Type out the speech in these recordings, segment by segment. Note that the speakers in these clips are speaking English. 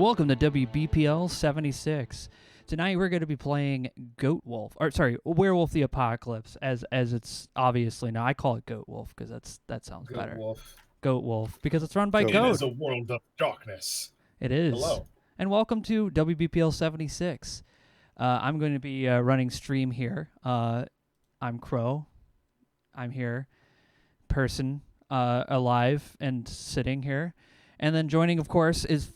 Welcome to WBPL 76. Tonight we're going to be playing Werewolf the Apocalypse, as it's obviously now. I call it Goat Wolf because that sounds better. Goat Wolf because it's run by Goat. It is a world of darkness. It is. Hello. And welcome to WBPL 76. I'm going to be running stream here. I'm Crow. I'm here. Person alive and sitting here. And then joining, of course, is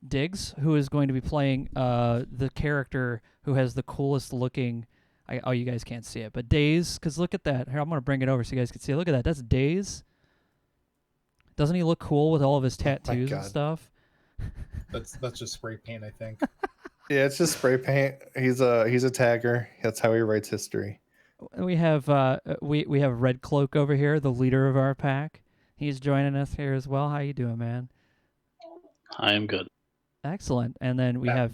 Diggs, who is going to be playing the character who has the coolest looking... you guys can't see it, but Daze, because look at that. Here, I'm going to bring it over so you guys can see it. Look at that. That's Daze. Doesn't he look cool with all of his tattoos and stuff? That's just spray paint, I think. Yeah, it's just spray paint. He's a tagger. That's how he writes history. We have we have Red Cloak over here, the leader of our pack. He's joining us here as well. How you doing, man? I am good. Excellent. And then we have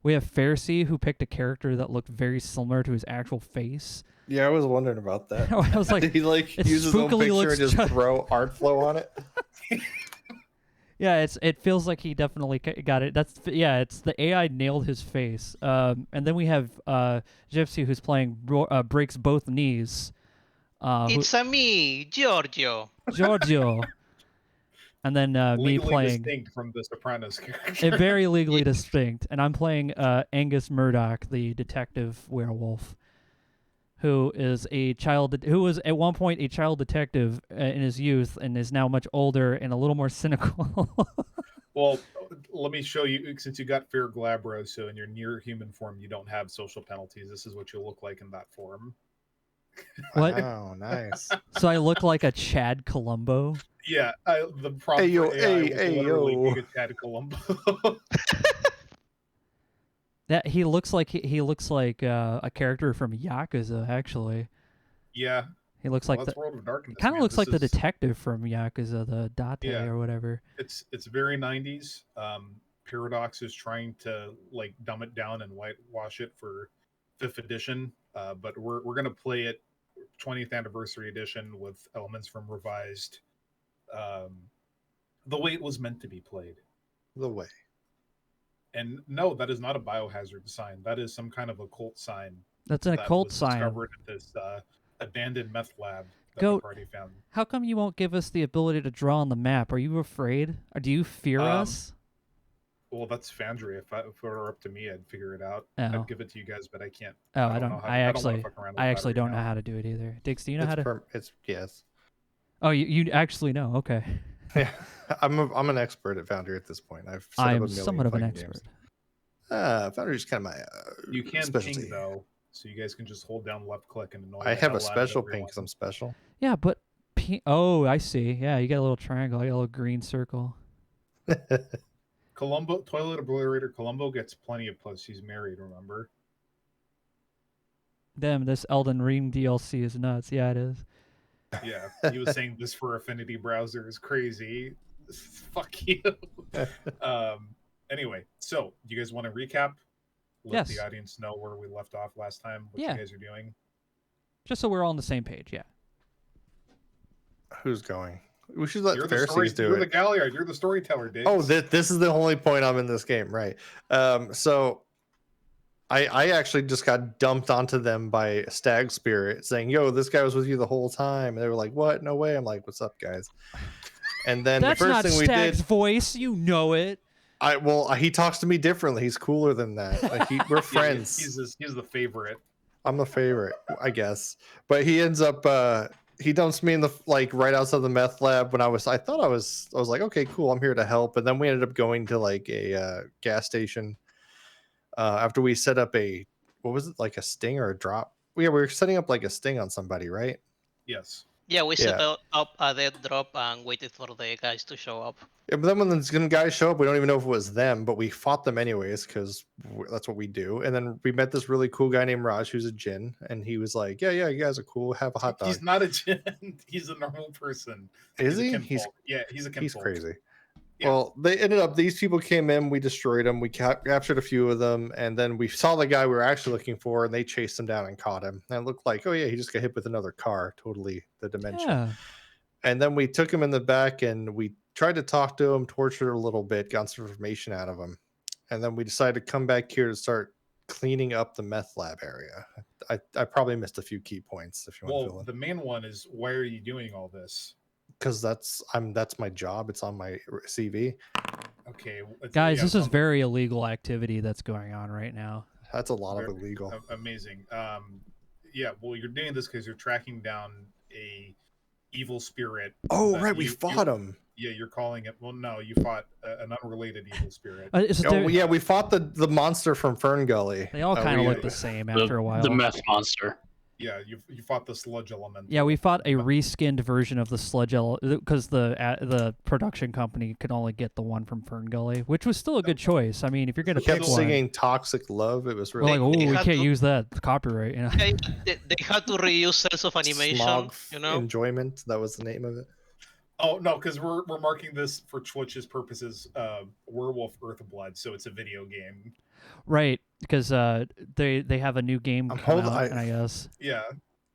Pharisee, who picked a character that looked very similar to his actual face. Yeah, I was wondering about that. I was like, did he use his own picture and just throw art flow on it? Yeah, it feels like he definitely got it. It's the AI nailed his face. And then we have Gypsy, who's playing breaks both knees. It's me, Giorgio. And then me playing distinct from the Sopranos character. Very legally distinct. And I'm playing Angus Murdoch, the detective werewolf, who was at one point a child detective in his youth and is now much older and a little more cynical. Well, let me show you, since you got Fear Glabro, so in your near human form, you don't have social penalties. This is what you look like in that form. What? Oh, nice. So I look like a Chad Columbo? Yeah, the problem literally being a Chad Columbo. That he looks like a character from Yakuza, actually. Yeah. He looks like World of Darkness. Kind of looks like the detective from Yakuza, the Date or whatever. It's very 90s. Paradox is trying to dumb it down and whitewash it for 5th edition, but we're gonna play it 20th anniversary edition with elements from revised. The way it was meant to be played. The way. And no, that is not a biohazard sign. That is some kind of occult sign. That's an occult sign. Discovered at this abandoned meth lab that Goat, the party found. How come you won't give us the ability to draw on the map? Are you afraid? Or do you fear us? Well, that's Fandry. If it were up to me, I'd figure it out. Oh. I'd give it to you guys, but I can't. Oh, I actually don't know how to do it either. Dix, do you know how to? It's yes. Oh, you actually know? Okay. Yeah, I'm an expert at Foundry at this point. I'm somewhat of an expert. Foundry's kind of my you can specialty. ping though, so you guys can just hold down left click and annoy. I have a special ping because I'm special. Yeah, but oh, I see. Yeah, you got a little triangle. I got a little green circle. Columbo, Toilet Obliterator Columbo gets plenty of plus. He's married, remember? Damn, this Elden Ring DLC is nuts. Yeah, it is. Yeah, he was saying this for Affinity Browser is crazy. Fuck you. Anyway, so you guys want to recap? Let the audience know where we left off last time. What you guys are doing. Just so we're all on the same page. Yeah. Who's going? We should let Pharisees do it. You're the Galliard. You're the storyteller, Dave. Oh, this is the only point I'm in this game, right? So I actually just got dumped onto them by Stag Spirit saying, "Yo, this guy was with you the whole time." And they were like, "What? No way." I'm like, "What's up, guys?" And then that's the first not thing we Stag's did, voice. You know it. He talks to me differently. He's cooler than that. We're friends. He's the favorite. I'm the favorite, I guess. But he ends up he dumps me in the right outside the meth lab when I was like, okay, cool, I'm here to help. And then we ended up going to a gas station after we set up a a sting or a drop. We were setting up a sting on somebody, right? Yes. Yeah, we set up a dead drop and waited for the guys to show up. Yeah, but then when the guys show up, we don't even know if it was them, but we fought them anyways because that's what we do. And then we met this really cool guy named Raj, who's a djinn, and he was like, "Yeah, you guys are cool. Have a hot dog." He's not a djinn. He's a normal person. Is he? He's a kinfolk. He's crazy. Yeah. Well, these people came in, we destroyed them, we captured a few of them, and then we saw the guy we were actually looking for, and they chased him down and caught him. And it looked like, oh yeah, he just got hit with another car, totally the dimension. Yeah. And then we took him in the back, and we tried to talk to him, tortured him a little bit, got some information out of him. and then we decided to come back here to start cleaning up the meth lab area. I probably missed a few key points if you want to fill Well, in. the main one is, why are you doing all this? Because that's my job. It's on my CV. Okay, Guys, this is very illegal activity that's going on right now. That's a lot of illegal. Amazing. Yeah, well, you're doing this because you're tracking down a evil spirit. Oh, right, we fought him. Yeah, you're calling it. Well, no, you fought an unrelated evil spirit. Yeah, we fought the monster from Fern Gully. They all kind of look the same after a while. The meth monster. Yeah, you fought the sludge element. Yeah, we fought a reskinned version of the sludge element because the production company could only get the one from Fern Gully, which was still a good choice. I mean, if you're gonna pick one, singing "Toxic Love," it was really. We're like, oh, we can't use that copyright. You know? They had to reuse cells of animation. Smog you know, Enjoyment. That was the name of it. Oh no, because we're marking this for Twitch's purposes. Werewolf Earthblood, so it's a video game. Right, because they have a new game coming out, I guess. Yeah.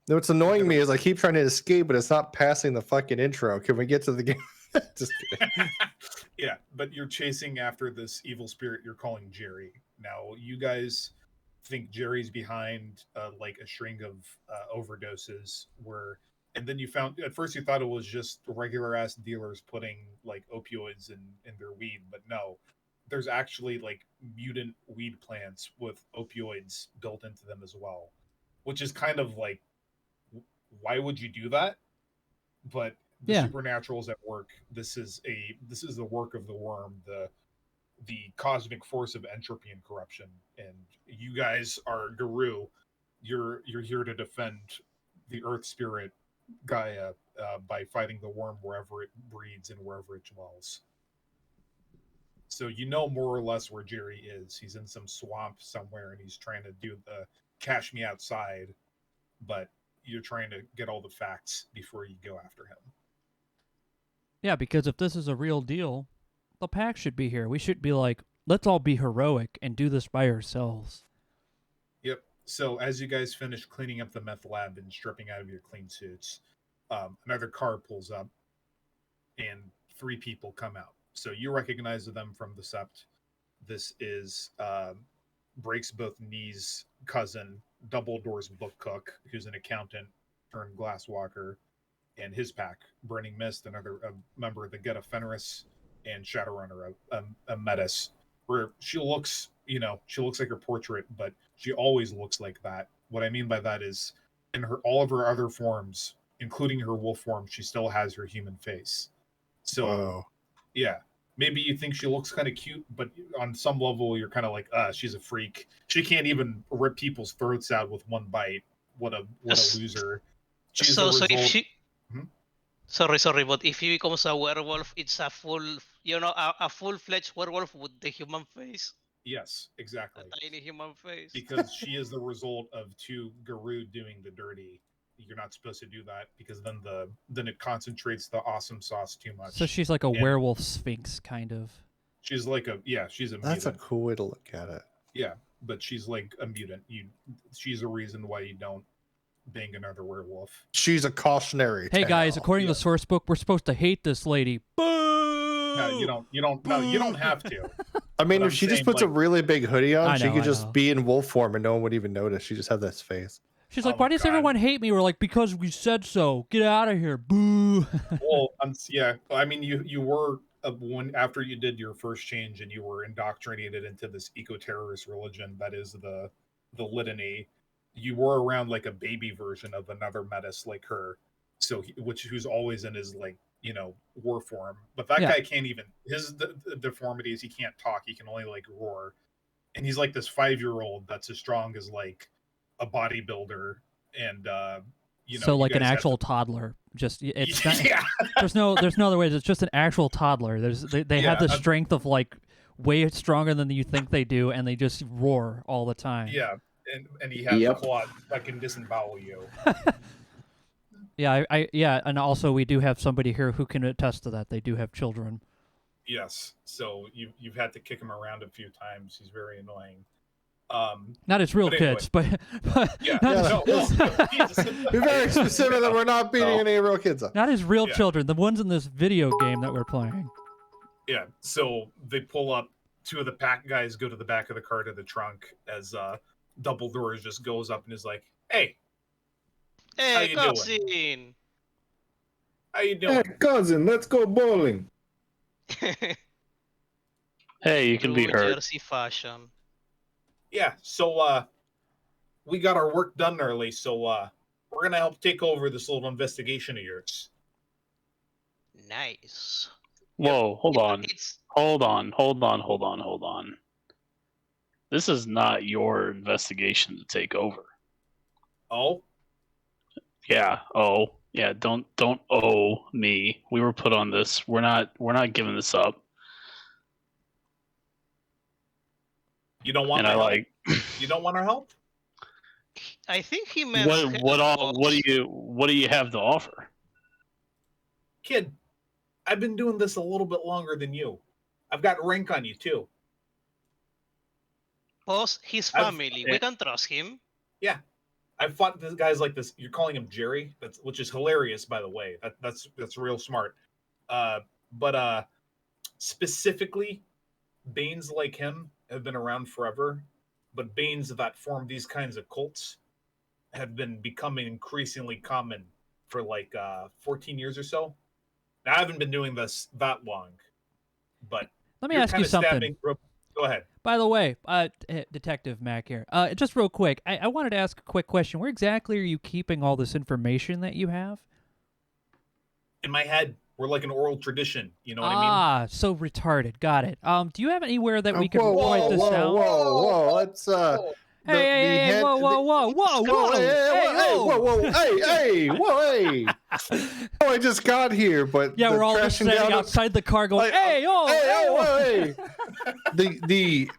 No, what's annoying me is I keep trying to escape, but it's not passing the fucking intro. Can we get to the game? Just kidding. Yeah, but you're chasing after this evil spirit you're calling Jerry. Now, you guys think Jerry's behind like a string of overdoses and then you found, at first you thought it was just regular ass dealers putting like opioids in their weed, but no. There's actually like mutant weed plants with opioids built into them as well, which is kind of like, why would you do that? But the supernatural's at work. This is the work of the worm, the cosmic force of entropy and corruption. And you guys are Guru. You're here to defend the Earth Spirit Gaia by fighting the worm wherever it breeds and wherever it dwells. So you know more or less where Jerry is. He's in some swamp somewhere, and he's trying to do the cash me outside, but you're trying to get all the facts before you go after him. Yeah, because if this is a real deal, the pack should be here. We should be like, let's all be heroic and do this by ourselves. Yep. So as you guys finish cleaning up the meth lab and stripping out of your clean suits, another car pulls up, and 3 people come out. So you recognize them from the Sept. This is Breaks Both Knees' cousin, Dumbledore's book cook, who's an accountant turned glasswalker, and his pack, Burning Mist, a member of the Get of Fenris, and Shadowrunner, a Metis, where she looks like her portrait, but she always looks like that. What I mean by that is, in all of her other forms, including her wolf form, she still has her human face. So. Whoa. Yeah, maybe you think she looks kind of cute, but on some level, you're kind of like, she's a freak. She can't even rip people's throats out with one bite. What a loser. She's so if she, Hmm? sorry, but if he becomes a werewolf, it's a full-fledged werewolf with the human face. Yes, exactly. A tiny human face. Because she is the result of 2 Guru doing the dirty. You're not supposed to do that because then it concentrates the awesome sauce too much. So she's like a werewolf sphinx, kind of. She's like she's a mutant. That's a cool way to look at it. Yeah, but she's like a mutant. She's a reason why you don't bang another werewolf. She's a cautionary Hey tale. guys, according to the source book, we're supposed to hate this lady. Boo! No, you don't. No, you don't have to. I mean, if she just puts a really big hoodie on, she could just know. be in wolf form and no one would even notice. She just have this face. She's like, why does everyone hate me? We're like, because we said so. Get out of here. Boo. Well, yeah. I mean, you were after you did your first change and you were indoctrinated into this eco-terrorist religion that is the litany. You were around like a baby version of another Metis like her, so who's always in his like war form. But that guy can't even. His deformity is he can't talk. He can only like roar, and he's like this 5-year-old that's as strong as like a bodybuilder, and so like an actual toddler. Just it's not, there's no other way. It's just an actual toddler. They have the strength of like way stronger than you think they do, and they just roar all the time. Yeah, and he has claws that can disembowel you. Yeah, and also we do have somebody here who can attest to that. They do have children. Yes, so you've had to kick him around a few times. He's very annoying. Not as real kids, but yeah. You're very specific that we're not beating any real kids up. Not as real children, the ones in this video game that we're playing. Yeah, so they pull up two of the pack guys go to the back of the car to the trunk as Dumbledore just goes up and is like, "Hey, how Hey, you doing? cousin. How you Hey, doing?" cousin, let's go bowling. Hey, you can be True hurt. Jersey fashion. Yeah, so we got our work done early, so we're gonna help take over this little investigation of yours. Nice. Whoa, hold Yeah, on. Hold on. This is not your investigation to take over. Oh, Yeah. Oh, yeah. Don't owe me. We were put on this. We're not giving this up. you don't want And my I help? like. You don't want our help? I think he meant What help, boss. do you have to offer? Kid, I've been doing this a little bit longer than you. I've got rank on you too. Boss, his I've- family. We can trust him. Yeah, I've fought these guys like this. You're calling him Jerry, which is hilarious, by the way. That's real smart. But specifically, Banes like him have been around forever, but Banes that form these kinds of cults have been becoming increasingly common for like 14 years or so. Now, I haven't been doing this that long, but Let me you're ask you kinda something. Go ahead. By the way, Detective Mac here. Just real quick, I wanted to ask a quick question. Where exactly are you keeping all this information that you have? In my head, we're like an oral tradition. You know what I mean? Ah, so retarded. Got it. Do you have anywhere that we can whoa, write whoa, this whoa, down? whoa! Let's Hey, whoa, whoa! Hey! Oh, I just got here, but Yeah, the we're all just crashing standing down outside the car going, like, hey, hey! The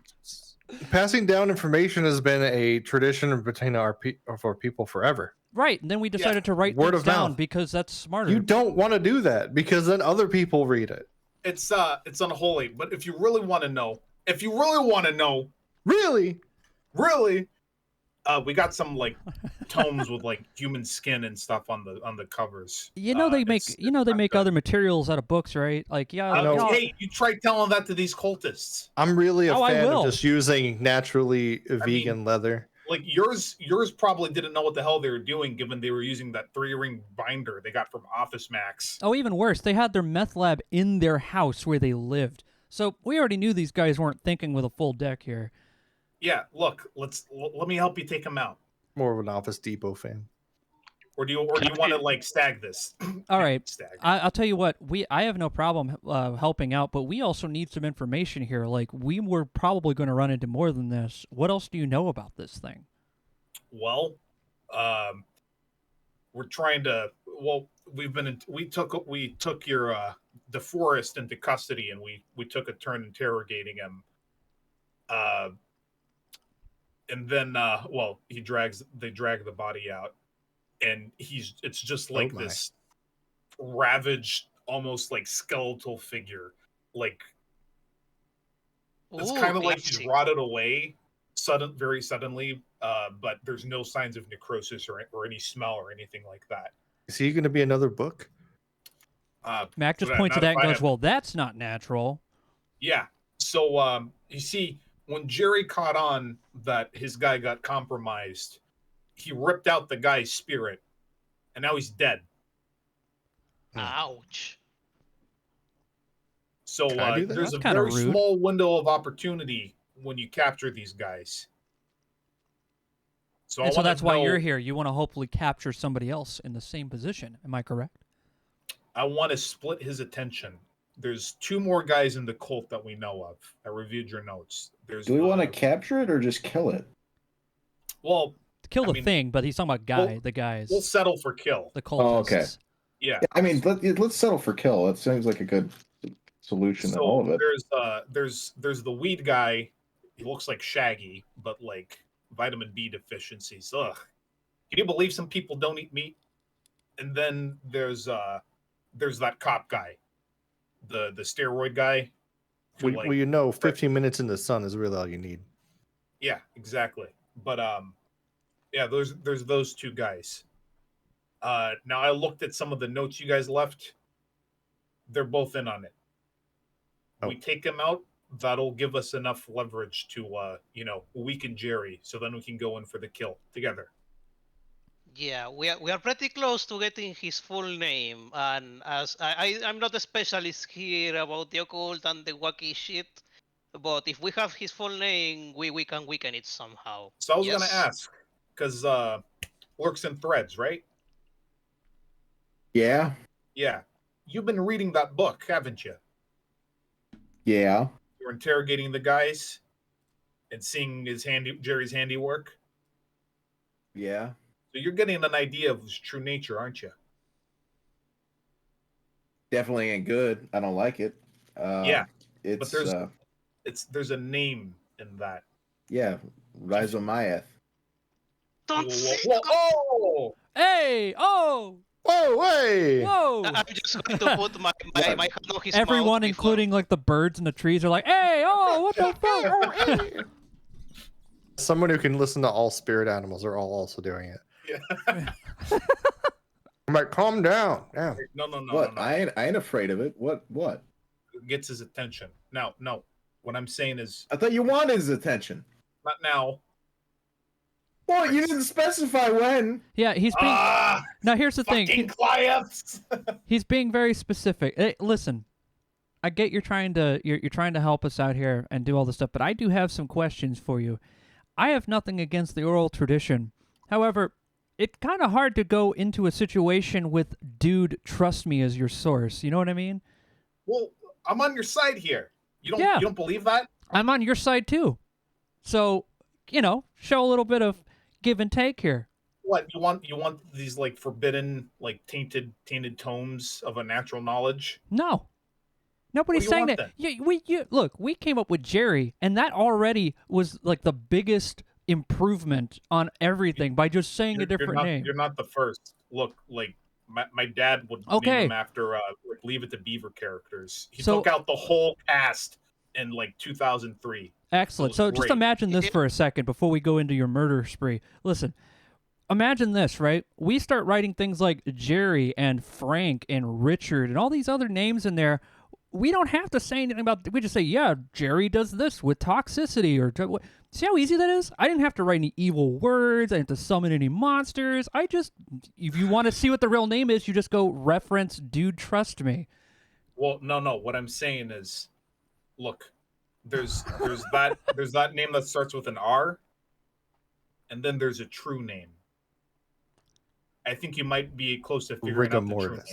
passing down information has been a tradition between our people forever. Right, and then we decided to write Word things of down mouth. because that's smarter. You don't want to do that because then other people read it. It's unholy. But if you really want to know, Really? we got some like tomes with like human skin and stuff on the covers. You know they make it's they not make good. other materials out of books, right? Like know. Hey, you try telling that to these cultists. I'm really a I fan will. of just using naturally vegan leather. Like yours probably didn't know what the hell they were doing, given they were using that 3-ring binder they got from Office Max. Oh, even worse, they had their meth lab in their house where they lived. So we already knew these guys weren't thinking with a full deck here. Yeah, look, let me help you take them out. More of an Office Depot fan. Or do you want to like stag this? All right, Stag. I'll tell you what. I have no problem helping out, but we also need some information here. Like we were probably going to run into more than this. What else do you know about this thing? Well, we're trying to. Well, we took your DeForest into custody, and we took a turn interrogating him. And then they drag the body out, and it's just like this ravaged, almost like skeletal figure. Like it's kind of like he's rotted away very suddenly, but there's no signs of necrosis or any smell or anything like that. Is he going to be another book? Mac just points at that and goes, well, that's not natural. Yeah. So you see, when Jerry caught on that his guy got compromised, he ripped out the guy's spirit, and now he's dead. Ouch. So there's a very small window of opportunity when you capture these guys. So that's why you're here. You want to hopefully capture somebody else in the same position. Am I correct? I want to split his attention. There's 2 more guys in the cult that we know of. I reviewed your notes. Do we want to capture it or just kill it? Well, kill the thing, but he's talking about the guys. We'll settle for kill. The cultists. Oh, okay. Yeah. I mean, let's settle for kill. That seems like a good solution to all of it. There's the weed guy. He looks like Shaggy, but like vitamin B deficiencies. Ugh. Can you believe some people don't eat meat? And then there's that cop guy, the steroid guy. Well, you know, 15 minutes in the sun is really all you need. Yeah, exactly. But yeah, there's those 2 guys. Now I looked at some of the notes you guys left. They're both in on it. We take them out. that'll give us enough leverage to weaken Jerry, so then we can go in for the kill together. Yeah, we are pretty close to getting his full name, and as I'm not a specialist here about the occult and the wacky shit, but if we have his full name, we can weaken it somehow. So I was Yes. gonna ask, because Lurks in Threads, right? Yeah. Yeah. You've been reading that book, haven't you? Yeah. You're interrogating the guys and seeing Jerry's handiwork. Yeah. So you're getting an idea of his true nature, aren't you? Definitely ain't good. I don't like it. Yeah, It's but there's a name in that. yeah, Rhizomaeth. Don't say Whoa! Hey! Oh! Whoa, hey! Whoa! I'm just going to put my hand on his Everyone, mouth including like the birds and the trees, are like, "Hey! Oh! What the fuck?" Oh, hey. Someone who can listen to all spirit animals are all also doing it. Yeah. I'm like, calm down. Yeah. No. What? No. I ain't afraid of it. What? It gets his attention. No. What I'm saying is, I thought you wanted his attention. not now. Well, you didn't specify when. Yeah, he's being. Now here's the thing. Fucking clients. He's being very specific. Hey, listen, I get you're trying to help us out here and do all this stuff, but I do have some questions for you. I have nothing against the oral tradition. However, it's kind of hard to go into a situation with "dude, trust me" as your source. You know what I mean? Well, I'm on your side here. You Yeah. don't believe that? I'm on your side too. So, show a little bit of give and take here. What you want these like forbidden, like tainted tomes of a natural knowledge? No. Nobody's saying want that. then? Look, we came up with Jerry, and that already was like the biggest improvement on everything by just saying a different name. You're not the first. Look, like my dad would Okay. name him after Leave It to Beaver characters. He So- took out the whole cast in like 2003. Excellent. It So was just great. imagine this for a second before we go into your murder spree. Listen, imagine this, right? We start writing things like Jerry and Frank and Richard and all these other names in there. We don't have to say anything about. We just say, yeah, Jerry does this with toxicity or. See how easy that is? I didn't have to write any evil words. I didn't have to summon any monsters. If you want to see what the real name is, you just go reference "dude, trust me." Well, no. What I'm saying is, look, there's that name that starts with an R, and then there's a true name. I think you might be close to figuring out the true name.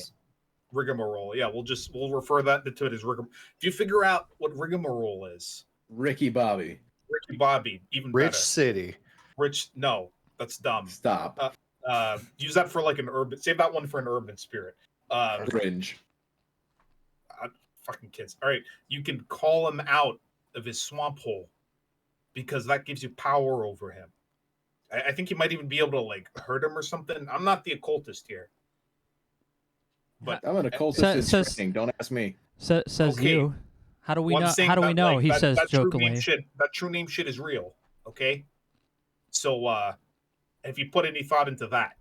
Rigmarole. Yeah, we'll refer to it as rigmarole. If you figure out what rigmarole is, Ricky Bobby. even Rich better. City. No, that's dumb. Stop. Use that for like an urban. Save that one for an urban spirit. Cringe. Fucking kids. All right, you can call him out of his swamp hole because that gives you power over him. I think you might even be able to like hurt him or something. I'm not the occultist here. But I'm an occultist in training. Don't ask me. Says Okay. you. How do we Well, I'm know? saying How do we that, know? like, He that- says that true jokingly. name shit, that true name shit is real. Okay. So, have you put any thought into that?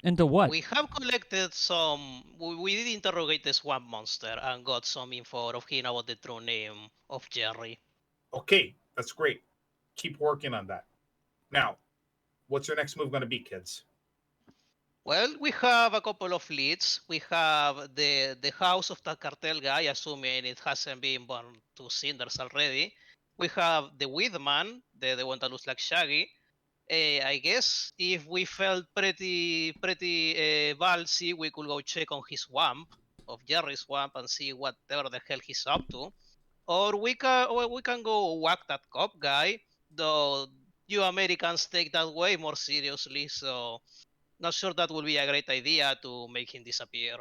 Into what? We have collected some. We did interrogate the swamp monster and got some info out of him about the true name of Jerry. Okay, that's great. Keep working on that. Now, what's your next move going to be, kids? Well, we have a couple of leads. We have the house of that cartel guy, assuming it hasn't been burned to cinders already. We have the Weedman, the one that looks like Shaggy. I guess if we felt pretty ballsy, we could go check on his swamp, of Jerry's swamp, and see whatever the hell he's up to. Or we can go whack that cop guy, though you Americans take that way more seriously, so not sure that would be a great idea to make him disappear.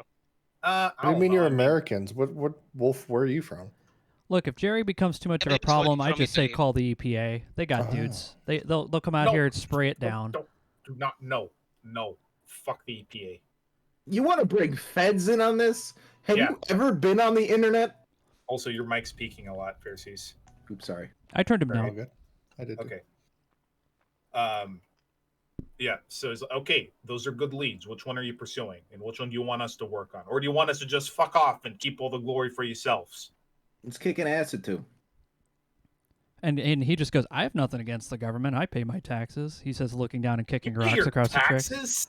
What do you mean you're Americans? What wolf? Where are you from? Look, if Jerry becomes too much of a Everything's going problem, I from just say Italy. call the EPA. They got dudes. They'll come out here and spray it down. Do not. No. Fuck the EPA. You want to bring feds in on this? Have Yeah. you ever been on the internet? Also, your mic's peaking a lot, Pharisees. Oops, sorry. I turned him All down. good. I did. Okay. Yeah. So it's okay. Those are good leads. Which one are you pursuing, and which one do you want us to work on, or do you want us to just fuck off and keep all the glory for yourselves? It's kicking acid too. And he just goes, I have nothing against the government. I pay my taxes. He says, looking down and kicking You pay rocks your across the tracks. taxes?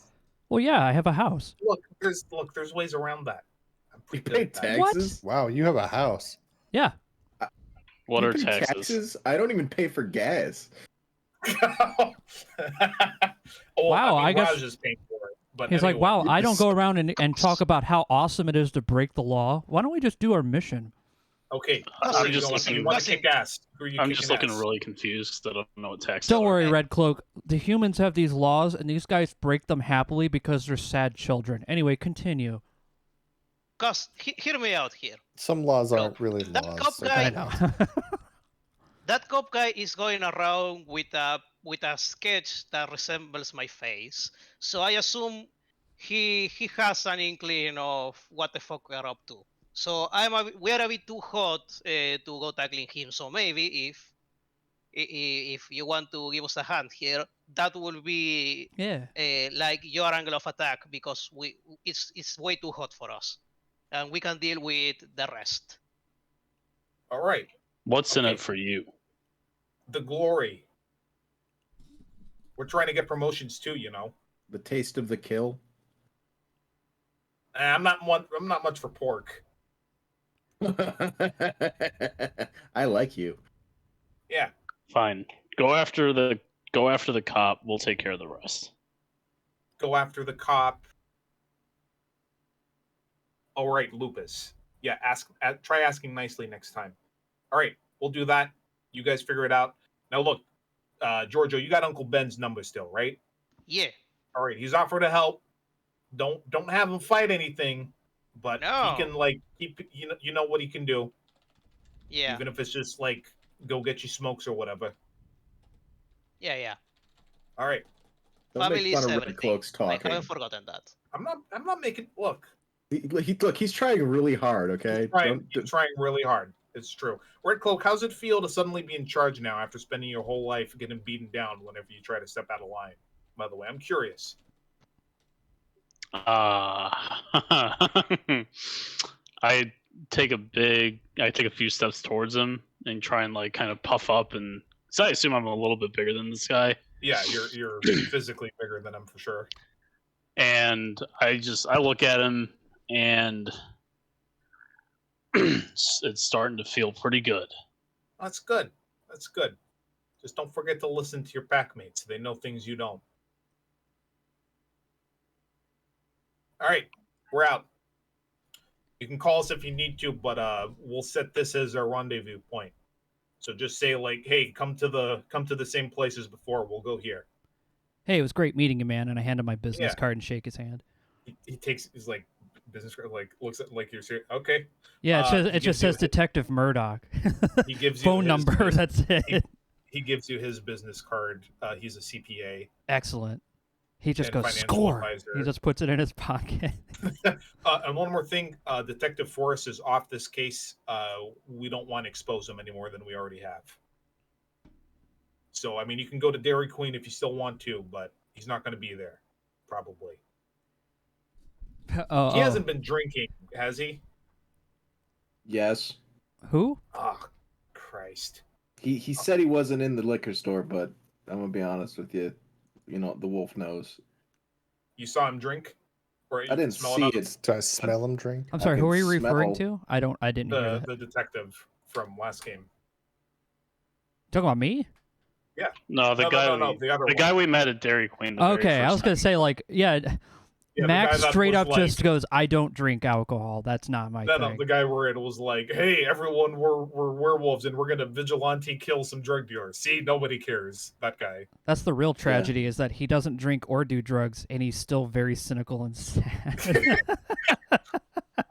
Well, yeah, I have a house. Look, there's ways around that. I'm You pretty pay good at that. taxes? Wow, you have a house. Yeah. What You are pay taxes? I don't even pay for gas. Oh, Wow, I guess- Raj is paying for it. But He's like, anyway, wow, I don't go around and talk about how awesome it is to break the law. Why don't we just do our mission? Okay, I'm you just know, looking- you want to kick ass. Who are you I'm kicking just looking ass? really confused because I don't know what taxes Don't are. worry, Red Cloak. The humans have these laws, and these guys break them happily because they're sad children. Anyway, continue. Cause hear me out here. Some laws Bro, aren't really that laws. cop They're guy- I bylaws. know. That cop guy is going around with a sketch that resembles my face. So I assume he has an inkling of what the fuck we're up to. So we're a bit too hot to go tackling him. So maybe if you want to give us a hand here, that will be Yeah. like your angle of attack because it's way too hot for us, and we can deal with the rest. All right, What's in Okay. it for you? the glory. We're trying to get promotions too, you know. The taste of the kill. I'm not much for pork. I like you. Yeah, Fine. Go after the cop. We'll take care of the rest. go after the cop. All right, Lupus. Yeah, try asking nicely next time. All right, we'll do that. You guys figure it out. Now look, Giorgio, you got Uncle Ben's number still, right? Yeah. All right, he's offered to help. Don't have him fight anything, but No. he can like keep you know what he can do. Yeah. Even if it's just like go get you smokes or whatever. Yeah. All right, Don't Family make fun is of Red everything. Cloak's I talking. haven't forgotten that. I'm not making look. Look, he's trying really hard. Okay. He's trying really hard. It's true. Red Cloak, how's it feel to suddenly be in charge now after spending your whole life getting beaten down whenever you try to step out of line? By the way, I'm curious. I take a few steps towards him and try and like kind of puff up, and so I assume I'm a little bit bigger than this guy. Yeah, you're physically bigger than him for sure. And I look at him, and it's starting to feel pretty good. That's good. That's good. Just don't forget to listen to your pack mates. They know things you don't. All right, we're out. You can call us if you need to, but we'll set this as our rendezvous point. So just say like, "Hey, come to the same place as before. We'll go here." Hey, it was great meeting you, man. And I hand him my business Yeah. card and shake his hand. He's like business card, like looks at like you're serious. Okay. Yeah, He it gives just you says Detective Murdoch. He gives you Phone his- number. That's it. He gives you his business card. He's a CPA. Excellent. He just And goes financial score. advisor. He just puts it in his pocket. And one more thing, Detective Forrest is off this case. We don't want to expose him any more than we already have. So, I mean, you can go to Dairy Queen if you still want to, but he's not going to be there, probably. Oh, He hasn't been drinking, has he? Yes. Who? Oh, Christ. He said he wasn't in the liquor store, but I'm gonna be honest with you. You know, the wolf knows. You saw him drink? Or I didn't smell see on him? it. Do I smell him drink? I'm sorry. I Who can are you referring smell- to? I didn't hear that. The detective from last game. Talking about me? No, the guy the other the one. guy we met at Dairy Queen. the very Okay, I first was gonna time. say like, yeah. Yeah, the Max guy that straight was up like- just goes, "I don't drink alcohol. That's not my No, thing." the guy we're in was like, "Hey, everyone, we're werewolves, and we're gonna vigilante kill some drug dealers." See, nobody cares. That guy. That's the real tragedy is that he doesn't drink or do drugs, and he's still very cynical and sad.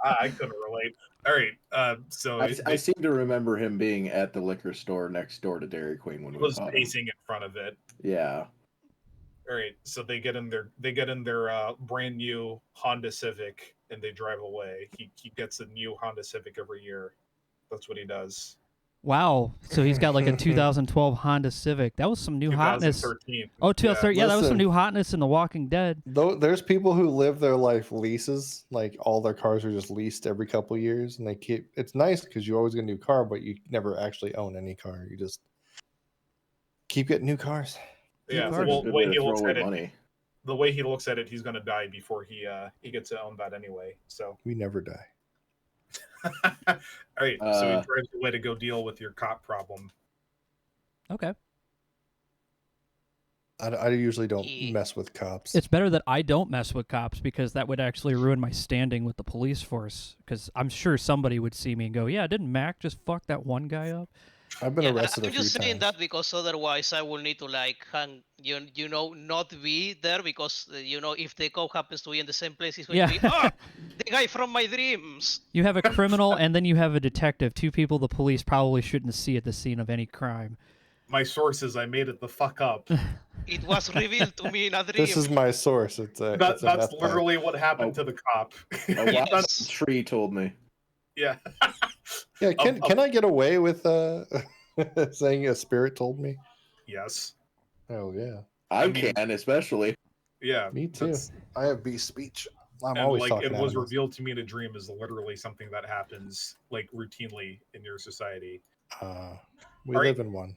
I couldn't relate. All right, so I seem to remember him being at the liquor store next door to Dairy Queen when he we was caught him. pacing in front of it. Yeah. All right, so they get in their brand new Honda Civic and they drive away. He gets a new Honda Civic every year. That's what he does. Wow. So he's got like a 2012 Honda Civic. That was some new hotness. 2013. Oh, 2013. Yeah, that was some Listen. new hotness in The Walking Dead. Though there's people who live their life leases, like all their cars are just leased every couple years, and they keep. It's nice because you always get a new car, but you never actually own any car. You just keep getting new cars. Yeah. cars. Well, Good the way way he to looks throw at away it, money. the way he looks at it, he's gonna die before he gets to own that anyway. So. We never die. All right. So he Uh, drives away to go deal with your cop problem. Okay. I usually don't Ye- mess with cops. It's better that I don't mess with cops because that would actually ruin my standing with the police force. Because I'm sure somebody would see me and go, "Yeah, didn't Mac just fuck that one guy up?" I've been Yeah, arrested a I'm few just saying times. that because otherwise I will need to like hang, not be there because if the cop happens to be in the same place, he's going Yeah. to be the guy from my dreams. You have a criminal and then you have a detective. Two people the police probably shouldn't see at the scene of any crime. My sources, I made it the fuck up. It was revealed to me in a dream. This is my source. It's a. That, it's a that's meth pipe. literally what happened Oh. to the cop. A Yes. wild tree told me. Yeah. Yeah, can I get away with saying a spirit told me? Yes. Oh yeah, I mean- can, especially. Yeah. me too. that's- I have beast speech. I'm And always like talking it was animals. revealed to me in a dream is literally something that happens like routinely in your society. We All right. live in one.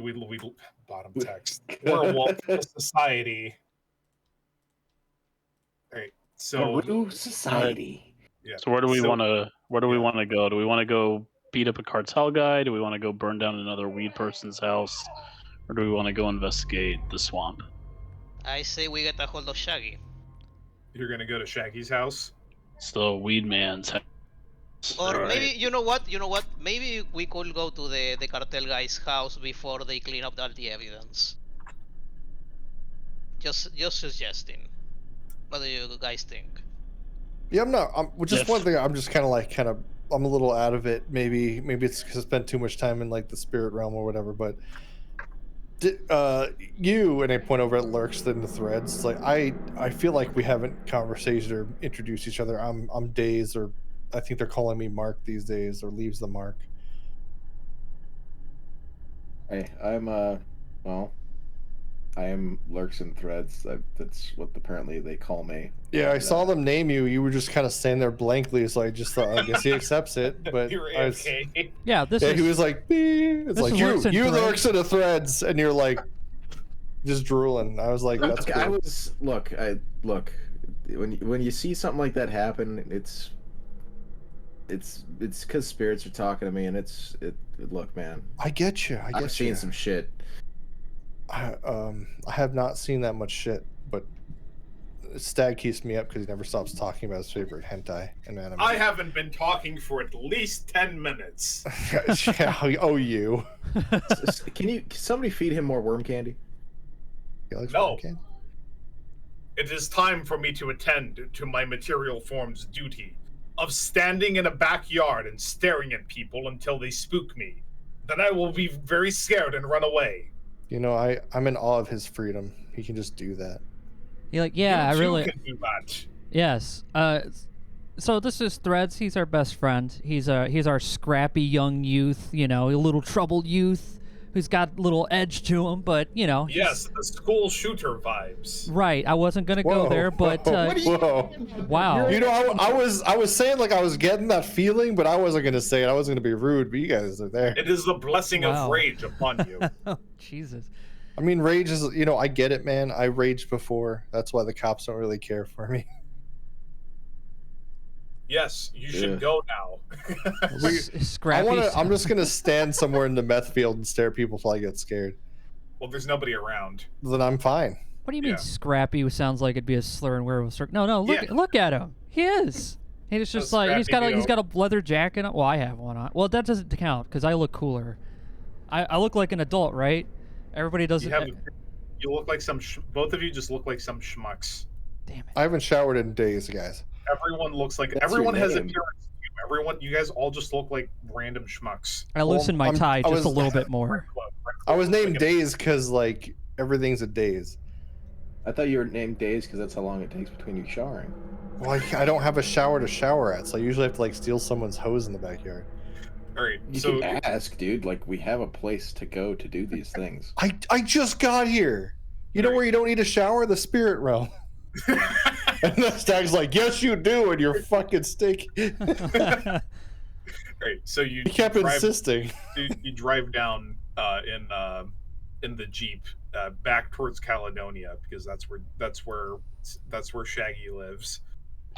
We bottom text. We're a wolf society. All right. So Peru society. yeah. So where do we So- want to? Where do we yeah. want to go? Do we want to go beat up a cartel guy? Do we want to go burn down another weed person's house? Or do we want to go investigate the swamp? I say we get a hold of Shaggy. You're gonna go to Shaggy's house. It's the weed man's house. Or Right. maybe you know what? Maybe we could go to the cartel guy's house before they clean up all the evidence. Just suggesting. What do you guys think? Yeah, I'm not. I'm just Yes. one thing. I'm just kind of. I'm a little out of it. Maybe it's because I spent too much time in like the spirit realm or whatever. But you and I point over at Lurks in the threads. It's like I feel like we haven't conversated or introduced each other. I'm Days, or I think they're calling me Mark these days, or Leaves the Mark. Hey, I'm well, I am Lurks and Threads. That's what apparently they call me. Yeah, I And, saw them name you. You were just kind of standing there blankly, so I just thought, I guess he accepts it. But You're I was, AFK. Yeah, this yeah, is he was like, "Beep." It's this like is you Lurks and Threads. Lurks in the threads, and you're like just drooling. I was like, that's Look, cool. look. When you see something like that happen, it's because spirits are talking to me, and look, man. I get you. I get I've seen you. some shit. I have not seen that much shit, but Stag keeps me up because he never stops talking about his favorite hentai and anime. I haven't been talking for at least 10 minutes. Yeah, oh, you. Can somebody feed him more worm candy? He likes No. worm candy? It is time for me to attend to my material form's duty of standing in a backyard and staring at people until they spook me. Then I will be very scared and run away. You know, I'm in awe of his freedom. He can just do that. You're like, yeah, You I too really can do that. yes. So this is Threads. He's our best friend. He's our scrappy young youth. You know, a little troubled youth who's got a little edge to him. But you know, he's- Yes, the school shooter vibes. right. I wasn't gonna go Whoa, there, but whoa. wow. You know, I was saying like I was getting that feeling, but I wasn't gonna say it. I wasn't gonna be rude, but you guys are there. It is the blessing Wow. of rage upon you. Oh, Jesus. I mean, rage is, you know, I get it, man. I raged before. That's why the cops don't really care for me. Yes, you should Yeah. go now. Scrappy. I'm just gonna stand somewhere in the meth field and stare at people till I get scared. Well, there's nobody around. Then I'm fine. What do you mean Yeah. scrappy? Sounds like it'd be a slur in Werewolf. No. Look, Yeah. look at him. He is. He's just A like he's scrappy got deal. a leather jacket on. Well, I have one on. Well, that doesn't count because I look cooler. I look like an adult, right? Everybody doesn't. You look like both of you just look like some schmucks. Damn it. I haven't showered in days, guys. Everyone looks like That's everyone your has name. appearance to you. Everyone, you guys all just look like random schmucks. I loosened my I'm- tie I just was- a little bit more. I was named Days because like everything's a daze. I thought you were named Days because that's how long it takes between you showering. Well, I don't have a shower to shower at, so I usually have to like steal someone's hose in the backyard. All right. You So can ask, dude. Like, we have a place to go to do these things. I just got here. You know where you don't need a shower? The spirit realm. And the stag's like, yes, you do, and you're fucking stinky. right. So He kept insisting. you drive down in the Jeep back towards Caledonia because that's where Shaggy lives.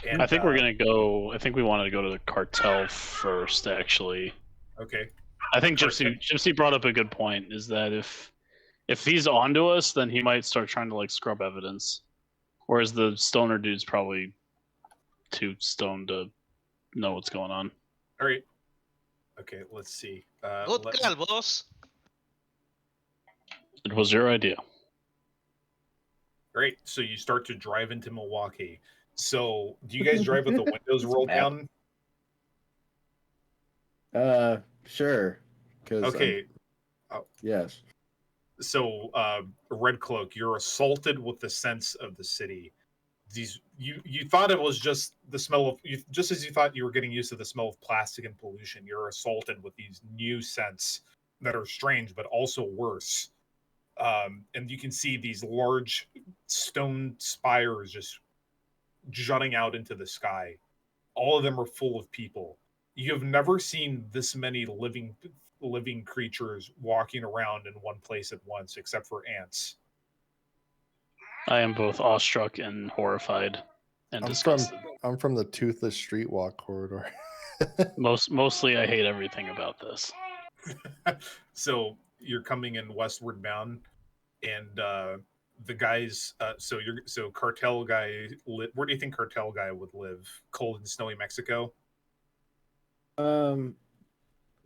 And I think we're gonna go. I think we wanted to go to the cartel first, actually. Okay. I think Gypsy brought up a good point. Is that if he's onto us, then he might start trying to like scrub evidence, whereas the stoner dude's probably too stoned to know what's going on. All right. Okay. Let's see. Good call, boss. It was your idea. Great. So you start to drive into Milwaukee. So do you guys drive with the windows rolled down? Sure. Okay. Yes. So Red Cloak, you're assaulted with the sense of the city. You thought it was just the smell of just as you thought you were getting used to the smell of plastic and pollution, you're assaulted with these new scents that are strange but also worse. And you can see these large stone spires just jutting out into the sky. All of them are full of people. You have never seen this many living creatures walking around in one place at once, except for ants. I am both awestruck and horrified and disgusted. I'm from the toothless streetwalk corridor. Mostly, I hate everything about this. So you're coming in westward bound, and the guys. So cartel guy. Where do you think cartel guy would live? Cold and snowy Mexico.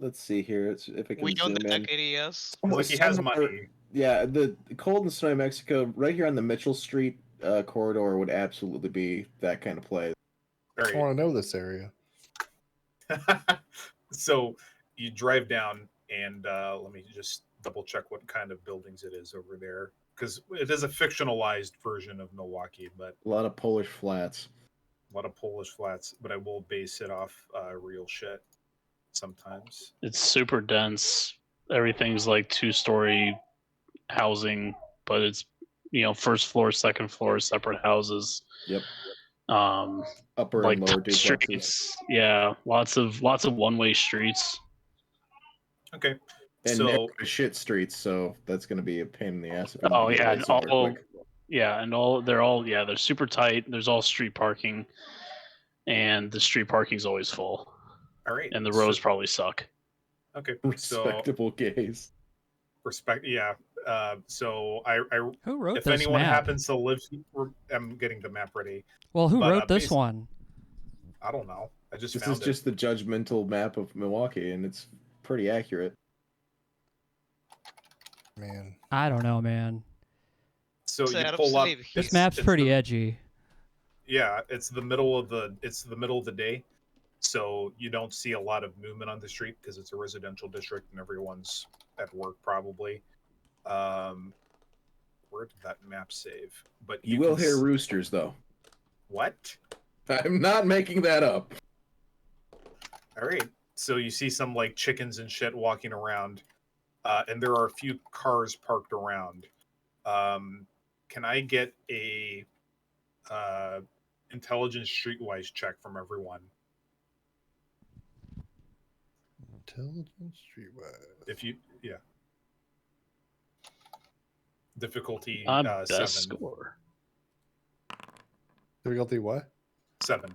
Let's see here. If I can We know zoom the in. tech areas. Like he has money. Yeah, the cold and snowy Mexico, right here on the Mitchell Street corridor, would absolutely be that kind of place. I want to know this area. So you drive down, and let me just double check what kind of buildings it is over there, because it is a fictionalized version of Milwaukee, but A lot of Polish flats. but I will base it off real shit sometimes. It's super dense. Everything's like 2-story housing, but it's first floor, second floor, separate houses. Yep. Upper Like and lower tight duplexes. streets. Yeah, lots of one-way streets. Okay. And So narrow as shit streets, so that's going to be a pain in the ass. If you Oh need to yeah, get and somewhere all quick. they're super tight. There's all street parking, and the street parking's always full, all right. and the roads probably suck. Okay. So Respectable gaze. yeah. So I Who wrote if this anyone map? happens to live, I'm getting the map ready. Well, who but, wrote this one? I don't know. I just This found is just the judgmental map of Milwaukee, and it's pretty accurate. Man. I don't know, man. So Set you up pull up. sleeve. This map's pretty edgy. Yeah, it's the middle of the day, so you don't see a lot of movement on the street because it's a residential district and everyone's at work probably. Where did that map save? But You will can hear roosters, though. what? I'm not making that up. All right. So you see some like chickens and shit walking around, and there are a few cars parked around. Can I get a intelligence streetwise check from everyone? Intelligence streetwise. If you, yeah. Difficulty Best 7. score. Difficulty what? 7.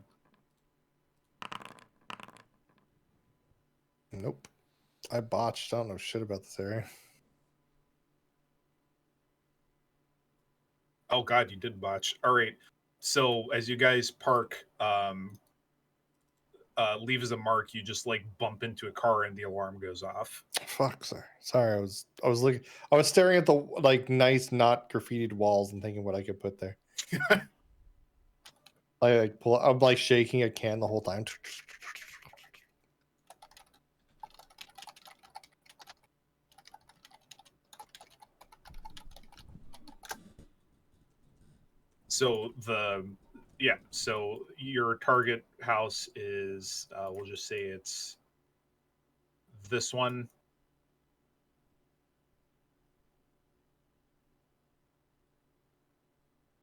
Nope. I botched. I don't know shit about this area. Oh god, you did botch. All right. So as you guys park, leaves a mark, you just like bump into a car and the alarm goes off. Fuck, sorry. I was looking. I was staring at the like nice, not graffitied walls and thinking what I could put there. I'm like shaking a can the whole time. So so your target house is we'll just say it's this one.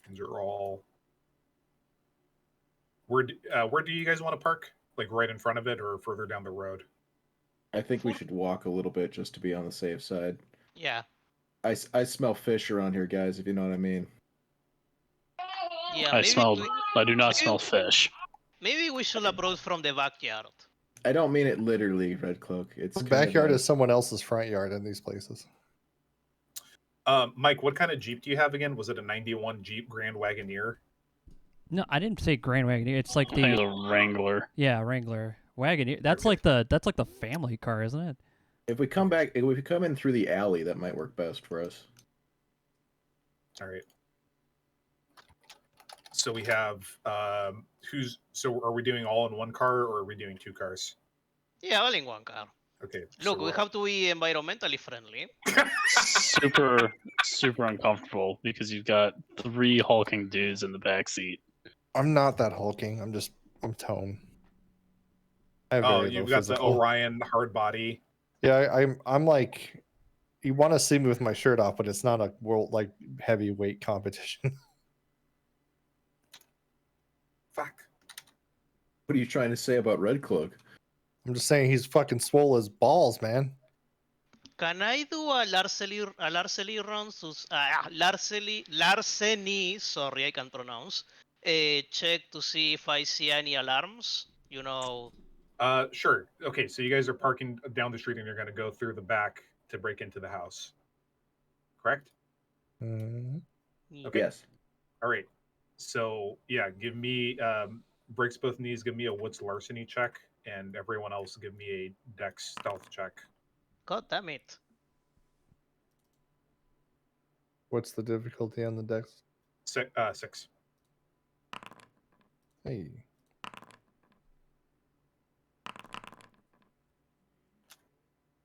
And you're all. Where do you guys want to park? Like right in front of it, or further down the road? I think we should walk a little bit just to be on the safe side. Yeah. I smell fish around here, guys. If you know what I mean. Yeah. I do not smell fish. Maybe we should approach from the backyard. I don't mean it literally, Red Cloak. It's The kind backyard of is someone else's front yard in these places. Mike, what kind of Jeep do you have again? Was it a 91 Jeep Grand Wagoneer? No, I didn't say Grand Wagoneer. It's like I think it's the a Wrangler. Wrangler Wagoneer. That's like the family car, isn't it? If we come in through the alley, that might work best for us. All right. So we have so are we doing all in one car or are we doing two cars? Yeah, all in one car. Okay. Look, so we have to be environmentally friendly. Super uncomfortable because you've got 3 hulking dudes in the back seat. I'm not that hulking. I'm tone. I have very you've low got physical. the Orion hard body. Yeah, I'm like, you want to see me with my shirt off, but it's not a world like heavyweight competition. Fuck. What are you trying to say about Red Cloak? I'm just saying he's fucking swole as balls, man. Can I do a larceny run? Larceny, sorry, I can't pronounce. Check to see if I see any alarms. You know. Sure. Okay, so you guys are parking down the street and you're going to go through the back to break into the house. Correct? Mm-hmm. Okay. Yes. All right. So, yeah, give me breaks both knees, give me a woods larceny check, and everyone else give me a dex stealth check. God damn it. What's the difficulty on the dex? 6. Hey.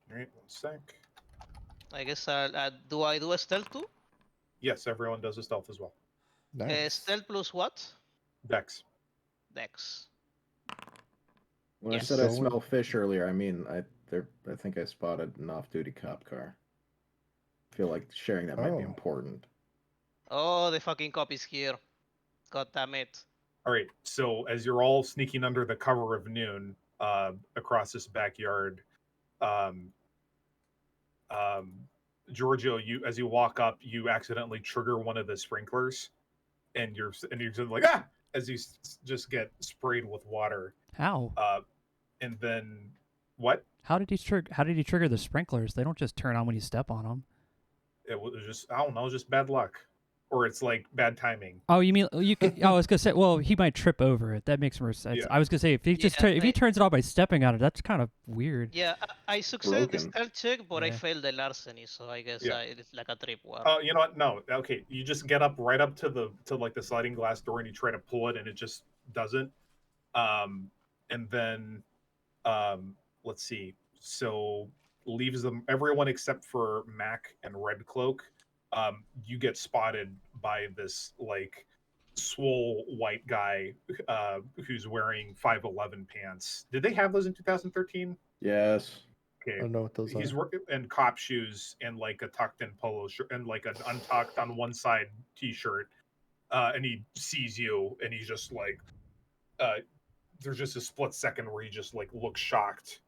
All right, 1 sec. I guess do I do a stealth too? Yes, everyone does a stealth as well. Nice. Stealth plus what? Dex. Dex. When Yes. I said I smell fish earlier, I mean I think I spotted an off-duty cop car. I feel like sharing that might be Oh. important. Oh, the fucking cop is here. God damn it. All right, so as you're all sneaking under the cover of noon across this backyard, Giorgio, as you walk up, you accidentally trigger one of the sprinklers, and you're just like as you just get sprayed with water. How? And then what? How did he trigger the sprinklers? They don't just turn on when you step on them. It was just, I don't know, just bad luck, or it's like bad timing. Oh, you mean you could? I was gonna say, well, he might trip over it. That makes more sense. Yeah. I was gonna say if he if he turns it on by stepping on it, that's kind of weird. Yeah, I succeeded the Broken. stealth check, but I Yeah. failed the larceny, so I guess Yeah. it's like a trip war. Oh, you know what? No, okay. You just get up right up to like the sliding glass door, and you try to pull it, and it just doesn't. And then, let's see. So leaves them everyone except for Mac and Red Cloak. You get spotted by this like swole white guy who's wearing 511 pants. Did they have those in 2013? Yes. Okay. I don't know what those He's are. working in cop shoes and like a tucked in polo shirt and like an untucked on one side t-shirt. And he sees you and he's just like, there's just a split second where he just like looks shocked.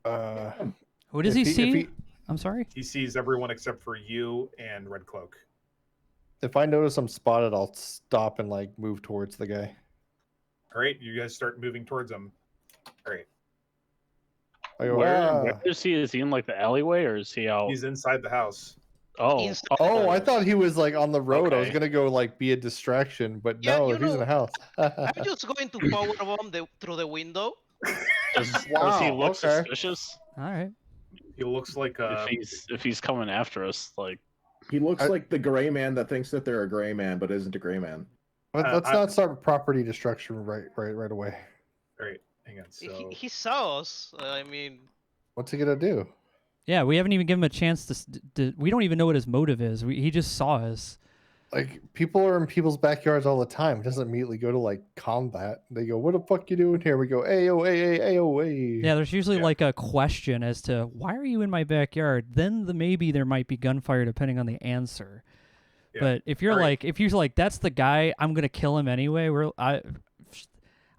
Who does he see? I'm sorry. He sees everyone except for you and Red Cloak. If I notice I'm spotted, I'll stop and like move towards the guy. All right, you guys start moving towards him. All right, I go, Where is he? Is he in like the alleyway or is he out? he's inside the house. Oh, Inside Oh, I thought he was like on the road. I was Okay. gonna go like be a distraction, but Yeah, no, you he's in the know, house. I'm just going to powerbomb through the window. does he Wow, look okay. suspicious? All right. He looks like If he's coming after us, like He looks like the gray man that thinks that they're a gray man but isn't a gray man. Let's not start property destruction right away. all right. Hang on. So He saw us. I mean, What's he gonna do? Yeah, we haven't even given him a chance to. We don't even know what his motive is. He just saw us. like people are in people's backyards all the time. It doesn't immediately go to like combat. They go, "What the fuck you doing here?" We go, "Ayo, ayo." Yeah, there's usually like a question as to why are you in my backyard. Then maybe there might be gunfire depending on the answer. Yeah. But if you're if you're like, that's the guy, I'm gonna kill him anyway.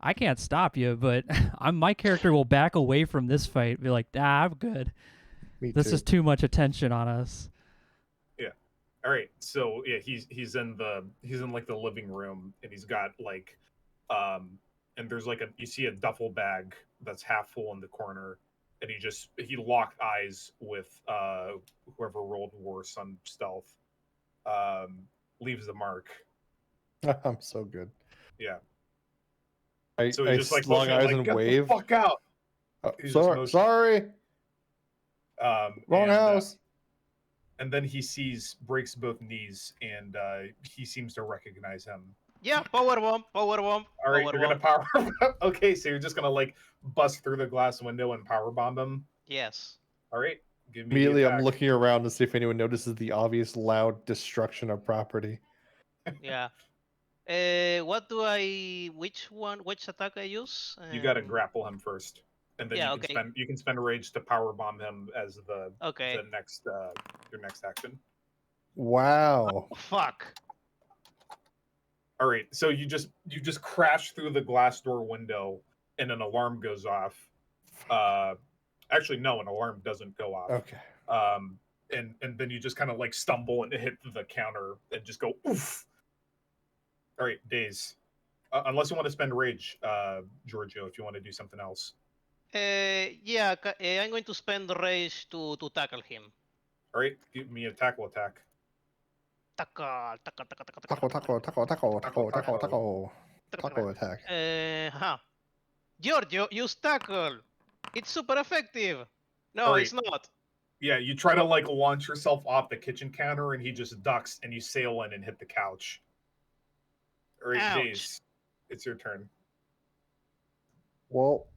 I can't stop you, but my character will back away from this fight. Be like, I'm good. This is too much attention on us. Yeah. All right. So yeah, he's in like the living room, and he's got like, and there's like you see a duffel bag that's half full in the corner, and he locked eyes with whoever rolled worse on stealth. Leaves the mark. I'm so good. Yeah. So I I just like long eyes and get wave. the fuck out. Sorry. Wrong house. And then he breaks both knees, and he seems to recognize him. Yeah, power bomb. All right, you're gonna power. Okay, so you're just gonna like bust through the glass window and power bomb him. Yes. All right, give me. Immediately, I'm looking around to see if anyone notices the obvious loud destruction of property. Yeah. Which attack I use? You gotta grapple him first, and then you can spend rage to power bomb him as the next your next action. Wow. Oh, fuck. All right, so you just crash through the glass door window, and an alarm goes off. Actually, no, an alarm doesn't go off. Okay. And then you just kind of like stumble and hit the counter and just go oof. All right, days. Unless you want to spend rage, Giorgio, if you want to do something else. Yeah, I'm going to spend rage to tackle him. All right, give me a tackle attack. Tackle attack. Giorgio, use tackle. It's super effective. No, right. It's not. Yeah, you try to like launch yourself off the kitchen counter, and he just ducks, and you sail in and hit the couch. All right, Days, it's your turn. Well,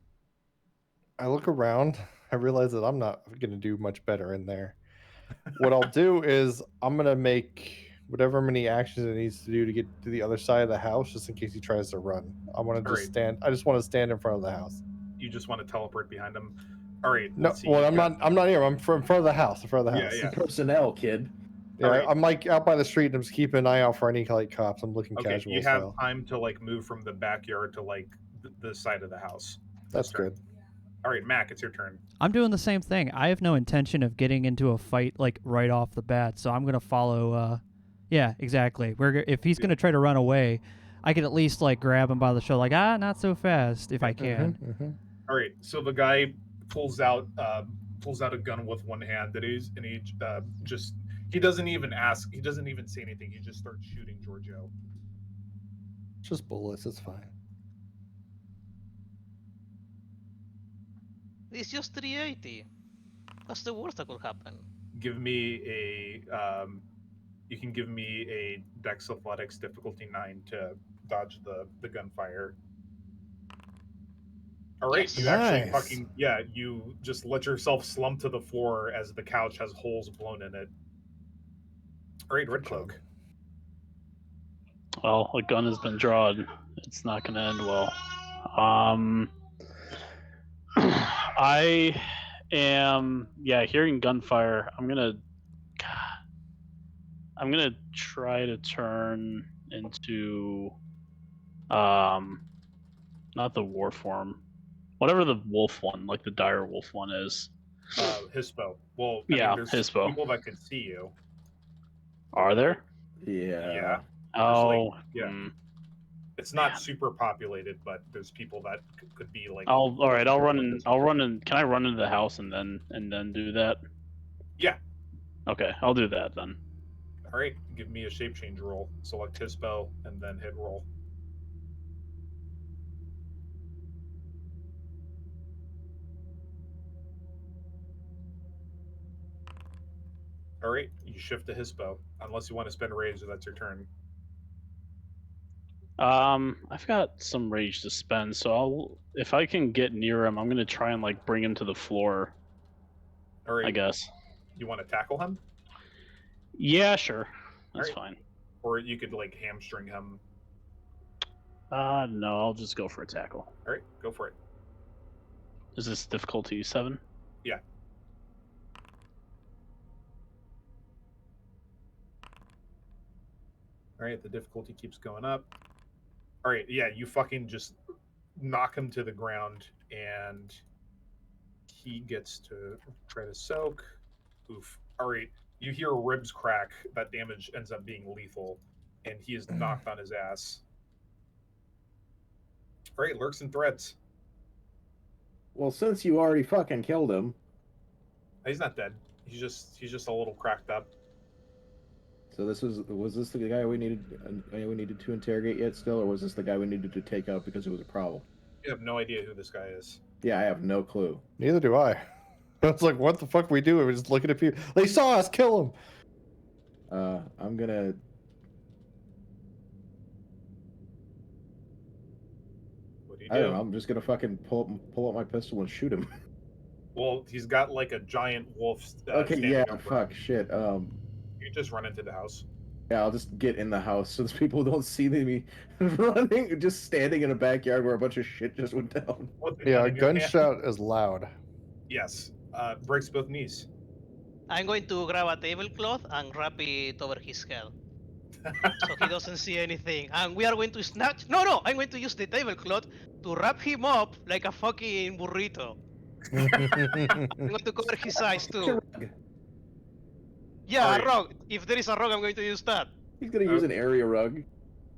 I look around. I realize that I'm not going to do much better in there. What I'll do is I'm going to make whatever many actions it needs to do to get to the other side of the house, just in case he tries to run. I want to just stand. I just want to stand in front of the house. You just want to teleport behind him. All right. No, well, I'm not here. I'm in front of the house. In front of the house. Yeah. Personnel, kid. Yeah, right. I'm like out by the street and I'm just keeping an eye out for any like cops. I'm looking casual. You have time to like move from the backyard to like the side of the house. That's good. All right, Mac, it's your turn. I'm doing the same thing. I have no intention of getting into a fight like right off the bat, so I'm gonna follow. Yeah, exactly. If he's gonna try to run away, I can at least like grab him by the shoulder, like not so fast if I can. All right, so the guy pulls out a gun with one hand, and he doesn't even ask. He doesn't even say anything. He just starts shooting Giorgio. Just bullets. It's fine. It's just 380. That's the worst that could happen. Give me you can give me a Dex Athletics difficulty 9 to dodge the gunfire. All right, yes. You actually you just let yourself slump to the floor as the couch has holes blown in it. All right, Red Cloak. Well, a gun has been drawn. It's not going to end well. I am hearing gunfire. I'm gonna try to turn into not the war form, whatever the wolf one, like the dire wolf one is. Hispo. Well, there's Hispo. people that can see you. Are there? Yeah. Oh, It's not super populated, but there's people that could be like. All right. I'll run in. Can I run into the house and then do that? Yeah. Okay, I'll do that then. All right. Give me a shape change roll. Select Hispo and then hit roll. All right. You shift to Hispo, unless you want to spend rage. That's your turn. I've got some rage to spend, so if I can get near him, I'm gonna try and like bring him to the floor. All right. I guess. You want to tackle him? Yeah, sure. That's fine. or you could like hamstring him. No, I'll just go for a tackle. All right, go for it. Is this difficulty 7? Yeah. All right, the difficulty keeps going up. All right, yeah, you fucking just knock him to the ground, and he gets to try to soak. Oof. All right, you hear ribs crack. That damage ends up being lethal, and he is knocked on his ass. All right, lurks and threads. Well, since you already fucking killed him, He's not dead. He's just a little cracked up. so was this the guy we needed to interrogate yet still, or was this the guy we needed to take out because it was a problem? You have no idea who this guy is. Yeah, I have no clue. Neither do I. It's like, what the fuck we do? We're just looking at people. They saw us kill him. I'm gonna. What do you I don't do? know. I'm just gonna fucking pull out my pistol and shoot him. Well, he's got like a giant wolf. Okay, standing yeah, over fuck, him. shit. You just run into the house. Yeah, I'll just get in the house so those people don't see me running, just standing in a backyard where a bunch of shit just went down. With the Yeah, gun a in your hand. gunshot is loud. Yes. Breaks both knees. I'm going to grab a tablecloth and wrap it over his head. So he doesn't see anything. And we are going to snatch. No, I'm going to use the tablecloth to wrap him up like a fucking burrito. I'm going to cover his eyes too. Yeah, Alright. a rug. If there is a rug, I'm going to use that. He's gonna use an area rug.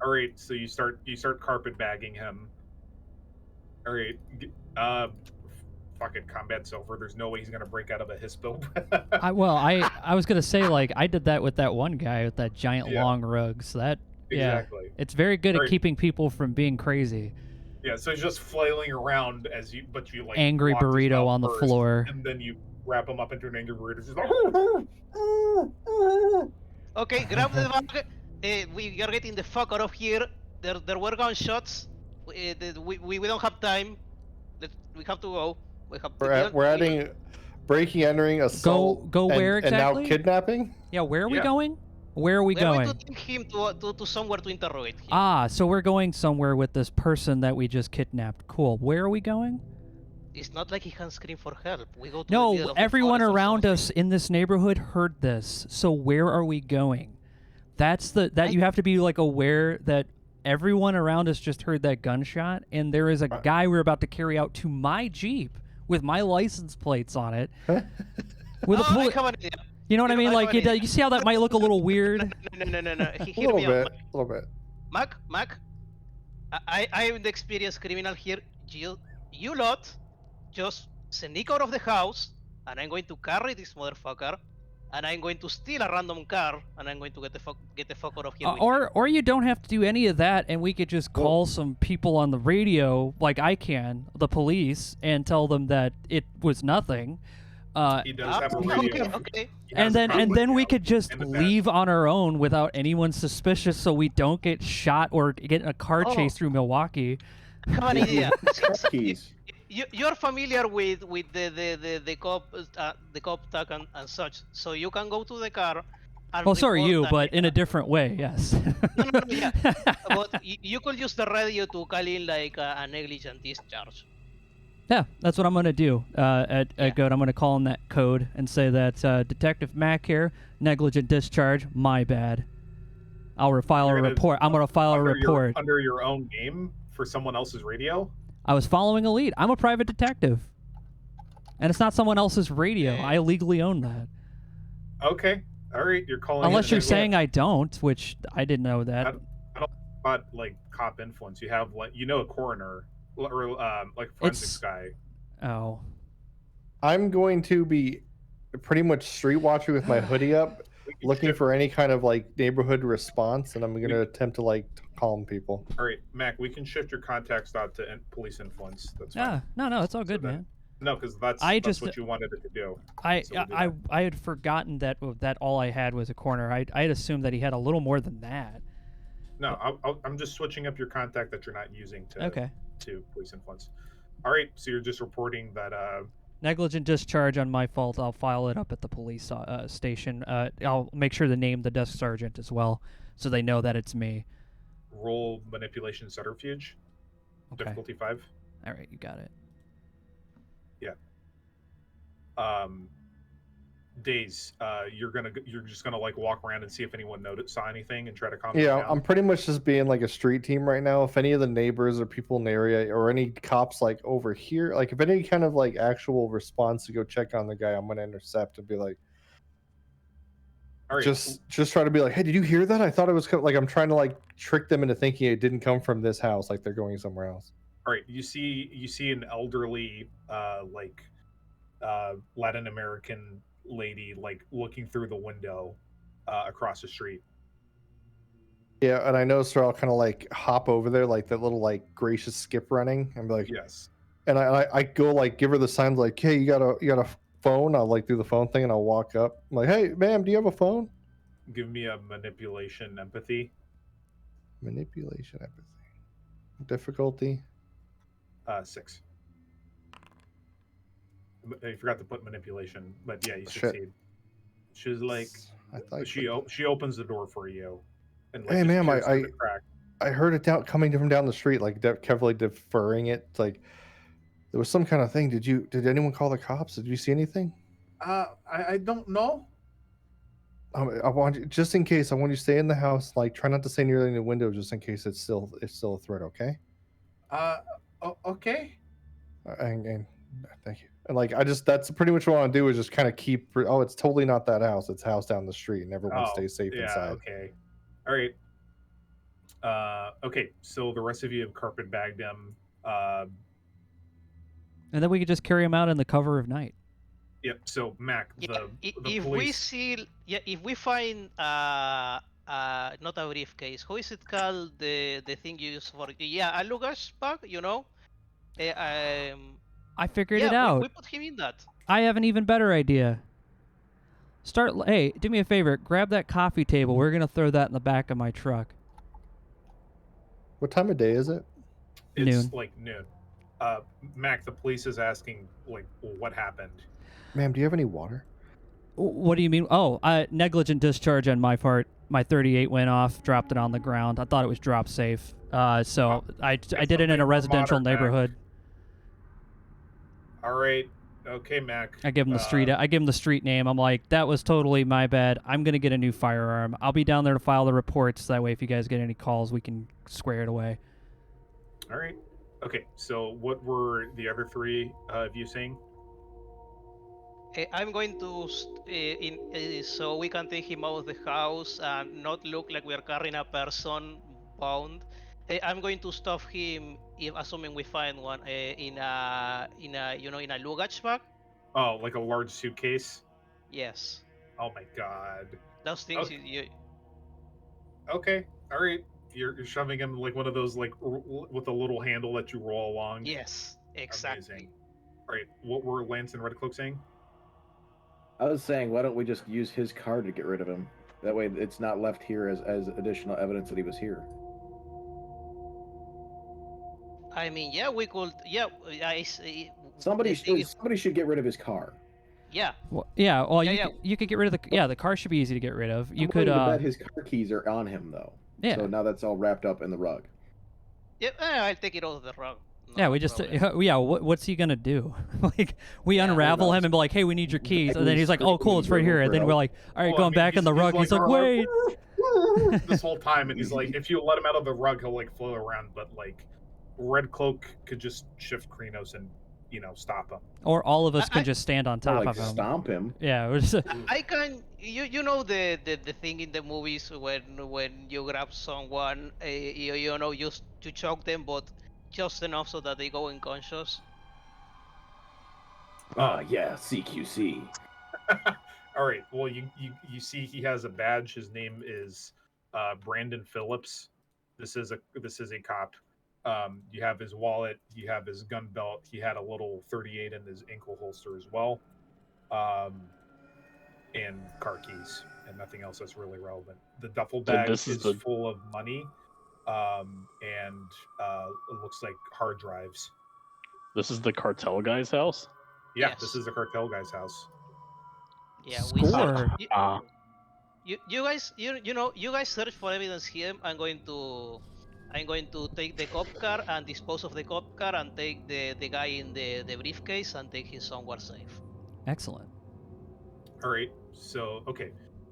All right, so you start carpet bagging him. All right, fucking combat's over. There's no way he's gonna break out of a hispo. I was gonna say, like, I did that with that one guy with that giant Yeah. long rug. So that Exactly. it's very good at Right. keeping people from being crazy. Yeah, so he's just flailing around as you, but you like Angry locked his burrito mouth on the first, floor. and then you wrap him up into an angry burrito. Just like, Okay, grab the bag. We are getting the fuck out of here. There were gunshots. We don't have time. We have to go. We have We're adding breaking, entering, assault, go where and now exactly? kidnapping. Yeah, where are we Yeah. going? Where are we We're going going? to take him to somewhere to interrogate him. Ah, so we're going somewhere with this person that we just kidnapped. Cool. Where are we going? It's not like he can scream for help. We go to the No, middle of the everyone forest or around something. us in this neighborhood heard this. So where are we going? You have to be like aware that everyone around us just heard that gunshot, and there is a guy we're about to carry out to my Jeep with my license plates on it. With a I bullet. have an idea. You know what I I mean? have Like, an idea. you see how that might look a little weird? No. A Hear little me out. bit, a little bit. Mac, I am the experienced criminal here. You lot just sneak out of the house, and I'm going to carry this motherfucker, and I'm going to steal a random car, and I'm going to get the fuck out of here. with you. Or you don't have to do any of that, and we could just call some people on the radio, like I can, the police, and tell them that it was nothing. he does have a radio. Okay. He has And a then we radio could just and a badge. leave on our own without anyone suspicious, so we don't get shot or get in a car Oh. chase through Milwaukee. I have an idea. Keys. You're familiar with the cop tag and such, so you can go to the car. And Well, so are report you, that- but in a different way. Yes. No, yeah. But you could use the radio to call in like a negligent discharge. Yeah, that's what I'm gonna do. At Yeah. Goat, I'm gonna call in that code and say that Detective Mac here, negligent discharge, my bad. I'll file a You're gonna- report. I'm gonna file a Under report. under your own name for someone else's radio. I was following a lead. I'm a private detective, and it's not someone else's radio. Yeah. I legally own that. Okay, all right, you're calling. Unless it you're an- saying I don't, which I didn't know that. But like cop influence, you have like a coroner or like forensics guy. Oh. I'm going to be pretty much street watching with my hoodie up, We can looking shift- for any kind of like neighborhood response, and I'm going to attempt to like calm people. All right, Mac, we can shift your contacts out to police influence. That's fine. Yeah. No, it's all good, that- man. No, because that's just- what you wanted it to do. I So we'll do I had forgotten that all I had was a corner. I had assumed that he had a little more than that. No, I'm just switching up your contact that you're not using to Okay. to police influence. All right, so you're just reporting that Negligent discharge on my fault. I'll file it up at the police station. I'll make sure to name the desk sergeant as well, so they know that it's me. Roll manipulation subterfuge. Okay. Difficulty 5. All right, you got it. Days, you're just gonna like walk around and see if anyone saw anything and try to calm Yeah, them down. I'm pretty much just being like a street team right now. If any of the neighbors or people in the area or any cops like over here, like if any kind of like actual response to go check on the guy, I'm gonna intercept and be like, All right. just try to be like, hey, did you hear that? I thought it was like I'm trying to like trick them into thinking it didn't come from this house, like they're going somewhere else. All right. You see an elderly, Latin American lady like looking through the window across the street. Yeah, and I noticed her. I'll kind of like hop over there, like that little like gracious skip running, and be like, Yes. and I go like give her the signs like, hey, you got a phone? I'll like do the phone thing, and I'll walk up. I'm like, hey, ma'am, do you have a phone? Give me a manipulation empathy. Manipulation empathy. Difficulty 6. I forgot to put manipulation, but yeah, you Shit. succeed. She's like, I thought she opens the door for you, and like, hey, just ma'am, peers through the crack. I heard it coming from down the street, like carefully deferring it. Like there was some kind of thing. Did anyone call the cops? Did you see anything? I don't know. I want you, just in case. I want you to stay in the house. Like try not to stay near the window, just in case it's still a threat. Okay. Okay. And thank you. And like that's pretty much what I want to do is just kind of keep. Oh, it's totally not that house. It's a house down the street, and everyone stays safe inside. Okay. All right. Okay. So the rest of you have carpet bagged him. And then we could just carry him out in the cover of night. Yep. So Mac, the if police. if we find not a briefcase, how is it called? The thing you use for a luggage bag, you know? I figured it out. We put him in that. I have an even better idea. Hey, do me a favor. Grab that coffee table. We're going to throw that in the back of my truck. What time of day is it? It's noon. like noon. Mac, the police is asking, like, what happened? Ma'am, do you have any water? What do you mean? Oh, negligent discharge on my part. My 38 went off, dropped it on the ground. I thought it was drop safe. So I did it in a residential neighborhood. All right. Okay, Mac. I give him the street. I give him the street name. I'm like, that was totally my bad. I'm gonna get a new firearm. I'll be down there to file the reports. That way, if you guys get any calls, we can square it away. All right. Okay. So, what were the other 3 of you saying? I'm going to so we can take him out of the house and not look like we are carrying a person bound. I'm going to stuff him, assuming we find one, in a luggage bag. Oh, like a large suitcase? Yes. Oh my god. Those things Okay. you Okay. All right. You're shoving him like one of those like with a little handle that you roll along. Yes, exactly. Amazing. All right. What were Lance and Redcloak saying? I was saying, why don't we just use his car to get rid of him? That way, it's not left here as additional evidence that he was here. I mean, yeah, we could. Yeah, Somebody should get rid of his car. Yeah. Well, yeah. Well, you could get rid of the. Yeah, the car should be easy to get rid of. You could. Bet his car keys are on him though. Yeah. So now that's all wrapped up in the rug. Yeah, I'll take it off the rug. Yeah, we just what's he gonna do? Like we unravel him and be like, hey, we need your keys, and then he's like, oh, cool, it's right here, and then we're like, all right, going back in the rug. He's like, wait. This whole time, and he's like, if you let him out of the rug, he'll like float around, but like, Redcloak could just shift Krenos and stop him. Or all of us can just stand on top of him. Stomp him. Yeah, we're just. I can. You know the thing in the movies when you grab someone, just to choke them, but just enough so that they go unconscious. Yeah, CQC. All right. Well, you see, he has a badge. His name is Brandon Phillips. This is a cop. You have his wallet. You have his gun belt. He had a little 38 in his ankle holster as well, and car keys, and nothing else that's really relevant. The duffel bag is full of money, and it looks like hard drives. This is the cartel guy's house? Yeah, Yes. This is the cartel guy's house. Yeah, Score. You guys you guys search for evidence here. I'm going to take the cop car and dispose of the cop car and take the guy in the briefcase and take him somewhere safe. Excellent. All right. So okay.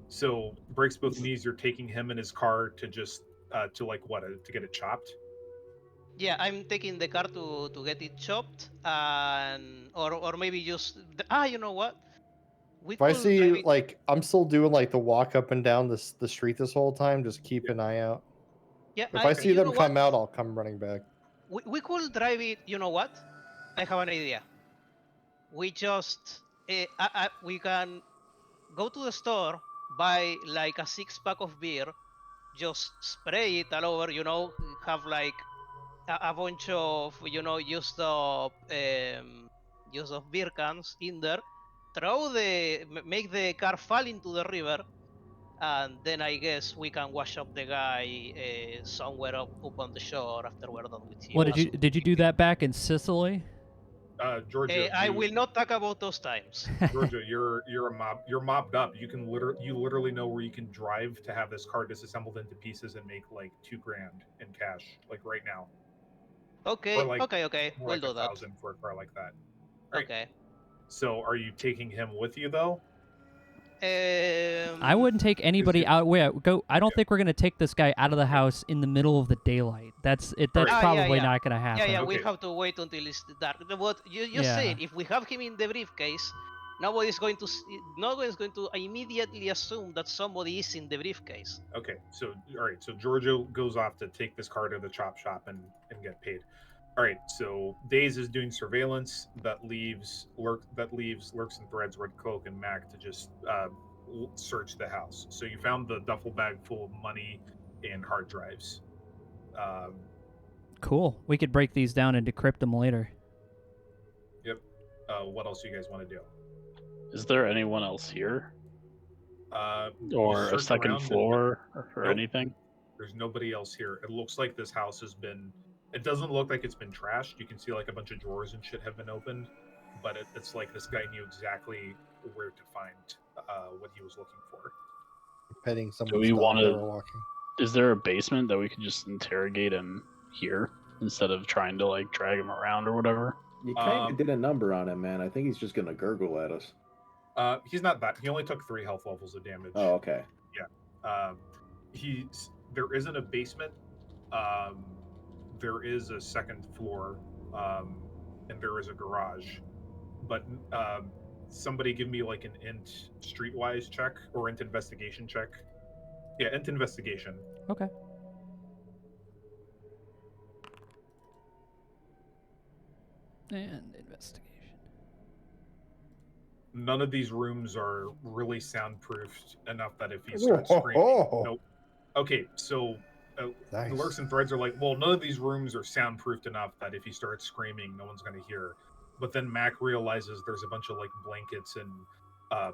So breaks both knees. You're taking him in his car to just to like what to get it chopped. Yeah, I'm taking the car to get it chopped and or maybe just you know what? We If I could see drive it. like I'm still doing like the walk up and down the street this whole time, just keep Yeah. an eye out. Yeah, If I see you them know what? come out, I'll come running back. We could drive it. You know what? I have an idea. We just we can go to the store, buy like a 6-pack of beer, just spray it all over. Have like a bunch of used of beer cans in there. Make the car fall into the river, and then I guess we can wash up the guy somewhere up on the shore after we're done with him. What did you do that back in Sicily? Georgia, I will not talk about those times. Georgia, you're mobbed up. You literally know where you can drive to have this car disassembled into pieces and make like $2,000 in cash, like right now. Okay, Or like okay. more We'll like do that. 1,000 for a car like that. Right. Okay. So are you taking him with you though? I wouldn't take anybody you- out. Wait, go. I don't Yeah. think we're gonna take this guy out of the house in the middle of the daylight. That's it. That's Alright. probably Yeah. not gonna happen. Yeah, we Okay. have to wait until it's dark. But you Yeah. said if we have him in the briefcase, nobody's going to immediately assume that somebody is in the briefcase. Okay. So all right. So Giorgio goes off to take this car to the chop shop and get paid. All right. So Days is doing surveillance that leaves Lurks and Threads, Red Cloak, and Mac to just search the house. So you found the duffel bag full of money and hard drives. Cool. We could break these down and decrypt them later. Yep. What else do you guys want to do? Is there anyone else here? You Or a search second around and floor or Nope. anything? there's nobody else here. It looks like this house has been. It doesn't look like it's been trashed. You can see like a bunch of drawers and shit have been opened, but it's like this guy knew exactly where to find what he was looking for. Petting Do someone's we dog want while to? we're walking. Is there a basement that we could just interrogate him here instead of trying to like drag him around or whatever? You kind of did a number on him, man. I think he's just gonna gurgle at us. He's not that. He only took 3 health levels of damage. Oh, okay. There isn't a basement. There is a second floor, and there is a garage. But somebody give me like an int streetwise check or int investigation check. Yeah, int investigation. Okay. And investigation. None of these rooms are really soundproofed enough that if he starts screaming, nope. Okay, so Nice. Lurks and Threads are like, well, none of these rooms are soundproofed enough that if he starts screaming, no one's going to hear. But then Mac realizes there's a bunch of like blankets and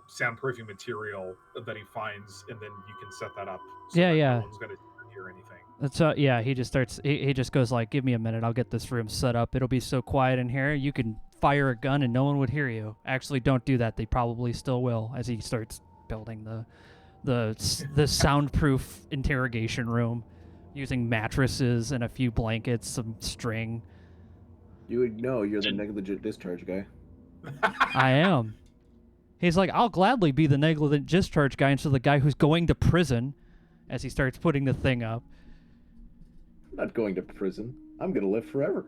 soundproofing material that he finds, and then you can set that up. So Yeah, that yeah. No one's going to hear anything. That's yeah. He just starts. He just goes like, "Give me a minute. I'll get this room set up. It'll be so quiet in here. You can fire a gun and no one would hear you. Actually, don't do that. They probably still will." As he starts building the soundproof interrogation room, using mattresses and a few blankets, some string. You would know you're the negligent discharge guy. I am. He's like, "I'll gladly be the negligent discharge guy instead of the guy who's going to prison." As he starts putting the thing up. I'm not going to prison. I'm gonna live forever.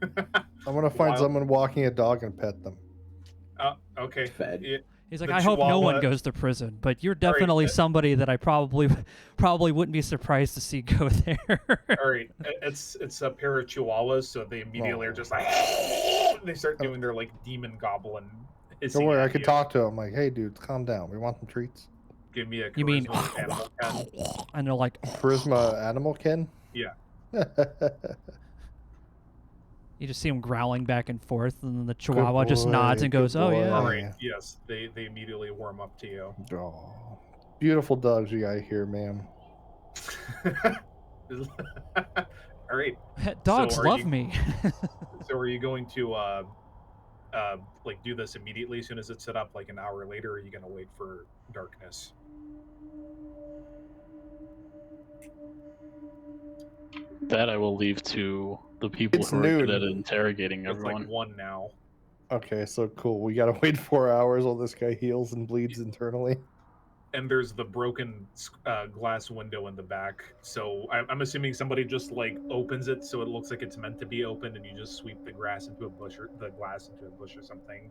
I'm gonna find someone walking a dog and pet them. Okay. Fed. He's like, The I hope no one Chihuahua- goes to prison, but you're definitely somebody that I probably wouldn't be surprised to see go there. All right, it's a pair of Chihuahuas, so they immediately are just like they start doing their like demon goblin. Don't worry, I could talk to him. Like, hey, dude, calm down. We want some treats. Give me a You mean- charisma animal pen. And they're like, Charisma animal kin? Yeah. you just see him growling back and forth, and then the Chihuahua just boy, nods and good goes, "Oh boy. yeah." All right. Yes, they immediately warm up to you. Oh, beautiful dogs you got here, ma'am. All right. Dogs So are love you- me. So are you going to like do this immediately as soon as it's set up, like an hour later? Or are you going to wait for darkness? That I will leave to the people It's who are good noon. at interrogating It's everyone. like 1 now. Okay, so cool. We gotta wait 4 hours while this guy heals and bleeds internally. And there's the broken glass window in the back. So I'm assuming somebody just like opens it so it looks like it's meant to be open, and you just sweep the glass into a bush or something.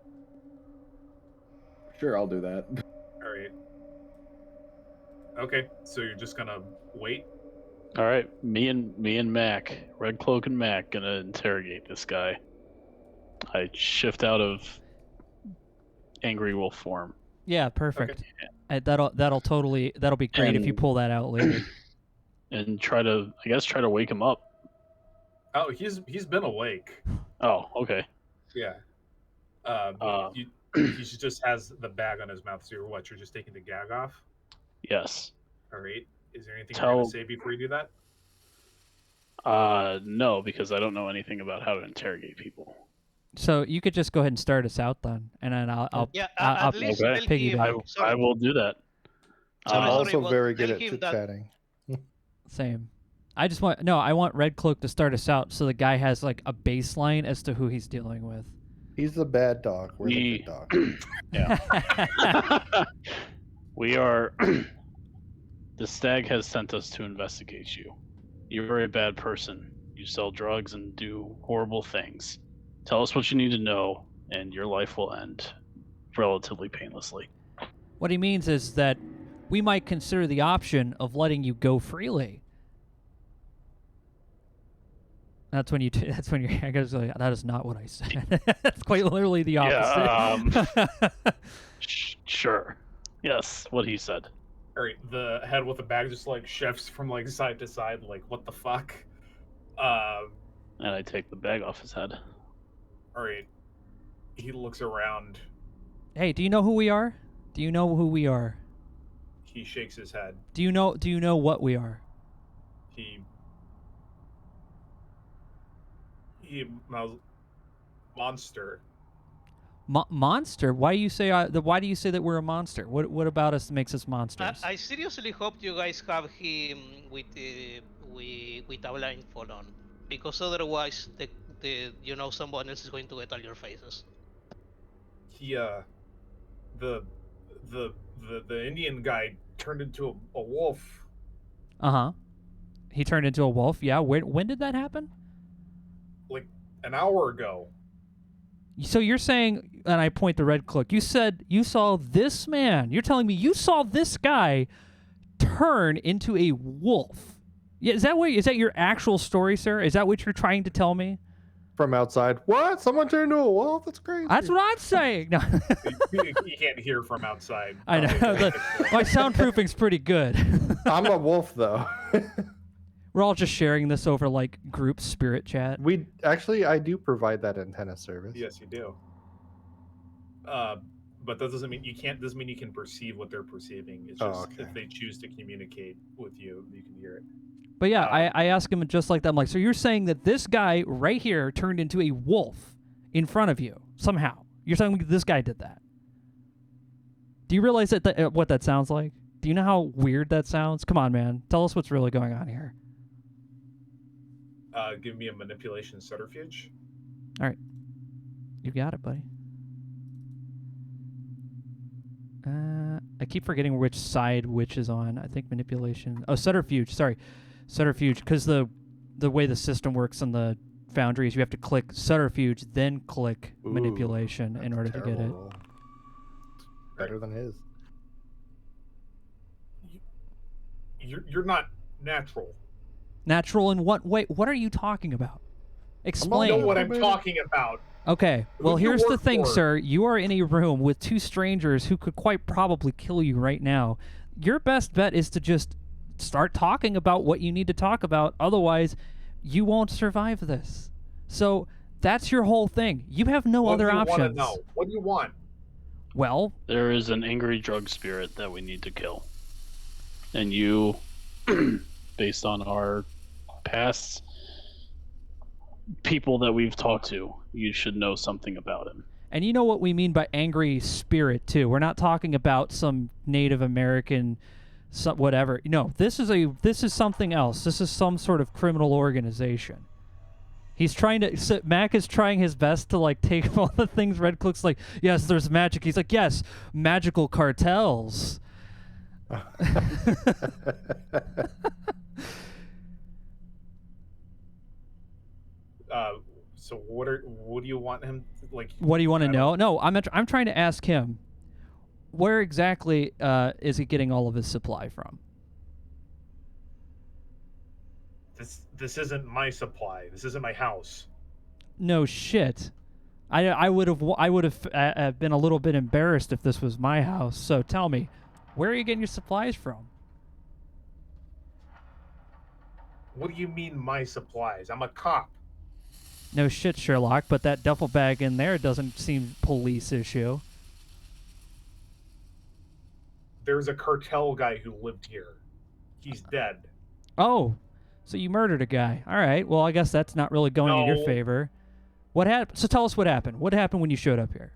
Sure, I'll do that. All right. Okay, so you're just gonna wait. All right, me and Mac, Red Cloak and Mac, gonna interrogate this guy. I shift out of angry wolf form. Yeah, perfect. That'll be great if you And- pull that out later. And try to wake him up. Oh, he's been awake. Oh, okay. Yeah. He just has the bag on his mouth. So you're just taking the gag off? Yes. All right. Is there anything you're going to say before you do that? No, because I don't know anything about how to interrogate people. So you could just go ahead and start us out then, and then I'll at least okay. tell him. I will do that. Sorry, I'm sorry, also well, very good tell at him chit that- chatting. Same. I want Red Cloak to start us out so the guy has like a baseline as to who he's dealing with. He's the bad dog. We're the good dog. Yeah. We are. The stag has sent us to investigate you. You're a bad person. You sell drugs and do horrible things. Tell us what you need to know, and your life will end relatively painlessly. What he means is that we might consider the option of letting you go freely. That's when you're. I guess like, that is not what I said. That's quite literally the opposite. Yeah, sure. Yes, what he said. All right. The head with the bag just like shifts from like side to side. Like, what the fuck? And I take the bag off his head. All right. He looks around. Hey, do you know who we are? Do you know who we are? He shakes his head. Do you know what we are? He mouths, monster. Monster? Why do you say that we're a monster? What about us makes us monsters? I seriously hope you guys have him with a blindfold on, because otherwise someone else is going to get all your faces. He the Indian guy turned into a wolf. He turned into a wolf. Yeah. When did that happen? Like an hour ago. So you're saying, and I point the Red Cloak, you said you saw this man. You're telling me you saw this guy turn into a wolf. Yeah, is that your actual story, sir? Is that what you're trying to tell me? From outside, what? Someone turned into a wolf? That's crazy. That's what I'm saying. No. You can't hear from outside. I know. My soundproofing's pretty good. I'm a wolf, though. We're all just sharing this over like group spirit chat. I do provide that antenna service. Yes, you do. But that doesn't mean you can't. Doesn't mean you can perceive what they're perceiving. It's just if they choose to communicate with you, you can hear it. But yeah, I ask him just like that. I'm like, so you're saying that this guy right here turned into a wolf in front of you somehow? You're telling me this guy did that? Do you realize that what that sounds like? Do you know how weird that sounds? Come on, man. Tell us what's really going on here. Give me a manipulation subterfuge. All right. You got it, buddy. I keep forgetting which side which is on. I think manipulation. Oh, subterfuge. Sorry. Subterfuge. Because the way the system works on the Foundries, you have to click subterfuge, then click manipulation in order to get it. Roll. Better than his. You're not natural. Natural in what way? What are you talking about? I Explain. know what I'm talking about. Okay, well, Who do you here's the work thing, for? sir. You are in a room with two strangers who could quite probably kill you right now. Your best bet is to just start talking about what you need to talk about. Otherwise, you won't survive this. So that's your whole thing. You have no other What do you options. want to know? What do you want? Well, There is an angry drug spirit that we need to kill. And you, based on our past people that we've talked to, you should know something about him. and you know what we mean by angry spirit, too. We're not talking about some Native American whatever. No, this is something else. This is some sort of criminal organization. He's trying to. So Mac is trying his best to like take all the things Red Cloak's like. Yes, there's magic. He's like, yes, magical cartels. So what do you want him to, like? What do you want to know? No, I'm trying to ask him, where exactly is he getting all of his supply from? This isn't my supply. This isn't my house. No shit. I would have been a little bit embarrassed if this was my house. So tell me, where are you getting your supplies from? What do you mean my supplies? I'm a cop. No shit, Sherlock, but that duffel bag in there doesn't seem police issue. There's a cartel guy who lived here. He's dead. Oh, so you murdered a guy. All right. Well, I guess that's not really going in your No. favor. What happened? So tell us what happened. What happened when you showed up here?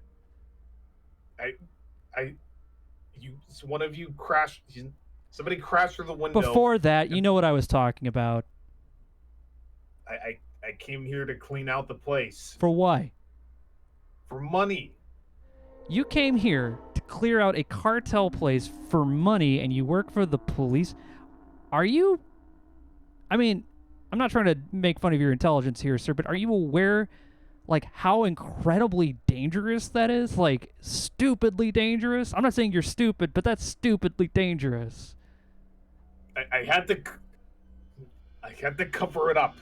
One of you crashed. Somebody crashed through the window. Before that, you know what I was talking about. I came here to clean out the place For why? for money. You came here to clear out a cartel place for money, and you work for the police. Are you... I mean, I'm not trying to make fun of your intelligence here, sir, but are you aware, like, how incredibly dangerous that is? Like, stupidly dangerous? I'm not saying you're stupid, but that's stupidly dangerous. I had to cover it up.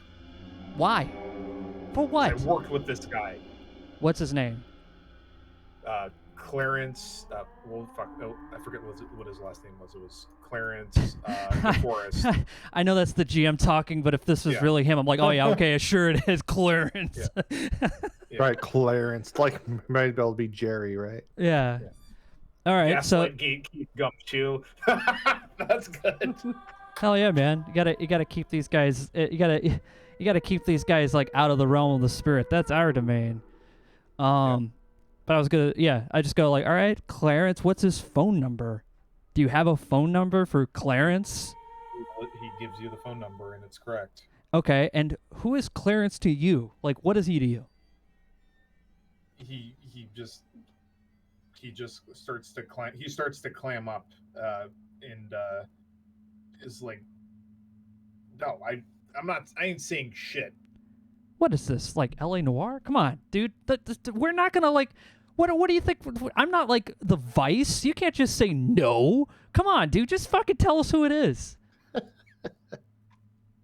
Why? For I what? worked with this guy, What's his name? Clarence. Well, fuck. No, I forget what his last name was. It was Clarence DeForest. I know that's the GM talking, but if this was Yeah. really him, I'm like, oh yeah, okay, sure it is Clarence. Yeah. Right, Clarence. Like, might as well be Jerry, right? Yeah. All right, so Gaslight Gatekeep Gumshoe. That's good. hell yeah, man. You gotta keep these guys. You gotta keep these guys like out of the realm of the spirit. That's our domain. But I was gonna, I just go like, all right, Clarence. What's his phone number? Do you have a phone number for Clarence? He gives you the phone number, and it's correct. Okay, and who is Clarence to you? Like, what is he to you? He just starts to clam. He starts to clam up, and is like, no, I'm not. I ain't saying shit. What is this, like L.A. Noire? Come on, dude. We're not gonna like. What do you think? I'm not like the Vice. You can't just say no. Come on, dude. Just fucking tell us who it is.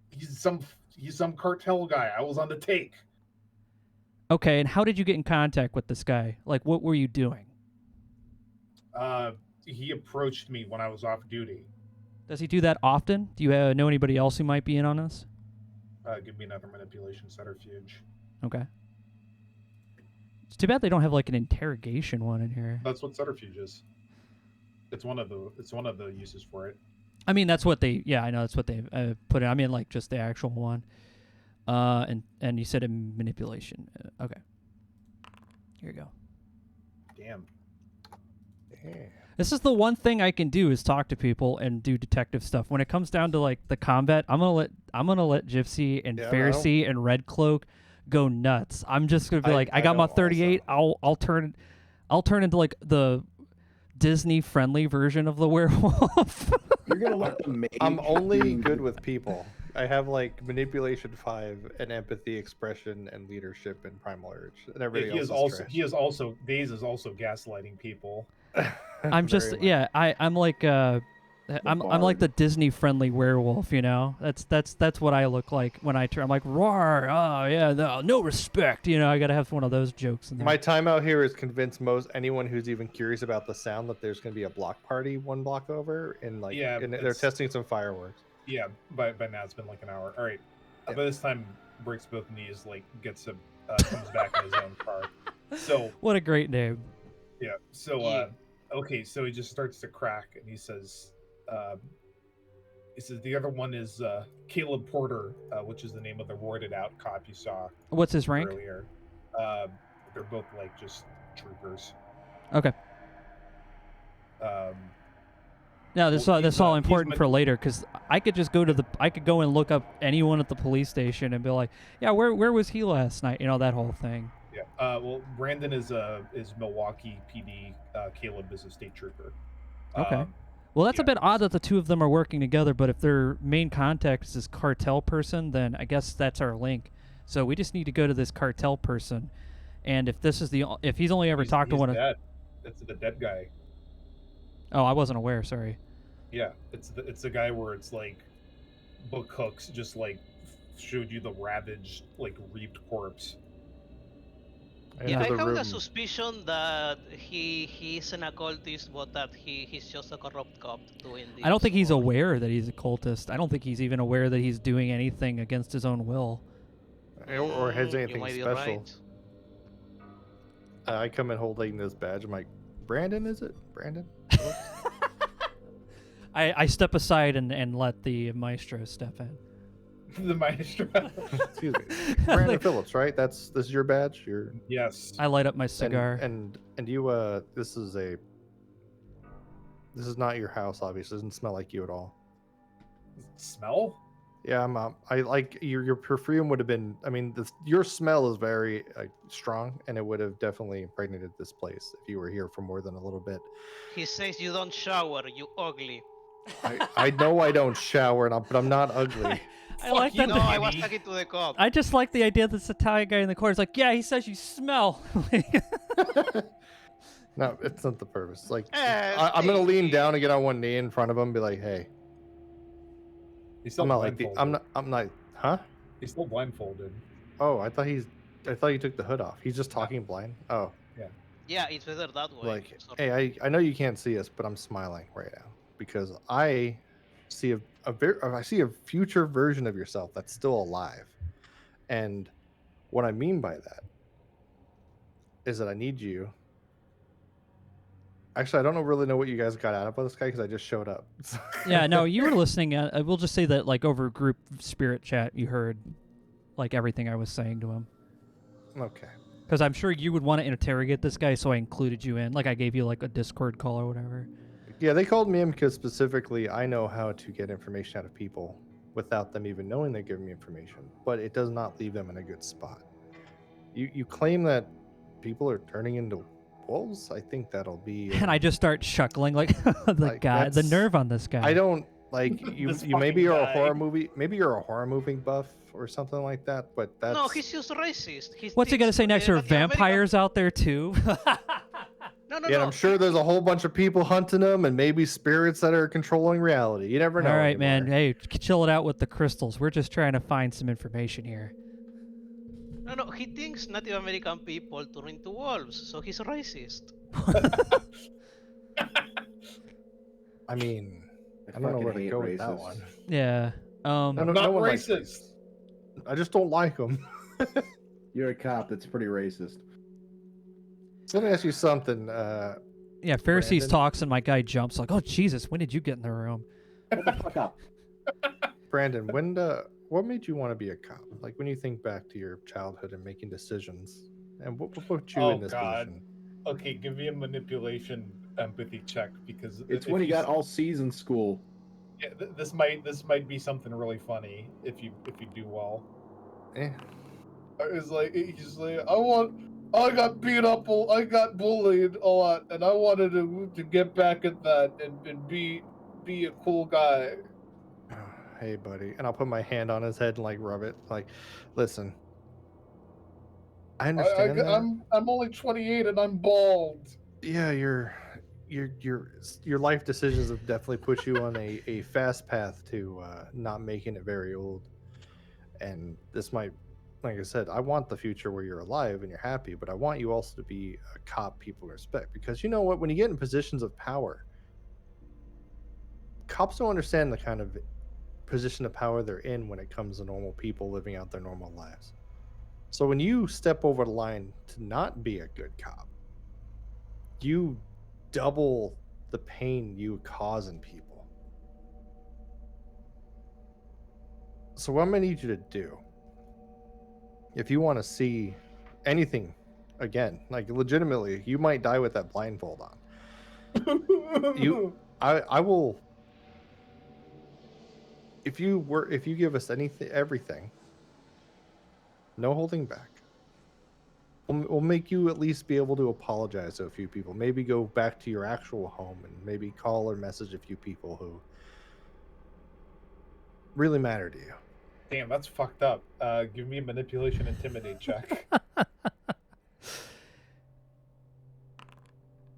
He's some cartel guy. I was on the take. Okay, and how did you get in contact with this guy? Like, what were you doing? He approached me when I was off duty. Does he do that often? Do you know anybody else who might be in on this? Give me another manipulation subterfuge. Okay. It's too bad they don't have like an interrogation one in here. That's what subterfuge is. It's one of the uses for it. I mean, that's what they. Yeah, I know that's what they put in. I mean, like just the actual one. And you said a manipulation. Okay. Here you go. Damn. This is the one thing I can do is talk to people and do detective stuff. When it comes down to like the combat, I'm gonna let Gypsy and Pharisee and Red Cloak go nuts. I'm just gonna be I got my 38. I'll turn into like the Disney friendly version of the werewolf. You're gonna let them make. I'm only good with people. I have like manipulation 5 and empathy, expression, and leadership in primal urge. And everything else is trash. Daze is also gaslighting people. I'm just I'm like I'm like the Disney friendly werewolf, you know. That's what I look like when I turn. I'm like roar, oh yeah, no respect, you know. I gotta have one of those jokes in there. My time out here is convince anyone who's even curious about the sound that there's going to be a block party 1 block over, and like and they're testing some fireworks. Yeah, by now it's been like an hour. All right, by this time breaks both knees, like gets comes back in his own car. So what a great name. Yeah. So okay, so he just starts to crack, and he says the other one is Caleb Porter, which is the name of the roided out cop you saw. What's his rank? Earlier. They're both like just troopers. Okay. No, this Well, all he's, this all he's important meant- for later because I could just go and look up anyone at the police station and be like, yeah, where was he last night? You know, that whole thing. Yeah. Well, Brandon is Milwaukee PD. Caleb is a state trooper. Okay. Well, that's a yeah. bit odd that the two of them are working together, but if their main contact is this cartel person, then I guess that's our link. So we just need to go to this cartel person, and if he's only ever talked to one of... Dead. That's the dead guy. Oh, I wasn't aware, sorry. Yeah, it's the guy where it's like Book Hooks just like showed you the ravaged, like reaped corpse. Yeah, I Enter the have a room. suspicion that he's an occultist, but that he's just a corrupt cop doing this. I don't think he's or- aware that he's a cultist. I don't think he's even aware that he's doing anything against his own will. Or has You anything might be special. right. I come in holding this badge. I'm like, Brandon, is it? Brandon? I step aside and let the maestro step in. The maestro. Excuse me. Brandon Phillips, right? This is your badge? Yes. I light up my cigar. And you this is not your house, obviously. It doesn't smell like you at all. Smell? Yeah, I like your perfume would have been. I mean, your smell is very strong, and it would have definitely impregnated this place if you were here for more than a little bit. He says you don't shower, you ugly. I know I don't shower, but I'm not ugly. I like you, that. No, I was Danny. talking to the cop. I just like the idea that this Italian guy in the corner is like, yeah, he says you smell. No, it's not the purpose. Like, Eh, I'm gonna lean Stevie. down and get on one knee in front of him, and be like, "Hey, He's still I'm not like blindfolded. I'm not, huh? He's still blindfolded. Oh, I thought you took the hood off. He's just talking blind. Oh, Yeah, it's better that way. like, Sorry. hey, I know you can't see us, but I'm smiling right now because I see I see a future version of yourself that's still alive, and what I mean by that is that I need you. Actually, I don't really know what you guys got out of this guy because I just showed up. Yeah, no, you were listening. We'll just say that, like, over group spirit chat, you heard, like, everything I was saying to him. Okay. Because I'm sure you would want to interrogate this guy, so I included you in. Like, I gave you, like, a Discord call or whatever. Yeah, they called me in because specifically I know how to get information out of people without them even knowing they're giving me information, but it does not leave them in a good spot. You claim that people are turning into wolves? I think that'll be... And I just start chuckling, like, the Like, guy, the that's- nerve on this guy. I don't... Like, you This maybe you're a fucking horror guy. movie... Maybe you're a horror movie buff or something like that, but that's... No, he's just racist. What's he going to say next? There are vampires out there, too? No, no, Yeah, no. I'm sure there's a whole bunch of people hunting them and maybe spirits that are controlling reality. You never know. All right, man. anymore. Hey, chill it out with the crystals. We're just trying to find some information here. No, he thinks Native American people turn into wolves, so he's racist. I mean, I don't know fucking where to hate go with that racists. one. Yeah. No, Not one likes racist. racists. I just don't like them. You're a cop. That's pretty racist. So let me ask you something. Yeah, Pharisees Brandon? talks and my guy jumps like, oh, Jesus, when did you get in the room? Shut the fuck up. Brandon, what made you want to be a cop? Like when you think back to your childhood and making decisions, and what put you Oh, in this God. position? Okay, give me a manipulation empathy check because It's if when he you got s- all C's in school. Yeah, this might be something really funny if you do well. Eh, It's like he's like I got beat up, I got bullied a lot, and I wanted to get back at that and be a cool guy. hey, buddy, and I'll put my hand on his head and like rub it. Like, listen, I understand that. I'm only 28 and I'm bald. Yeah, your life decisions have definitely put you on a fast path to not making it very old. And this might, like I said, I want the future where you're alive and you're happy, but I want you also to be a cop people respect. Because you know what? When you get in positions of power, cops don't understand the kind of position of power they're in when it comes to normal people living out their normal lives. So when you step over the line to not be a good cop, you double the pain you cause in people. So what I'm gonna need you to do, if you want to see anything again, like legitimately, you might die with that blindfold on. I will. If you give us everything, no holding back. We'll make you at least be able to apologize to a few people. Maybe go back to your actual home and maybe call or message a few people who really matter to you. Damn, that's fucked up. Give me a manipulation intimidate check.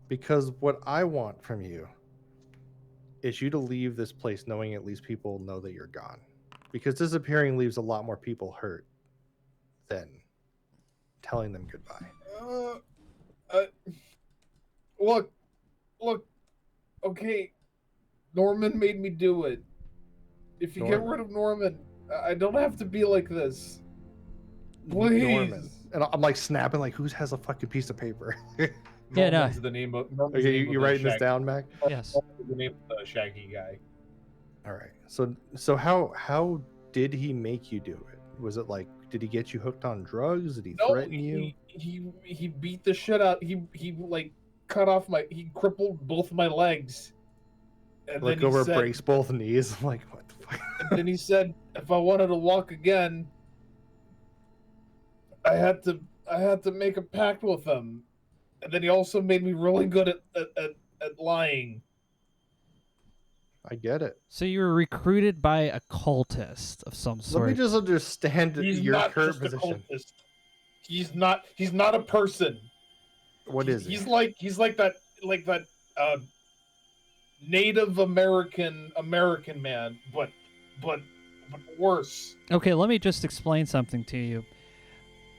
Because what I want from you is you to leave this place knowing at least people know that you're gone. Because disappearing leaves a lot more people hurt than telling them goodbye. Look, okay, Norman made me do it. If you get rid of Norman, I don't have to be like this. Please. Norman. And I'm like snapping, like, who has a fucking piece of paper? Yeah, no. Norman's the name of. Norman's Okay, the name you of the writing this Shaggy- down, Mac? Yes. The name of the Shaggy guy. All right. So how did he make you do it? Was it like, did he get you hooked on drugs? Did he threaten you? He beat the shit out. He like cut off he crippled both my legs. And Like then over he said, breaks both knees? I'm like, what the fuck? and then he said, if I wanted to walk again, I had to make a pact with him. And then he also made me really good at lying. I get it. So you were recruited by a cultist of some sort. Let me just understand He's your not current just a position. cultist. He's not a person. What is He's he? like that Native American man, but worse. Okay, let me just explain something to you.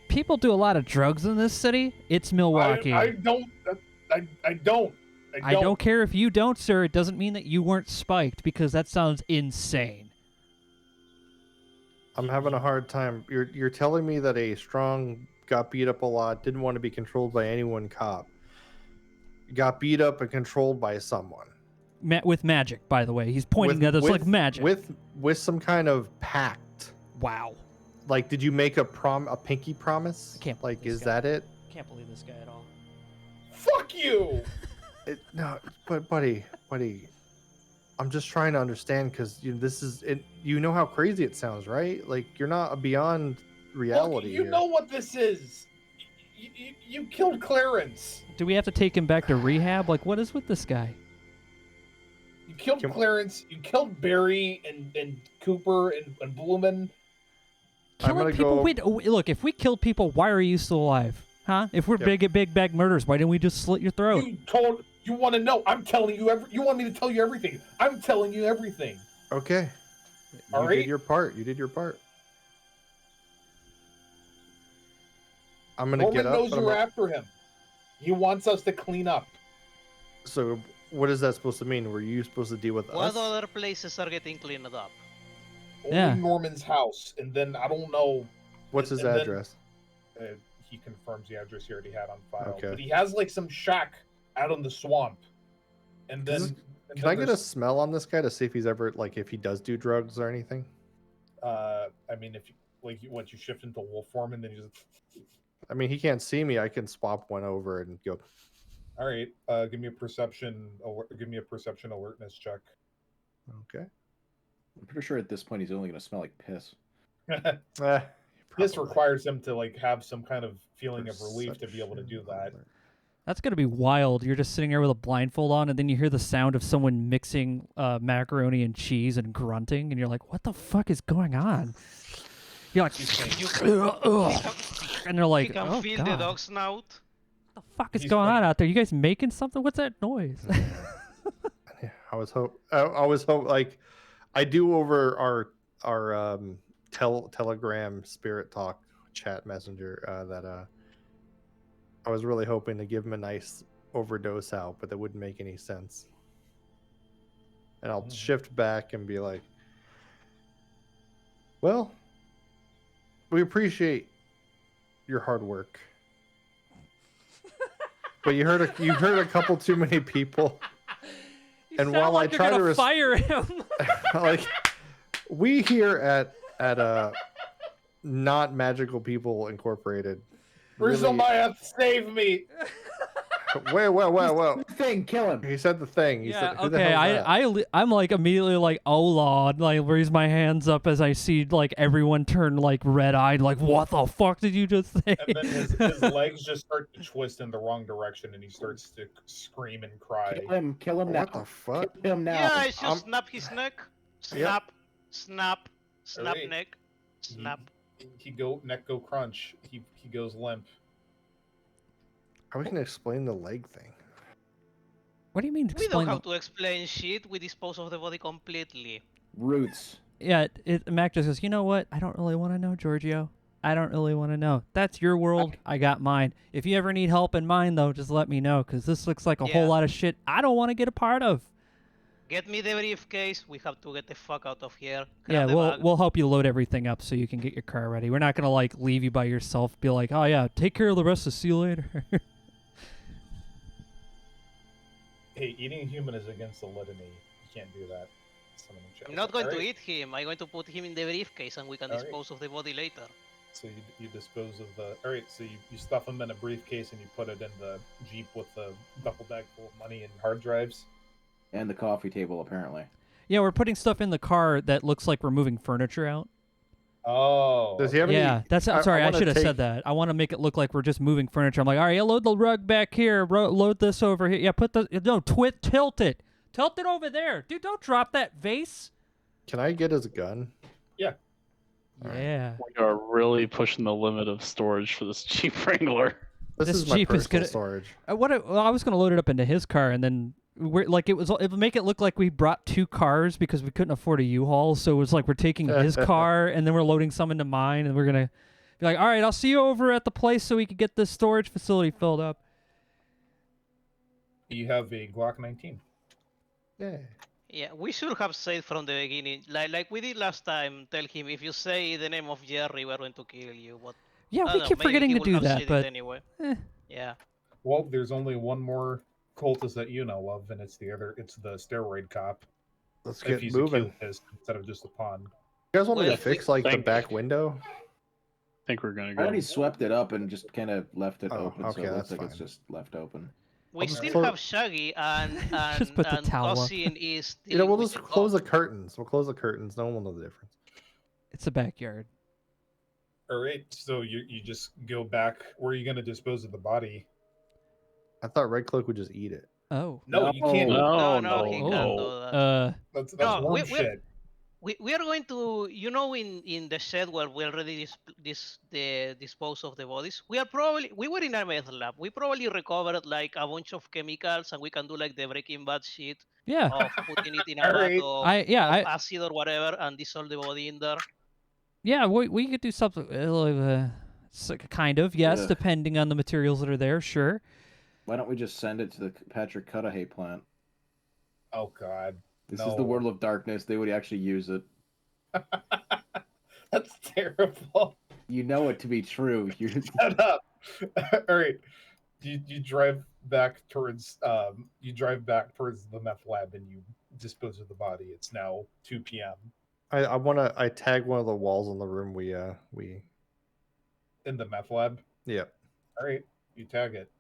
People do a lot of drugs in this city. It's Milwaukee. I don't. I don't care if you don't, sir. It doesn't mean that you weren't spiked, because that sounds insane. I'm having a hard time. You're telling me that a strong got beat up a lot, didn't want to be controlled by any one cop, got beat up and controlled by someone. With magic, by the way. He's pointing at us like magic. With some kind of pact. Wow. Like, did you make a pinky promise? I can't believe Like, this is guy. that it? Can't believe this guy at all. Fuck you. No, but buddy, I'm just trying to understand, because this is it. You know how crazy it sounds, right? Like, you're not beyond reality. Look, you know what this is. You killed Clarence. Do we have to take him back to rehab? Like, what is with this guy? You killed Clarence. You killed Barry and Cooper and Blumen. Killing people. Wait, look, if we killed people, why are you still alive? Huh? If we're big bag murders, why didn't we just slit your throat? You want to know? I'm telling you you want me to tell you everything? I'm telling you everything. Okay. You did your part. I'm gonna get up. Norman knows you're after him. He wants us to clean up. So what is that supposed to mean? Were you supposed to deal with What us? other places are getting cleaned up? Only Norman's house, and then I don't know. What's his address? He confirms the address he already had on file. Okay. But he has like some shack out in the swamp. And then Can I get a smell on this guy to see if he's ever, like, if he does do drugs or anything? I mean, if you shift into wolf form and then you just. I mean, he can't see me. I can swap one over and go. All right. Give me a perception alertness check. Okay. I'm pretty sure at this point he's only going to smell like piss. This requires him to like have some kind of feeling of relief to be able to do that. That's gonna be wild. You're just sitting there with a blindfold on, and then you hear the sound of someone mixing macaroni and cheese and grunting, and you're like, "What the fuck is going on?" You're like, and they're like, You can "Oh feel god, the dog's snout. what the fuck is going on out there? You guys making something? What's that noise?" I was hope like I do over our Telegram Spirit Talk chat messenger that I was really hoping to give him a nice overdose out, but that wouldn't make any sense. And I'll shift back and be like, well, we appreciate your hard work, but you hurt a couple too many people. And while like I try to fire him, like, we here at Not Magical People Incorporated, Rizzo really, Maya, save me! Whoa. Thing, kill him. He said the thing. He Yeah, said, who the okay. hell is that? I'm like immediately like, oh lord, like raise my hands up as I see like everyone turn like red eyed, like what the fuck did you just say? And then his legs just start to twist in the wrong direction, and he starts to scream and cry. Kill him now. What the fuck? Kill him now. Yeah, I should snap his neck. Snap, snap, snap Alright. neck, snap. He go crunch. He goes limp. How we can explain the leg thing? What do you mean? We don't Explain? have to explain shit. We dispose of the body completely. Roots. Yeah, Mac just goes, you know what? I don't really want to know, Giorgio. I don't really want to know. That's your world. I got mine. If you ever need help in mine, though, just let me know, because this looks like a whole Yeah. lot of shit I don't want to get a part of. Get me the briefcase. We have to get the fuck out of here. Yeah, Grab the bag. we'll help you load everything up so you can get your car ready. We're not gonna like leave you by yourself. Be like, oh yeah, take care of the rest. See you later. Hey, eating a human is against the litany. You can't do that. I'm not going to eat him. I'm going to put him in the briefcase and we can Alright. dispose of the body later. So you dispose of the. All right. So you stuff him in a briefcase and you put it in the Jeep with the duffel bag full of money and hard drives. And the coffee table, apparently. Yeah, we're putting stuff in the car that looks like we're moving furniture out. Oh. Does he have any? Yeah, that's. I'm sorry, I wanna should have take- said that. I want to make it look like we're just moving furniture. I'm like, all right, yeah, load the rug back here. Load this over here. Yeah, put the tilt it over there, dude. Don't drop that vase. Can I get his gun? Alright. Yeah. We are really pushing the limit of storage for this Jeep Wrangler. This This is my Jeep is personal gonna- storage. I was gonna load it up into his car, and then it would make it look like we brought two cars because we couldn't afford a U-Haul. So it was like we're taking his car and then we're loading some into mine, and we're gonna be like, all right, I'll see you over at the place so we can get this storage facility filled up. You have a Glock 19. Yeah. Yeah, we should have said from the beginning, like we did last time, tell him if you say the name of Jerry, we're going to kill you. But Yeah, I we don't know, keep maybe forgetting he to would do have that, said it but anyway. eh. Yeah. Well, there's only one more cultist that you know of, and it's the steroid cop. Let's If get he's moving. a Kilpist instead of just a pawn. You guys want me Well, to if we- fix like the Thank- back window? I think we're gonna I go. already swept it up and just kind of left it Oh, open, okay, so it looks that's like it's fine. just left open. We just still close- have Shaggy and Just put the and towel up. Cousin is still You know, we'll with just the close the dog. curtains. We'll close the curtains. No one will know the difference. It's a backyard. All right, so you just go back. Where are you going to dispose of the body? I thought Red Cloak would just eat it. Oh. No, you can't. No, No, no, he Oh. can't do that. That's No, worm we're- shit. We are going to, in the shed where we already dispose of the bodies. We were in a meth lab. We probably recovered like a bunch of chemicals, and we can do like the Breaking Bad shit Yeah. of putting it in a Alright. vat of I acid or whatever, and dissolve the body in there. yeah, we could do something kind of, yes, Ugh. depending on the materials that are there, sure. Why don't we just send it to the Patrick Cudahy plant? Oh God, This is No. the world of darkness. They would actually use it. that's terrible. You know it to be true. You're... Shut up. All right, you drive back towards the meth lab and you dispose of the body. It's now 2 p.m. I tag one of the walls in the room we in the meth lab. yeah. All right, you tag it.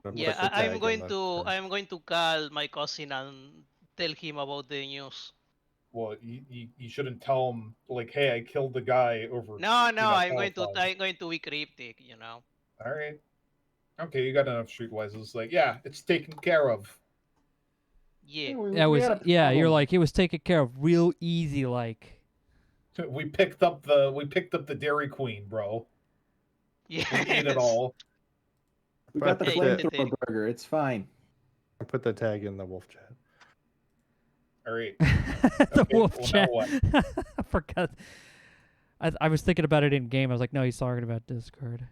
I put Yeah, the tag I'm in going the to room. I'm going to call my cousin and tell him about the news. Well, you shouldn't tell him like, hey, I killed the guy over. No, you know, I'm going to be cryptic, you know. All right. Okay, you got enough streetwise. It's like, yeah, it's taken care of. Yeah. You're like, it was taken care of real easy, like. We picked up the Dairy Queen, bro. Yeah. We ate it all. We got the Hey, flamethrower burger. It's fine. I put the tag in the wolf chat. All right. The Okay, wolf well, now chat. what? I forgot. I was thinking about it in game. I was like, no, he's talking about Discord.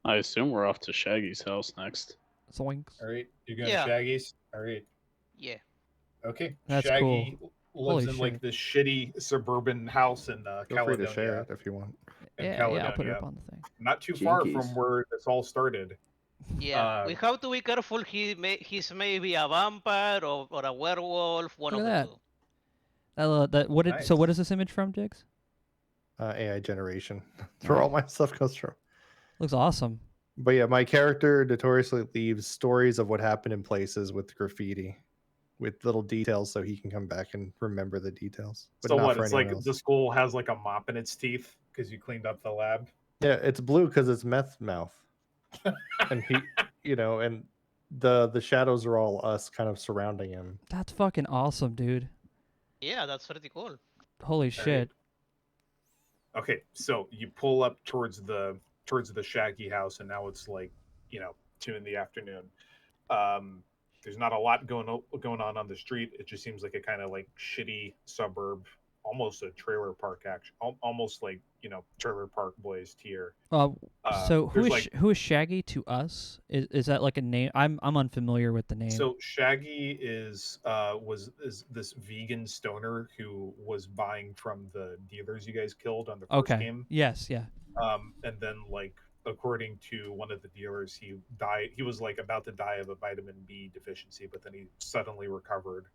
I assume we're off to Shaggy's house next. Zoinks. All right. You're going Yeah. to Shaggy's. All right. Yeah. Okay. That's Shaggy lives Holy in like shit. this shitty suburban house in Feel free Caledonia. to share it if you want. in Yeah, I'll Caledonia. put it up on the thing. Not too far Jinkies. from where this all started. Yeah. We have to be careful. He's maybe a vampire or a werewolf. One Look of at the two. So Nice. what is this image from, Jigs? AI generation. That's where all my stuff goes from. Looks awesome. But yeah, my character notoriously leaves stories of what happened in places with graffiti, with little details, so he can come back and remember the details. But So not what? for It's anyone like else. the skull has like a mop in its teeth because you cleaned up the lab. Yeah, it's blue because it's meth mouth, and he, and the shadows are all us, kind of surrounding him. That's fucking awesome, dude. Yeah, that's pretty cool. Holy All shit. right. Okay, so you pull up towards the Shaggy house, and now it's like 2 in the afternoon. There's not a lot going on the street. It just seems like a kind of like shitty suburb, almost a trailer park almost like trailer park boys tier. So there's who is Shaggy to us? Is that like a name? I'm unfamiliar with the name. So Shaggy is this vegan stoner who was buying from the dealers you guys killed on the first okay. game. Yes, yeah. And then according to one of the dealers, he died. He was like about to die of a vitamin B deficiency, but then he suddenly recovered.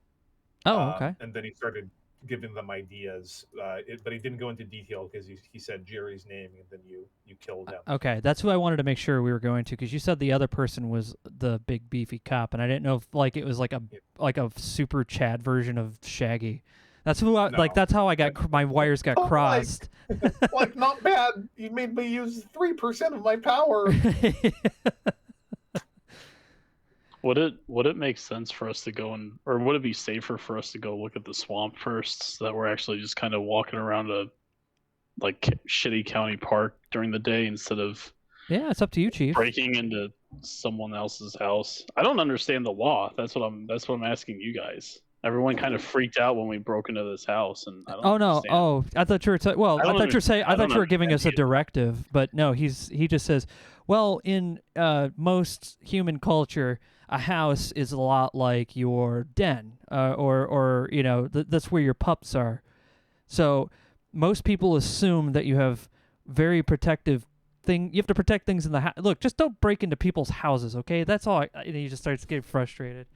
Oh, okay. And then he started giving them ideas, but he didn't go into detail because he said Jerry's name, and then you killed him. Okay, that's who I wanted to make sure we were going to, because you said the other person was the big beefy cop, and I didn't know if it was like a super Chad version of Shaggy. That's who that's how I got my wires got crossed. Like not bad. You made me use 3% of my power. Would it make sense for us to go or would it be safer for us to go look at the swamp first, so that we're actually just kind of walking around a shitty county park during the day instead of it's up to you, Chief. breaking into someone else's house? I don't understand the law. That's what I'm asking you guys. Everyone kind of freaked out when we broke into this house, and I don't understand. Oh, I thought you were I thought you were giving us a directive, but no, he just says, well, in most human culture, a house is a lot like your den, or that's where your pups are. So most people assume that you have very protective thing. You have to protect things in the house. Look, just don't break into people's houses, okay? That's all. And he just starts getting frustrated.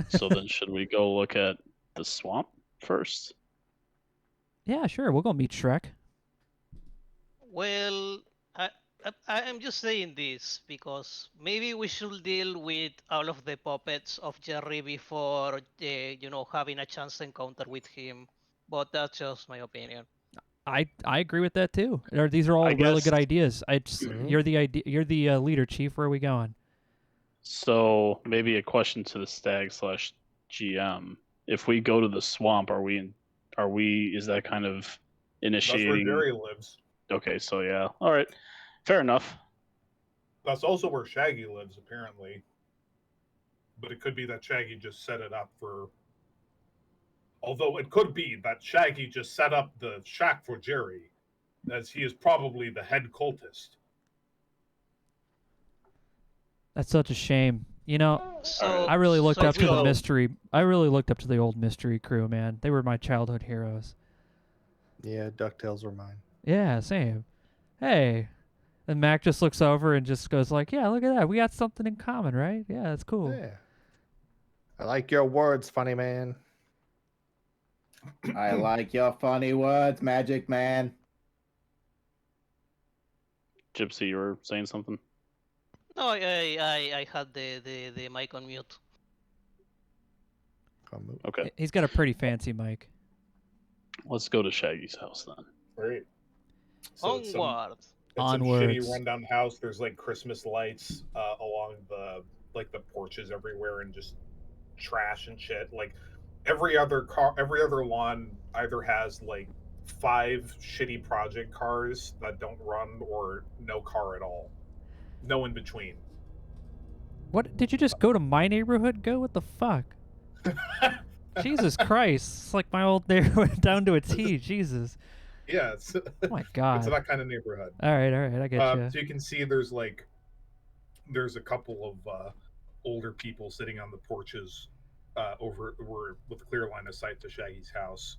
So then, should we go look at the swamp first? Yeah, sure. We'll go meet Shrek. Well, I'm just saying this because maybe we should deal with all of the puppets of Jerry before, having a chance encounter with him. But that's just my opinion. I agree with that too. These are all really good ideas. You're the leader, Chief. Where are we going? So maybe a question to the stag/GM: if we go to the swamp, is that kind of initiating? That's where Jerry lives. Okay, so yeah, all right, fair enough. That's also where Shaggy lives, apparently. But it could be that Shaggy just set it up for. Although it could be that Shaggy just set up the shack for Jerry, as he is probably the head cultist. That's such a shame. So, I really looked up to the we- mystery. I really looked up to the old mystery crew, man. They were my childhood heroes. Yeah, DuckTales were mine. Yeah, same. Hey. And Mac just looks over and just goes like, yeah, look at that. We got something in common, right? Yeah, that's cool. Yeah. I like your words, funny man. I like your funny words, Magic Man. Gypsy, you were saying something? No, I had the mic on mute. Okay. He's got a pretty fancy mic. Let's go to Shaggy's house then. Great. So it's some Onwards. shitty rundown house. There's like Christmas lights along the porches everywhere, and just trash and shit. Like every other lawn either has like 5 shitty project cars that don't run, or no car at all. No in between. What did you just go to my neighborhood? What the fuck? Jesus Christ! It's like my old neighborhood down to a T. Jesus. Yeah, it's Oh my God. it's that kind of neighborhood. All right, I get you. So you can see there's a couple of older people sitting on the porches with a clear line of sight to Shaggy's house,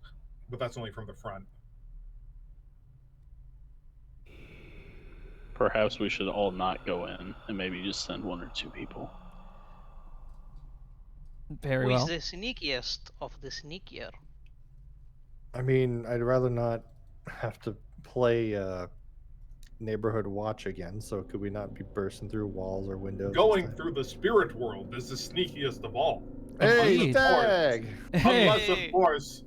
but that's only from the front. Perhaps we should all not go in and maybe just send 1 or 2 people. Very Who well. is the sneakiest of the sneakier? I mean, I'd rather not have to play neighborhood watch again. So could we not be bursting through walls or windows? this Going time? through the spirit world is the sneakiest of all. Hey, Indeed. Stag! Unless, Hey. of course,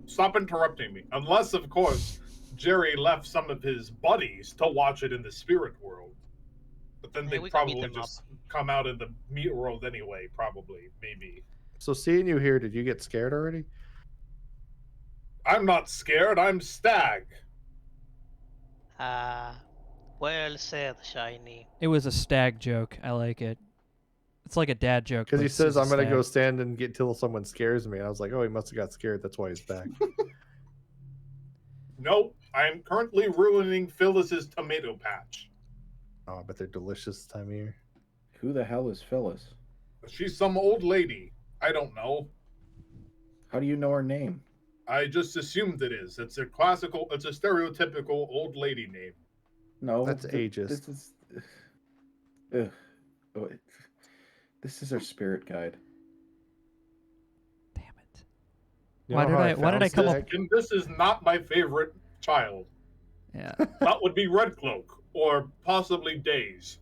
stop interrupting me. Unless, of course, Jerry left some of his buddies to watch it in the spirit world. But then Hey, they'd we can meet probably them up. just come out in the meat world anyway, probably, maybe. So seeing you here, did you get scared already? I'm not scared, I'm Stag. Well said, Shiny. It was a stag joke. I like it. It's like a dad joke. Because but he it's says, a I'm going to go stag. stand and get till someone scares me. And I was like, oh, he must have got scared. That's why he's back. Nope, I'm currently ruining Phyllis's tomato patch. Oh, but they're delicious this time of year. Who the hell is Phyllis? She's some old lady. I don't know. How do you know her name? I just assumed it is. It's a stereotypical old lady name. No, That's ageist. This is. Ugh. Oh, this is our spirit guide. Damn it. You Why know did how I- why did found I come up- Stag? And this is not my favorite child. Yeah. That would be Red Cloak or possibly Days.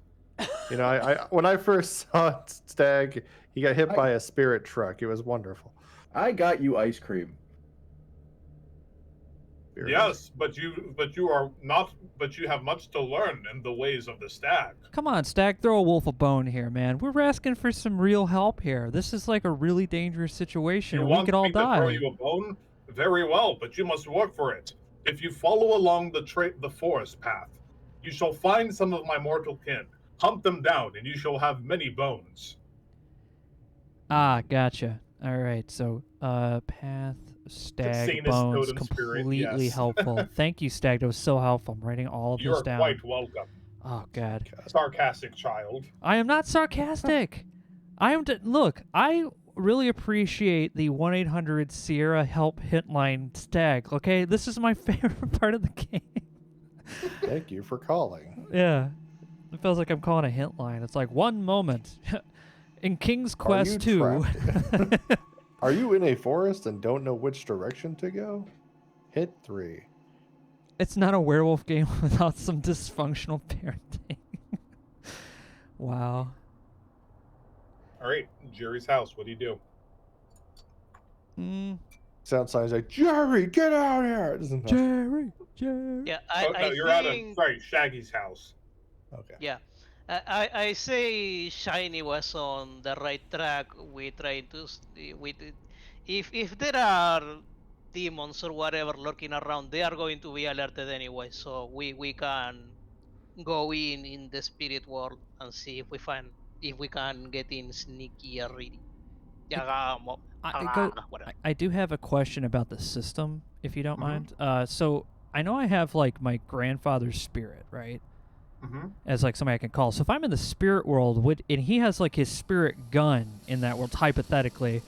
You know, I when I first saw Stag, he got hit by a spirit truck. It was wonderful. I got you ice cream. Spirit. Yes, but you are not. But you have much to learn in the ways of the Stag. Come on, Stag, throw a wolf a bone here, man. We're asking for some real help here. This is like a really dangerous situation. You We want could all me to throw die. you a bone? Very well, but you must work for it. If you follow along the forest path, you shall find some of my mortal kin. Hunt them down, and you shall have many bones. Ah, gotcha. All right, so path, stag, sanest bones, totem spirit, completely yes. helpful. Thank you, Stag. That was so helpful. I'm writing all of You this are down. quite welcome, Oh God, sarcastic child. I am not sarcastic. I am. Look, I really appreciate the 1-800-SIERRA help hitline, Stag. Okay, this is my favorite part of the game. Thank you for calling. Yeah, it feels like I'm calling a hint line. It's like one moment in King's you Quest 2. Are you in a forest and don't know which direction to go? Hit 3. It's not a werewolf game without some dysfunctional parenting. Wow. All right, Jerry's house. What do you do? Sound signs like, Jerry, get out here! It doesn't Jerry. Yeah, Oh, no, you're out of Shaggy's house. Okay. Yeah, I say Shiny was on the right track. We try to if there are demons or whatever lurking around, they are going to be alerted anyway. So we can go in the spirit world and see if we can get in sneaky or ready. Yeah, I do have a question about the system, if you don't Mhm. mind. So I know I have like my grandfather's spirit, right? Mm-hmm. As like somebody I can call. So if I'm in the spirit world, and he has like his spirit gun in that world, hypothetically,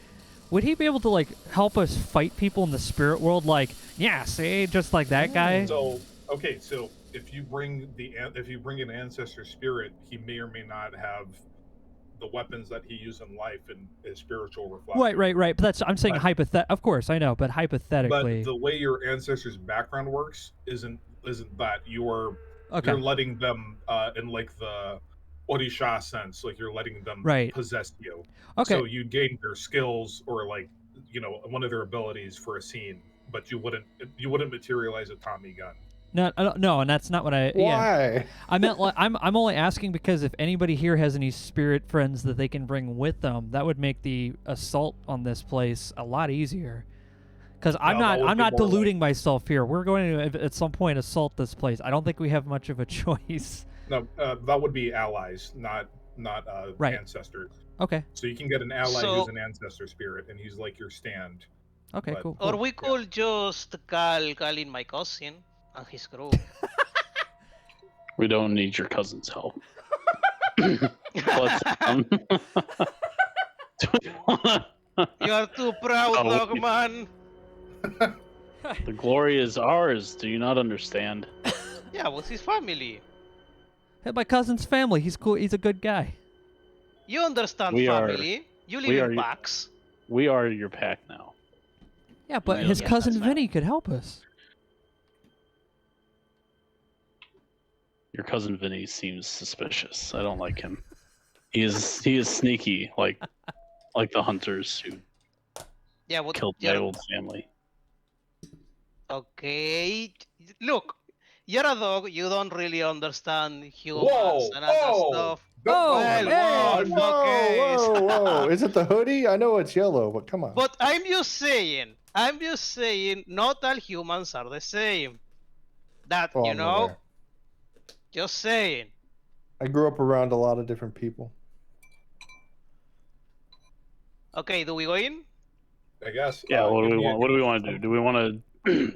would he be able to like help us fight people in the spirit world? Like, yeah, see, just like that guy. So if you bring an ancestor spirit, he may or may not have the weapons that he used in life in his spiritual reflection. Right. But I'm saying But- Of course, I know, but hypothetically. But the way your ancestor's background works isn't that you're letting them in like the Orisha sense, like you're letting them possess you. Okay. So you gain their skills or like one of their abilities for a scene, but you wouldn't materialize a Tommy gun. No, and that's not what I. Why? Yeah. I meant like I'm only asking because if anybody here has any spirit friends that they can bring with them, that would make the assault on this place a lot easier. Because I'm not deluding myself here. We're going to at some point assault this place. I don't think we have much of a choice. No, that would be allies, not ancestors. Okay. So you can get an ally who's an ancestor spirit, and he's like your stand. Okay, cool. Or we could just call in my cousin and his crew. We don't need your cousin's help. But, You're too proud, Dogman. the glory is ours. Do you not understand? Yeah, what's his family? Hey, my cousin's family. He's cool. He's a good guy. You understand family. You live in packs. We are your pack now. Yeah, but his cousin Vinny could help us. Your cousin Vinny seems suspicious. I don't like him. He is sneaky, like the hunters who Yeah, but killed my old family. okay. Look, you're a dog. You don't really understand humans Whoa! and all that stuff. Oh, Well, hey! Wolf, okay. Whoa, whoa! Is it the hoodie? I know it's yellow, but come on. But I'm just saying, not all humans are the same. That, Oh, you I'm know, aware. just saying. I grew up around a lot of different people. Okay, do we go in? I guess. Yeah. What do give we me a want? What do we condition want to do? Do we want to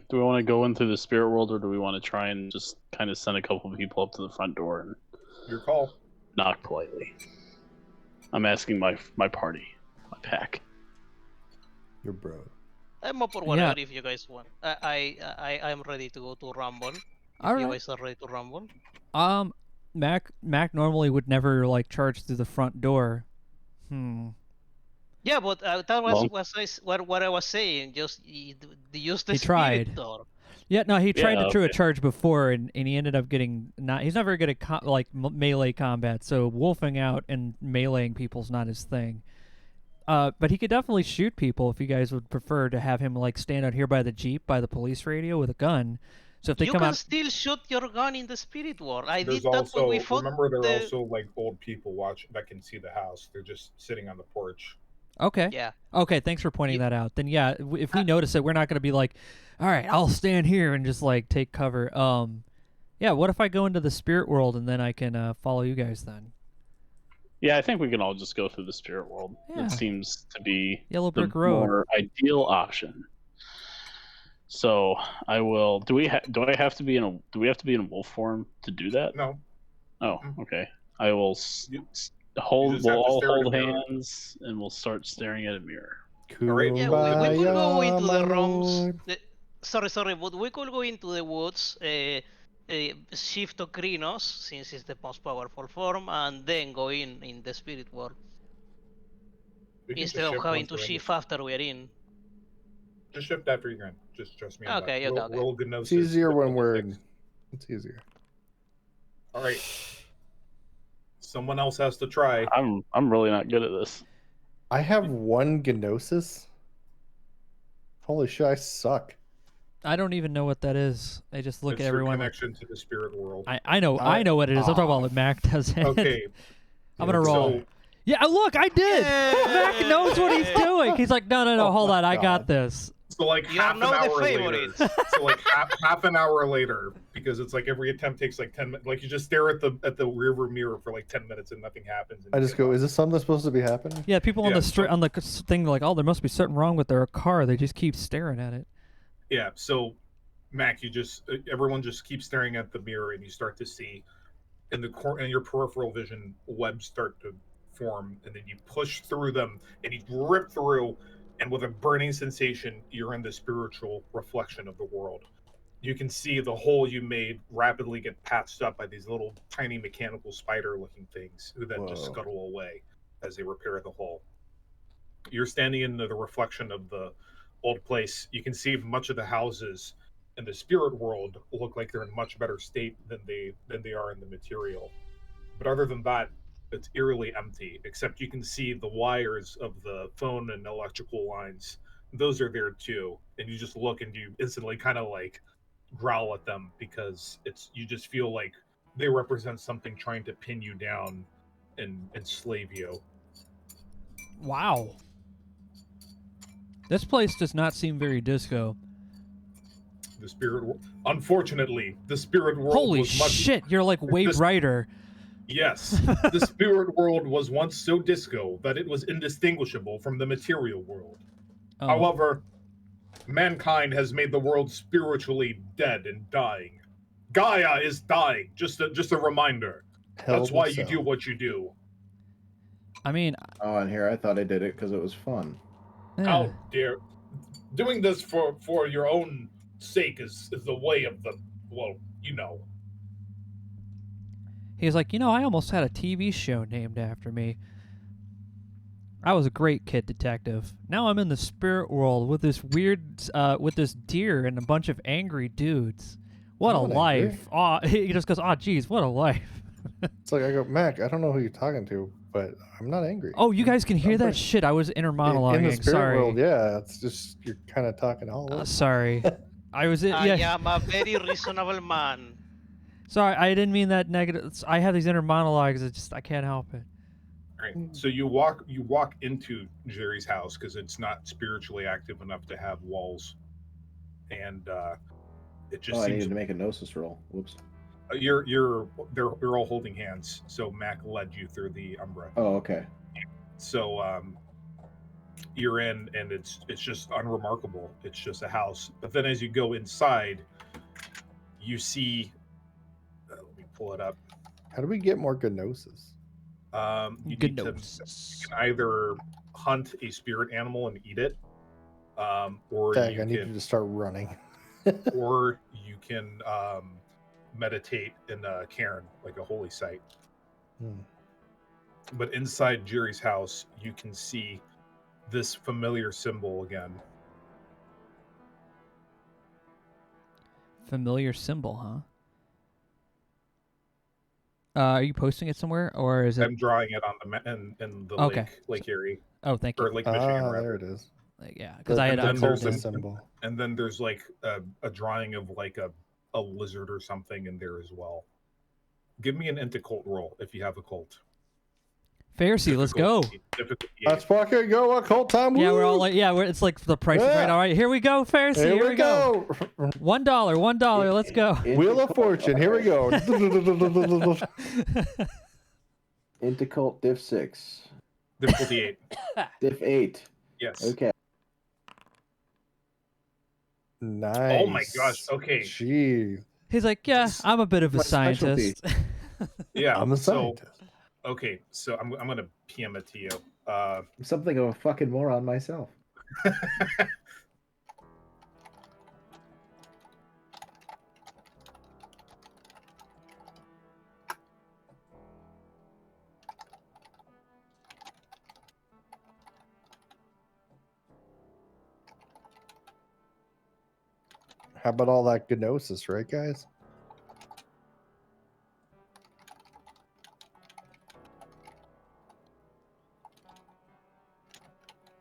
do we want to go in through the spirit world, or do we want to try and just kind of send a couple people up to the front door and Your call. knock politely? I'm asking my party, my pack. Your bro. I'm up for whatever if you guys want. I'm ready to go to Rumble. All If you right. guys are ready to Rumble. Mac normally would never like charge through the front door. Yeah, but that was Well- what I was saying. Just use the He tried. spirit door. Yeah, no, he tried Yeah, to do a okay. charge before, and he ended up getting not. He's not very good at melee combat, so wolfing out and meleeing people's not his thing. But he could definitely shoot people if you guys would prefer to have him like stand out here by the jeep, by the police radio with a gun. So if they You come can out, still shoot your gun in the spirit world. I There's did that also when we fought. remember there are the... also like old people that can see the house. They're just sitting on the porch. okay, Yeah. okay, thanks for pointing that out. Then yeah, if we Uh, notice it, we're not gonna be like, all right, I'll stand here and just like take cover. Yeah, what if I go into the spirit world and then I can follow you guys then? Yeah, I think we can all just go through the spirit world. Yeah. It seems to be Yellow the brick road. more ideal option. So I will. Do we have to be in wolf form to do that? No, Oh, okay. I will You- hold. just have We'll to all stare at a hold mirror. hands, and we'll start staring at a mirror. right. Yeah, we could go into my the rooms. lord. Sorry, but we could go into the woods, shift to Krynos, since it's the most powerful form, and then go in the spirit world. We can just Instead of shift having once to we're in shift after we're in. Just shift after you're in. Just trust me. on that. Okay, okay, okay. Roll good It's easier when we're. Six. It's easier. All right. Someone else has to try. I'm really not good at this. I have one Gnosis. Holy shit, I suck. I don't even know what that is. I just look It's at your everyone. connection to the spirit world. I know what it is. I'm talking about what Mac does. Okay. I'm gonna roll. So Yeah, look, I did. Mac knows what he's doing. He's like, no, Oh hold my on, I got God. this. So like You half an know the hour later. favorites. So like half an hour later, because it's like every attempt takes like 10 minutes. Like you just stare at the rearview mirror for like 10 minutes and nothing happens. And I you just get go, lost. is this something that's supposed to be happening? Yeah, people on Yeah, the street so- on the thing like, oh, there must be something wrong with their car. They just keep staring at it. Yeah. So Mac, everyone just keeps staring at the mirror, and you start to see in your peripheral vision webs start to form, and then you push through them and you rip through, and with a burning sensation, you're in the spiritual reflection of the world. You can see the hole you made rapidly get patched up by these little tiny mechanical spider-looking things who then just Whoa. scuttle away as they repair the hole. You're standing in the reflection of the old place. You can see much of the houses in the spirit world look like they're in much better state than they are in the material. But other than that, it's eerily empty, except you can see the wires of the phone and electrical lines. Those are there too. And you just look and you instantly kind of like growl at them because you just feel like they represent something trying to pin you down and enslave you. Wow. This place does not seem very disco. The spirit unfortunately, the spirit world Holy was much shit, you're like Wade This- Ryder. Yes, the spirit world was once so disco that it was indistinguishable from the material world. Oh. However, mankind has made the world spiritually dead and dying. Gaia is dying. Just a reminder. That's why you do what you do. I mean, Oh, and here I thought I did it because it was fun. How dare doing this for your own sake is the way of the He's like, I almost had a TV show named after me. I was a great kid detective. Now I'm in the spirit world with this weird, with this deer and a bunch of angry dudes. What I'm a not life. Oh, he just goes, oh, geez, what a life. It's like I go, Mac, I don't know who you're talking to, but I'm not angry. Oh, you guys can hear I'm that pretty- shit? I was inner monologuing. in the spirit Sorry. world, yeah, it's just you're kind of talking all over. Sorry. I was I yeah. am a very reasonable man. Sorry, I didn't mean that negative. I have these inner monologues. It's just I can't help it. Right. So you walk into Jerry's house because it's not spiritually active enough to have walls, and it just Oh, I seems needed to make a gnosis roll. Whoops. they're all holding hands. So Mac led you through the Umbra. Oh, okay. So you're in, and it's just unremarkable. It's just a house. But then as you go inside, you see. Let me pull it up. How do we get more gnosis? You Good need to notes. you can either hunt a spirit animal and eat it, or Tag, you I need can you to start running. or you can meditate in a cairn, like a holy site. Hmm. But inside Jerry's house, you can see this familiar symbol again. Familiar symbol, huh? Are you posting it somewhere, or is it? I'm drawing it on in the Okay. Lake Erie Oh, thank you. or Lake Michigan, Ah, rather. there it is. Like, yeah, because I had and then there's unfolded. a symbol. And then there's like a drawing of like a lizard or something in there as well. Give me an Intocult roll if you have a cult. Pharisee, let's go. Difficulty Let's 8. fucking go, occult time. Yeah, woo! we're all like, it's like the price is right. Yeah. All right, here we go, Pharisee. Here we go. go. $1, let's go. Wheel of Fortune. Here we go. Intocult Div 6. Difficulty 8. Div 8. Yes. Okay. Nice. Oh my gosh. Okay. Jeez. He's like, yeah, I'm a bit of a My specialty. scientist. Yeah. I'm a scientist. Okay. So I'm gonna PM it to you. I'm something of a fucking moron myself. How about all that gnosis, right, guys?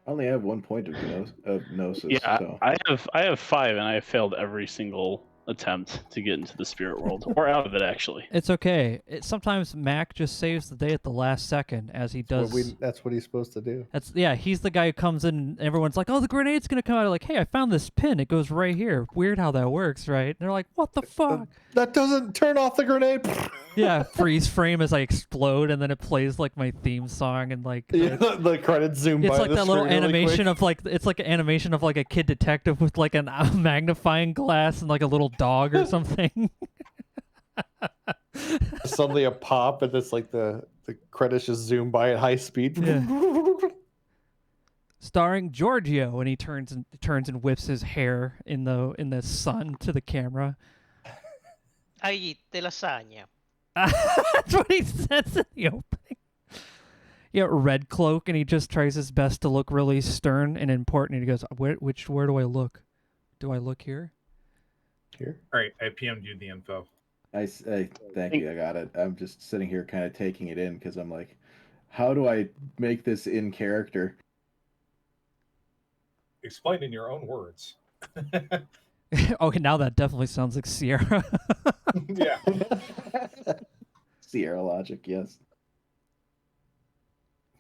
I only have 1 point of gnosis. Yeah, So. I have 5, and I have failed every single attempt to get into the spirit world, or out of it actually. It's okay. Sometimes Mac just saves the day at the last second, as he does. That's what he's supposed to do. He's the guy who comes in and everyone's like, oh, the grenade's gonna come out. Like, hey, I found this pin. It goes right here. Weird how that works, right? And they're like, what the fuck? That doesn't turn off the grenade. Yeah, freeze frame as I explode, and then it plays like my theme song, and like Yeah, the credits zoom by. it's like the that little screen really animation quick. of like it's like an animation of like a kid detective with like a magnifying glass and like a little dog or something. Suddenly a pop, and it's like the credits just zoom by at high speed. Yeah. Starring Giorgio, and he turns and whips his hair in the sun to the camera. Ahí te lasagna. That's what he says in the opening. Yeah, red cloak, and he just tries his best to look really stern and important. And he goes, "Where do I look? Do I look here?" Here. All right. I PM'd you the info. Thank you. I got it. I'm just sitting here kind of taking it in because I'm like, how do I make this in character? Explain in your own words. Okay, now that definitely sounds like Sierra. Yeah. Sierra logic, yes.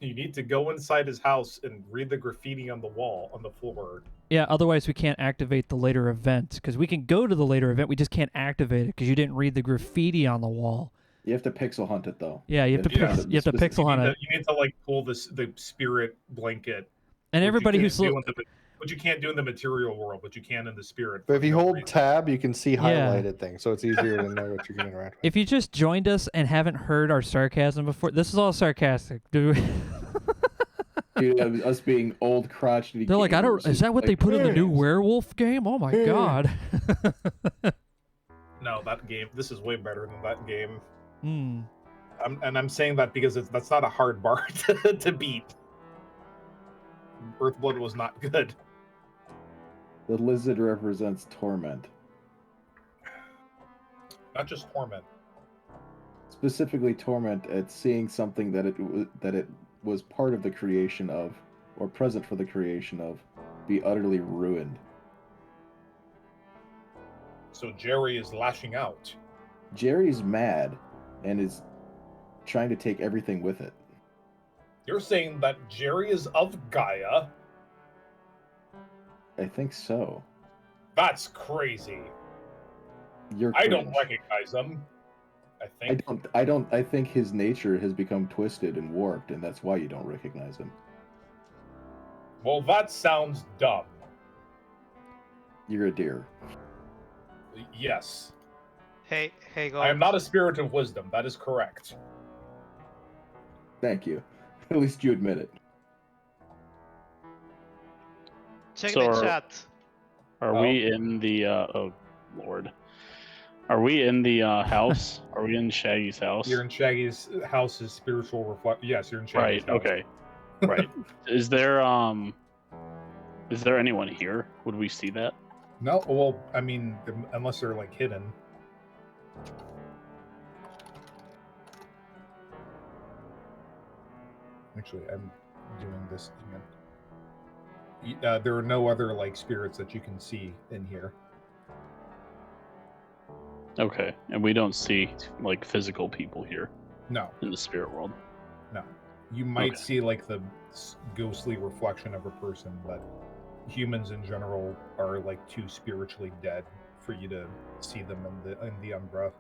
You need to go inside his house and read the graffiti on the wall, on the floor. Yeah, otherwise we can't activate the later event, because we can go to the later event, we just can't activate it because you didn't read the graffiti on the wall. You have to pixel hunt it though. Yeah, you have to pixel hunt it. You need to like pull the spirit blanket. And everybody who's Which you can't do in the material world, but you can in the spirit. But if you hold tab, you can see Yeah. highlighted things, so it's easier to know what you're going to interact with. if you just joined us and haven't heard our sarcasm before, this is all sarcastic, dude. Dude, us being old crotchety. They're like, is that what they put in the new Werewolf game? Oh my god. No, that game. This is way better than that game. Hmm. I'm saying that because that's not a hard bar to beat. Earthblood was not good. The lizard represents torment. Not just torment. Specifically, torment at seeing something that it was part of the creation of, or present for the creation of, be utterly ruined. So Jerry is lashing out. Jerry's mad and is trying to take everything with it. You're saying that Jerry is of Gaia? I think so. That's crazy. You're I don't cringe. recognize him. I think his nature has become twisted and warped, and that's why you don't recognize him. Well, that sounds dumb. You're a deer. Yes. Hey, go. I am not a spirit of wisdom. That is correct. Thank you. At least you admit it. Check So the chat. Are we in the oh Lord? Are we in the house? Are we in Shaggy's house? You're in Shaggy's house's spiritual reflect. Yes, you're in Shaggy's Right. house. Okay. Right. Is there anyone here? Would we see that? No, well, I mean, unless they're like hidden. Actually, I'm doing this again. There are no other like spirits that you can see in here. Okay. And we don't see like physical people here No, in the spirit world. no. You might Okay. see like the ghostly reflection of a person, but humans in general are like too spiritually dead for you to see them in the umbra.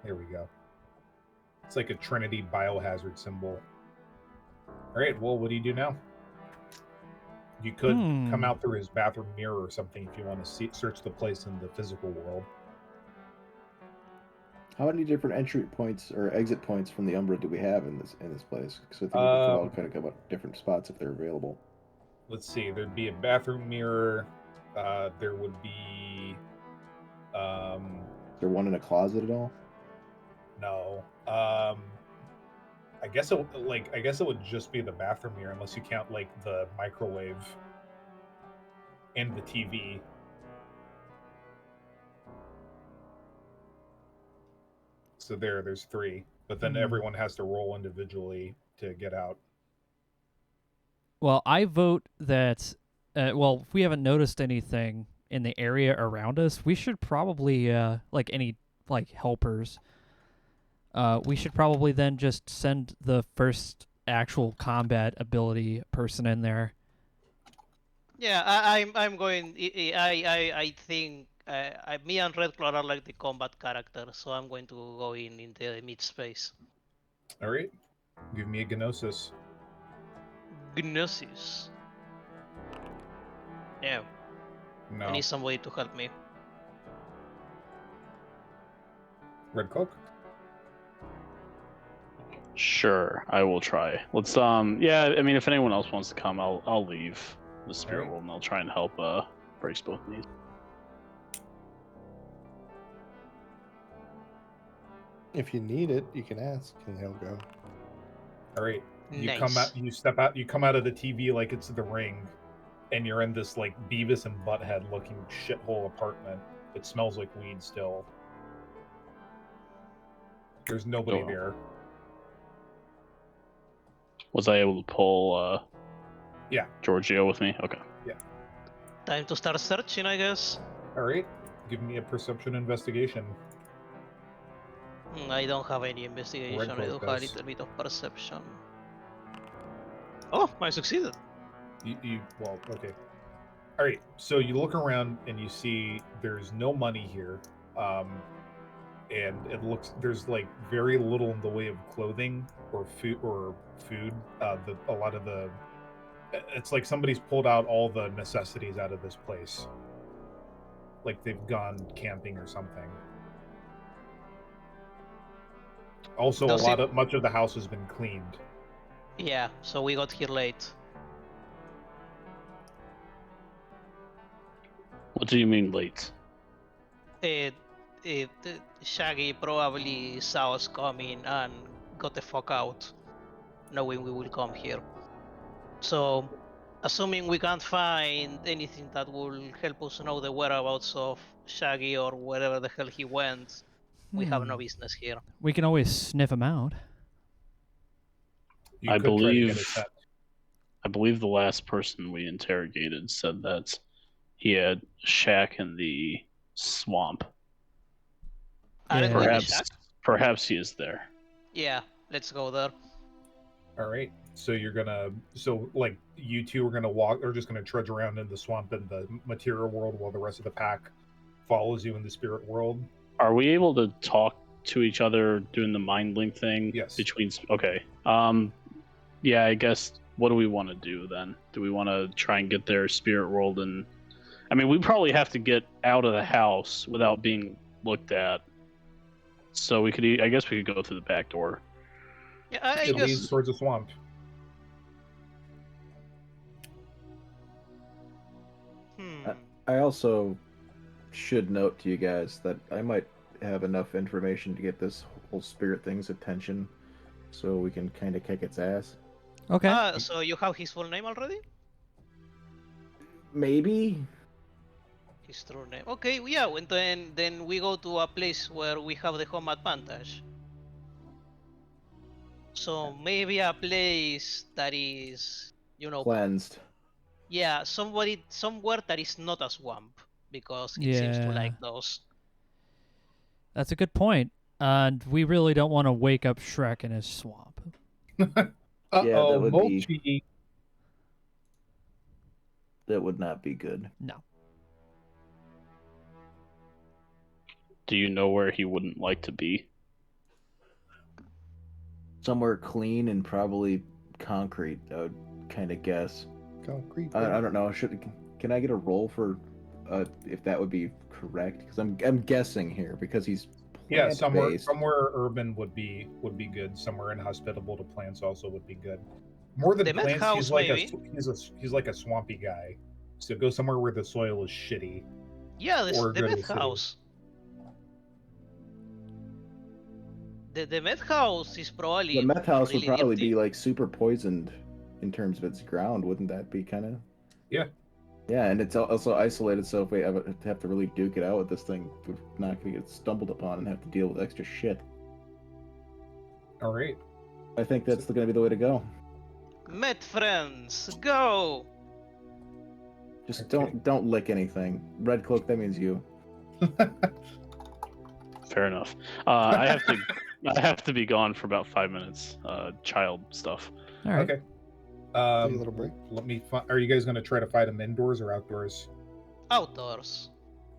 Here we go. It's like a Trinity biohazard symbol. All right, well, what do you do now? You could come out through his bathroom mirror or something if you want to search the place in the physical world. How many different entry points or exit points from the Umbra do we have in this place? Because I think we could all kind of come up different spots if they're available. Let's see. There'd be a bathroom mirror. There would be. Is there one in a closet at all? No. I guess it would just be the bathroom mirror unless you count like the microwave and the TV. So there's 3, but then everyone has to roll individually to get out. Well, I vote that. Well, if we haven't noticed anything in the area around us, we should probably like any like helpers. We should probably then just send the first actual combat ability person in there. Yeah, I'm going. I think me and Red Claw are like the combat character, so I'm going to go in the mid space. All right, give me a gnosis. Gnosis. Yeah, No. I need somebody to help me. Red cloak. Sure, I will try. Let's yeah, I mean if anyone else wants to come, I'll leave the spirit Alright. world and I'll try and help brace both of these. If you need it, you can ask, and he'll go. All right. You Nice. come out. You step out. You come out of the TV like it's the ring, and you're in this like Beavis and Butthead looking shithole apartment. It smells like weed still. There's nobody Oh. there. Was I able to pull Yeah. Giorgio with me? Okay. Time to start searching, I guess. All right. Give me a perception investigation. I don't have any investigation. Red I do Cloak have a does. little bit of perception. Oh, I succeeded. Well, okay. All right. So you look around and you see there's no money here, and it looks there's like very little in the way of clothing or food. A lot of the it's like somebody's pulled out all the necessities out of this place, like they've gone camping or something. Also, much of the house has been cleaned. Yeah, so we got here late. What do you mean late? Shaggy probably saw us coming and got the fuck out, knowing we will come here. So Assuming we can't find anything that will help us know the whereabouts of Shaggy or wherever the hell he went, we have no business here. We can always sniff him out. You I could try to get a believe set. I believe the last person we interrogated said that he had a shack in the swamp. Aren't we in the Perhaps shack? perhaps he is there. Yeah, let's go there. All right. So like you two are gonna walk, or just gonna trudge around in the swamp in the material world while the rest of the pack follows you in the spirit world. Are we able to talk to each other doing the mind link thing? Yes. Okay. Yeah, I guess. What do we want to do then? Do we want to try and get their spirit world? And I mean, we probably have to get out of the house without being looked at. So we could. I guess we could go through the back door. Yeah, I It leads guess. towards the swamp. I also should note to you guys that I might have enough information to get this whole spirit thing's attention, so we can kind of kick its ass. Okay. So you have his full name already? Maybe. His true name. Okay, yeah. And then we go to a place where we have the home advantage. So maybe a place that is, Cleansed. yeah, somewhere that is not a swamp, because he seems to Yeah. like those. That's a good point. And we really don't want to wake up Shrek in his swamp. Uh-oh, would be- Mulchi. That would not be good. No. Do you know where he wouldn't like to be? Somewhere clean and probably concrete, I would kind of guess. Concrete. I don't know. Can I get a roll for if that would be correct? Because I'm guessing here because he's Yeah, plant-based. somewhere urban would be good. Somewhere inhospitable to plants also would be good. More than The meth plants, house, he's like maybe. he's like a swampy guy. So go somewhere where the soil is shitty. Yeah, Or the go to the meth city. house. The meth house is probably The meth house would really probably dirty. be like super poisoned in terms of its ground, wouldn't that be kind of? Yeah. Yeah, and it's also isolated, so if we have to really duke it out with this thing, we're not going to get stumbled upon and have to deal with extra shit. All right. I think that's going to be the way to go. Met friends, go! Just Okay. don't lick anything. Red cloak, that means you. Fair enough. I have to be gone for about 5 minutes. Child stuff. All right. Okay. Take a little break. Let me. Are you guys going to try to fight him indoors or outdoors? Outdoors.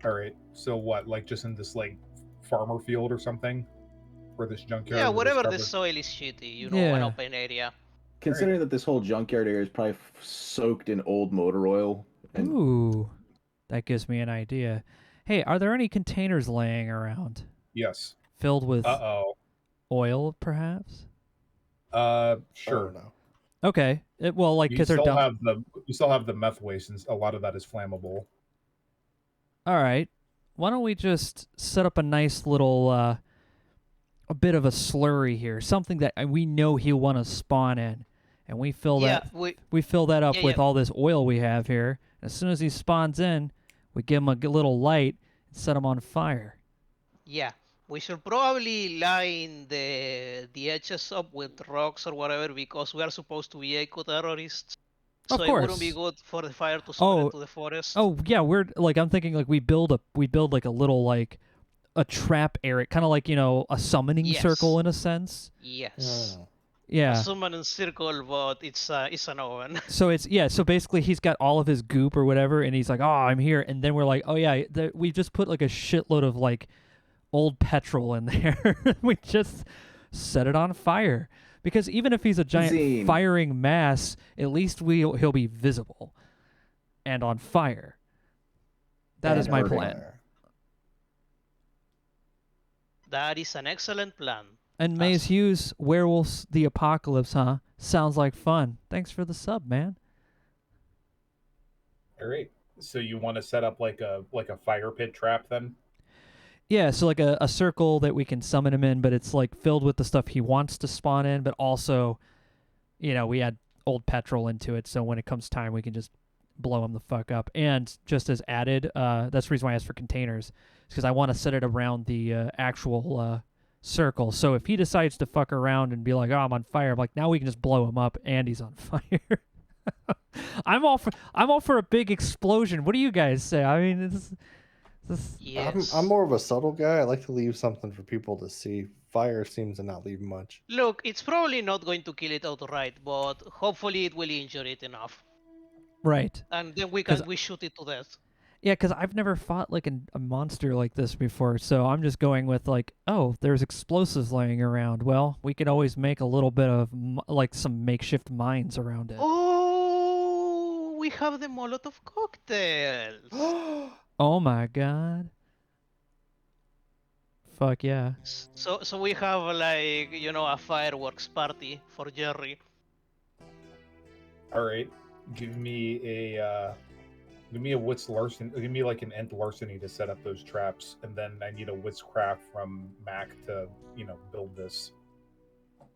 All right. So what? Like just in this like farmer field or something, or this junkyard? Yeah, or this wherever the cover? soil is shitty, an Yeah. open area. Considering that this whole junkyard area is probably soaked in old motor oil. And Ooh. That gives me an idea. Hey, are there any containers laying around Yes. filled with Uh-oh. oil, perhaps? Sure. Oh, no. Okay. Well, like, You because they're still dumb. have the meth waste, and a lot of that is flammable. All right. Why don't we just set up a nice little, a bit of a slurry here, something that we know he'll want to spawn in, and we fill Yeah, that we fill that up Yeah, with yeah. all this oil we have here. As soon as he spawns in, we give him a little light and set him on fire. yeah. We should probably line the edges up with rocks or whatever, because we are supposed to be eco-terrorists. Of So it wouldn't be course. good for the fire to spread Oh, into the forest. Oh yeah, I'm thinking like we build like a little like a trap area, kind of like a summoning Yes. circle in a sense. Yes. Oh. Yeah. A summoning circle, but it's an oven. So so basically he's got all of his goop or whatever, and he's like, oh, I'm here, and then we're like, oh yeah, we just put like a shitload of like old petrol in there. We just set it on fire, because even if he's a giant Zine. firing mass, at least he'll be visible and on fire. That is And my hurting. plan. That is an excellent plan. And Maze Hughes, Werewolves the Apocalypse, huh? Sounds like fun. Thanks for the sub, man. All right. So you want to set up like a fire pit trap then? Yeah, so like a circle that we can summon him in, but it's like filled with the stuff he wants to spawn in, but also, we add old petrol into it, so when it comes time, we can just blow him the fuck up. And just as added, that's the reason why I asked for containers, because I want to set it around the actual circle. So if he decides to fuck around and be like, "Oh, I'm on fire," I'm like, now we can just blow him up, and he's on fire. I'm all for a big explosion. What do you guys say? I mean, Yes. I'm more of a subtle guy. I like to leave something for people to see. Fire seems to not leave much. Look, it's probably not going to kill it outright, but hopefully it will injure it enough. Right. And then we shoot it to death. Yeah, because I've never fought like a monster like this before, so I'm just going with like, oh, there's explosives laying around. Well, we could always make a little bit of like some makeshift mines around it. Oh, we have the Molotov cocktails. Oh my god. Fuck yeah. So we have like, you know, a fireworks party for Jerry. All right, give me a wits larceny. Give me like an ent larceny to set up those traps, and then I need a wits craft from Mac to build this.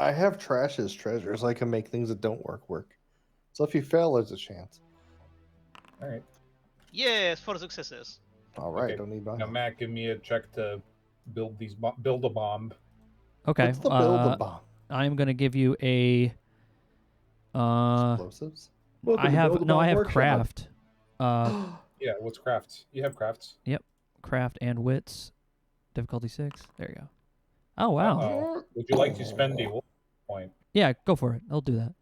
I have trash as treasures. I can make things that don't work. So if you fail, there's a chance. All right. Yes, 4 successes. All right, Okay. don't need Now mine. Mac, give me a check to build build a bomb. Okay. What's the build a bomb? I'm gonna give you a. Explosives? I have craft. Yeah, what's crafts? You have crafts. Craft and wits, difficulty 6. There you go. Oh wow. Uh-oh. Would you like to spend a will point? Yeah, go for it. I'll do that.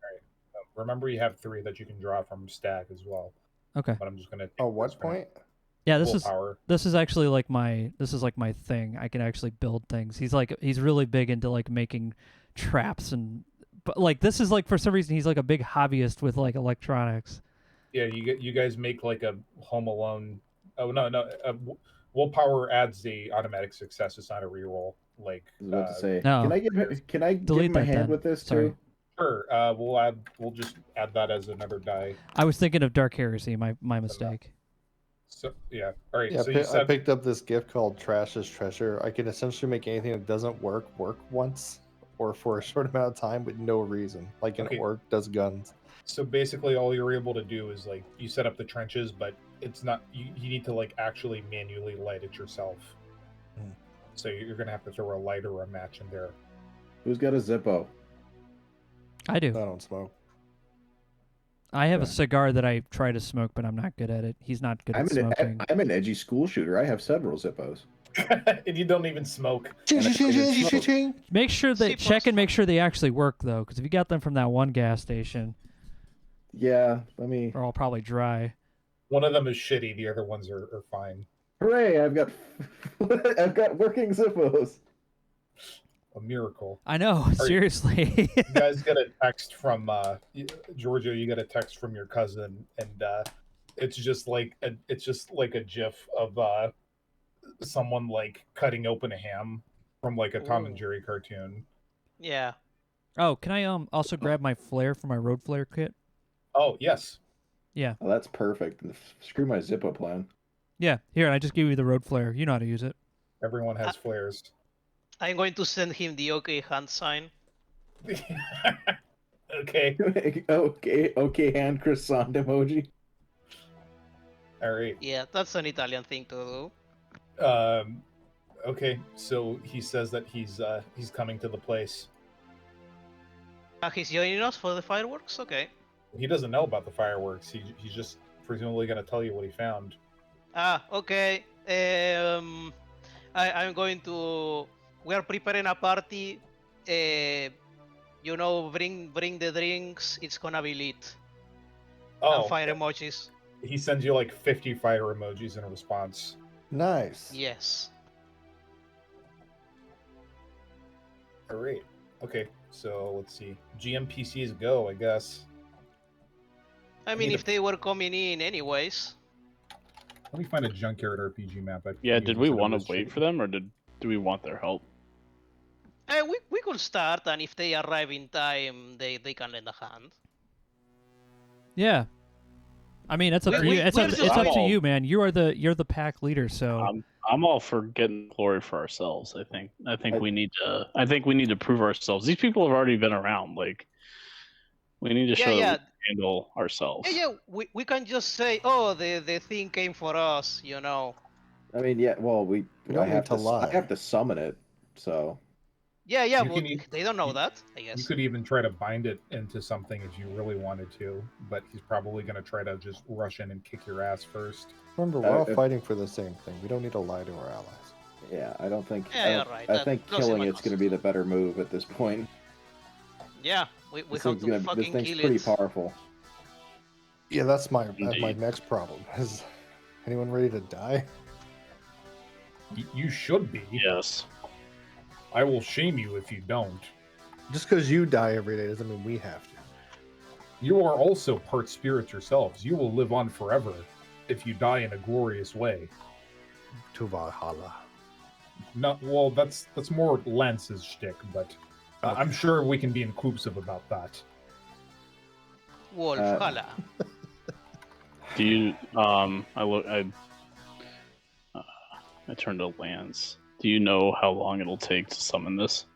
Remember, you have 3 that you can draw from stack as well. Okay. But I'm just gonna. Oh, what point? Yeah, Willpower. this is actually like my thing. I can actually build things. He's really big into like making traps but like this is like for some reason he's like a big hobbyist with like electronics. Yeah, you guys make like a Home Alone. Oh no, willpower adds the automatic success. It's not a reroll. Like I was about to say, No. can I give Delete him a that hand then. with this Sorry. too? sure. We'll just add that as another die. I was thinking of Dark Heresy, my mistake. So yeah, all right. Yeah, So you I said picked up this gift called Trash as Treasure. I can essentially make anything that doesn't work once or for a short amount of time with no reason. Like an Okay. orc does guns. so. Basically, all you're able to do is like you set up the trenches, but it's not. You need to like actually manually light it yourself. Hmm. So you're gonna have to throw a light or a match in there. Who's got a Zippo? I do. I don't smoke. I have a Yeah. cigar that I try to smoke, but I'm not good at it. He's not good at smoking. I'm an edgy school shooter. I have several Zippos. And you don't even smoke. Make sure they See, check and make sure they actually work though, because if you got them from that one gas station, Yeah, let me. they're all probably dry. One of them is shitty. The other ones are fine. Hooray! I've got working Zippos. A miracle. I know, seriously. You guys get a text from Georgia. You get a text from your cousin, and it's just like a GIF of someone like cutting open a ham from like a Tom and Ooh. Jerry cartoon. Yeah. Oh, can I also grab my flare for my road flare kit? Oh yes, Yeah. Oh, that's perfect. Screw my Zippo plan. Yeah. Here, I just gave you the road flare. You know how to use it. everyone has flares. I'm going to send him the OK hand sign. Okay, okay, hand croissant emoji. all right. Yeah, that's an Italian thing to do. Okay, so he says that he's coming to the place. He's joining us for the fireworks? Okay. He doesn't know about the fireworks. He's just presumably going to tell you what he found. Okay. I'm going to. We are preparing a party. You know, bring the drinks. It's gonna be lit. Oh, And fire emojis. he sends you like 50 fire emojis in response. Nice. Yes. All right. Okay, so let's see. GMPCs go, I guess. I mean, Need if they were coming in anyways. Let me find a junkyard RPG map. Yeah, did we want to wait for them, or do we want their help? We could start, and if they arrive in time, they can lend a hand. Yeah. I mean, it's up to you. It's up to you, man. You're the pack leader, so I'm all for getting glory for ourselves. I think we need to prove ourselves. These people have already been around. Like, We need to show yeah. that we can handle ourselves. Yeah. We can just say, oh, the thing came for us, I mean, yeah. Well, We don't need to lie. I have to summon it, so. Yeah, You but can they don't know you- that, I You guess. could even try to bind it into something if you really wanted to, but he's probably going to try to just rush in and kick your ass first. Remember, we're all if- fighting for the same thing. We don't need to lie to our allies. Yeah, I don't think. Yeah, I, you're don't- right. I That think close in killing my it's going to be the better move at this point. Yeah, we This have thing's to this fucking thing's kill pretty it. powerful. Yeah, that's my Indeed. next problem. Is anyone ready to die? You should be. Yes. I will shame you if you don't. Just because you die every day doesn't mean we have to. You are also part spirit yourselves. You will live on forever if you die in a glorious way. To Valhalla. Not well. That's more Lance's shtick, but I'm sure we can be inclusive about that. Wolf, holla. Do you? I turn to Lance. Do you know how long it'll take to summon this?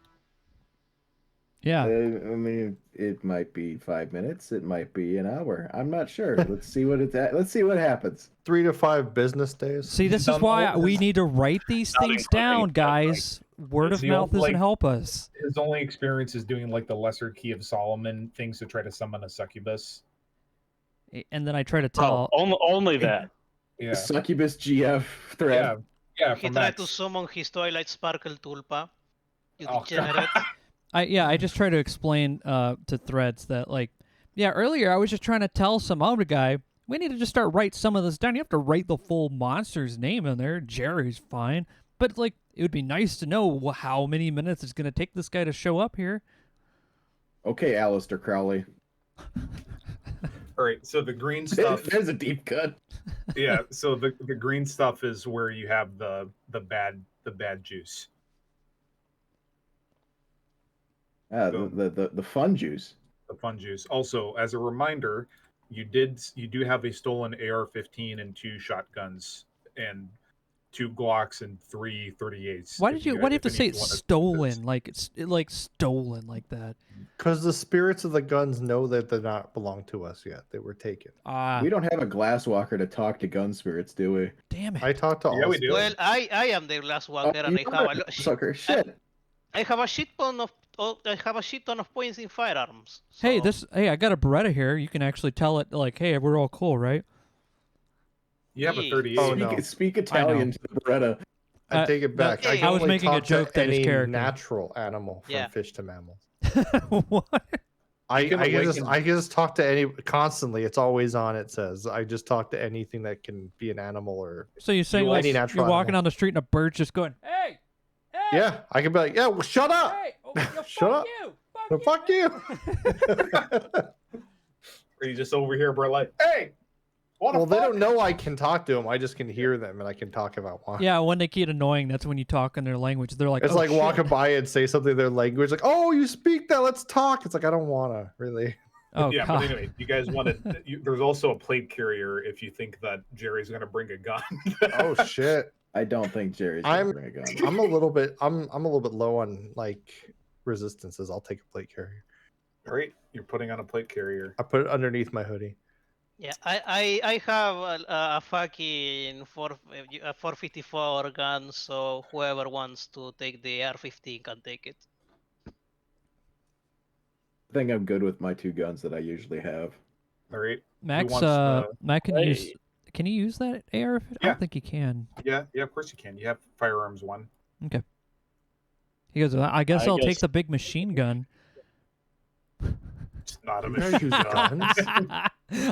Yeah. I mean, it might be 5 minutes. It might be an hour. I'm not sure. Let's see what Let's see what happens. 3 to 5 business days. See, this is why we need to write these Not things including down, that, guys. Word It's of the mouth old, doesn't like- help us. His only experience is doing like the Lesser Key of Solomon things to try to summon a succubus. And then I try to tell. Only that. Yeah, Succubus GF thread. yeah. He From tried to Max. summon his Twilight Sparkle Tulpa. You Oh, God. degenerate. I just try to explain to Threads that, like, yeah, earlier I was just trying to tell some other guy, we need to just start write some of this down. You have to write the full monster's name in there. Jerry's fine. But, like, it would be nice to know how many minutes it's going to take this guy to show up here. Okay, Aleister Crowley. All right, so the green stuff. There's a deep cut. Yeah, so the green stuff is where you have the bad juice. The fun juice. The fun juice. Also, as a reminder, you do have a stolen AR-15 and 2 shotguns and 2 Glocks and 3 38s. Why do you have to say it's stolen? Like it's stolen like that? Because the spirits of the guns know that they not belong to us yet. They were taken. We don't have a glasswalker to talk to gun spirits, do we? Damn it! I talked to all. Yeah, we do. Well, I am the last walker, and you are a sucker. Shit. I have a shit ton of points in firearms. Hey, so- I got a Beretta here. You can actually tell it like, hey, we're all cool, right? You have a Yeah. 38. Oh, no. Speak Italian to the Beretta. I take it back. Hey, can I was only making a talk joke to that his any character- natural animal from Yeah. fish to mammals. What? I can awaken- just talk to any constantly. It's always on. It says I just talk to anything that can be an animal or So you're saying like any you're natural walking animal. down the street and a bird's just going, hey, hey, yeah. I can be like, yeah, well, shut up. hey, oh, yo, Shut fuck up. you, No, fuck you. Or you just over here, bro, like, hey, what Well, the they fuck? don't know I can talk to them. I just can hear them, and I can talk if I want. Yeah, when they get annoying, that's when you talk in their language. They're like, It's oh, like shit. walking by and say something in their language, like, "Oh, you speak that? Let's talk." It's like I don't wanna really. Oh, Yeah, God. but anyway, you guys wanted. There's also a plate carrier if you think that Jerry's gonna bring a gun. Oh shit! I don't think Jerry's I'm- gonna bring a gun. I'm a little bit. I'm a little bit low on like resistances. I'll take a plate carrier. All right, you're putting on a plate carrier. I put it underneath my hoodie. Yeah, I have a fucking 454 gun, so whoever wants to take the R15 can take it. I think I'm good with my 2 guns that I usually have. All right. Max, wants the- Mac, can Hey. you use? Can you use that AR? I Yeah. don't think you can. Yeah, of course you can. You have firearms 1. He goes, I guess I I'll take guess- the big machine gun. It's not a You guys machine use gun. guns?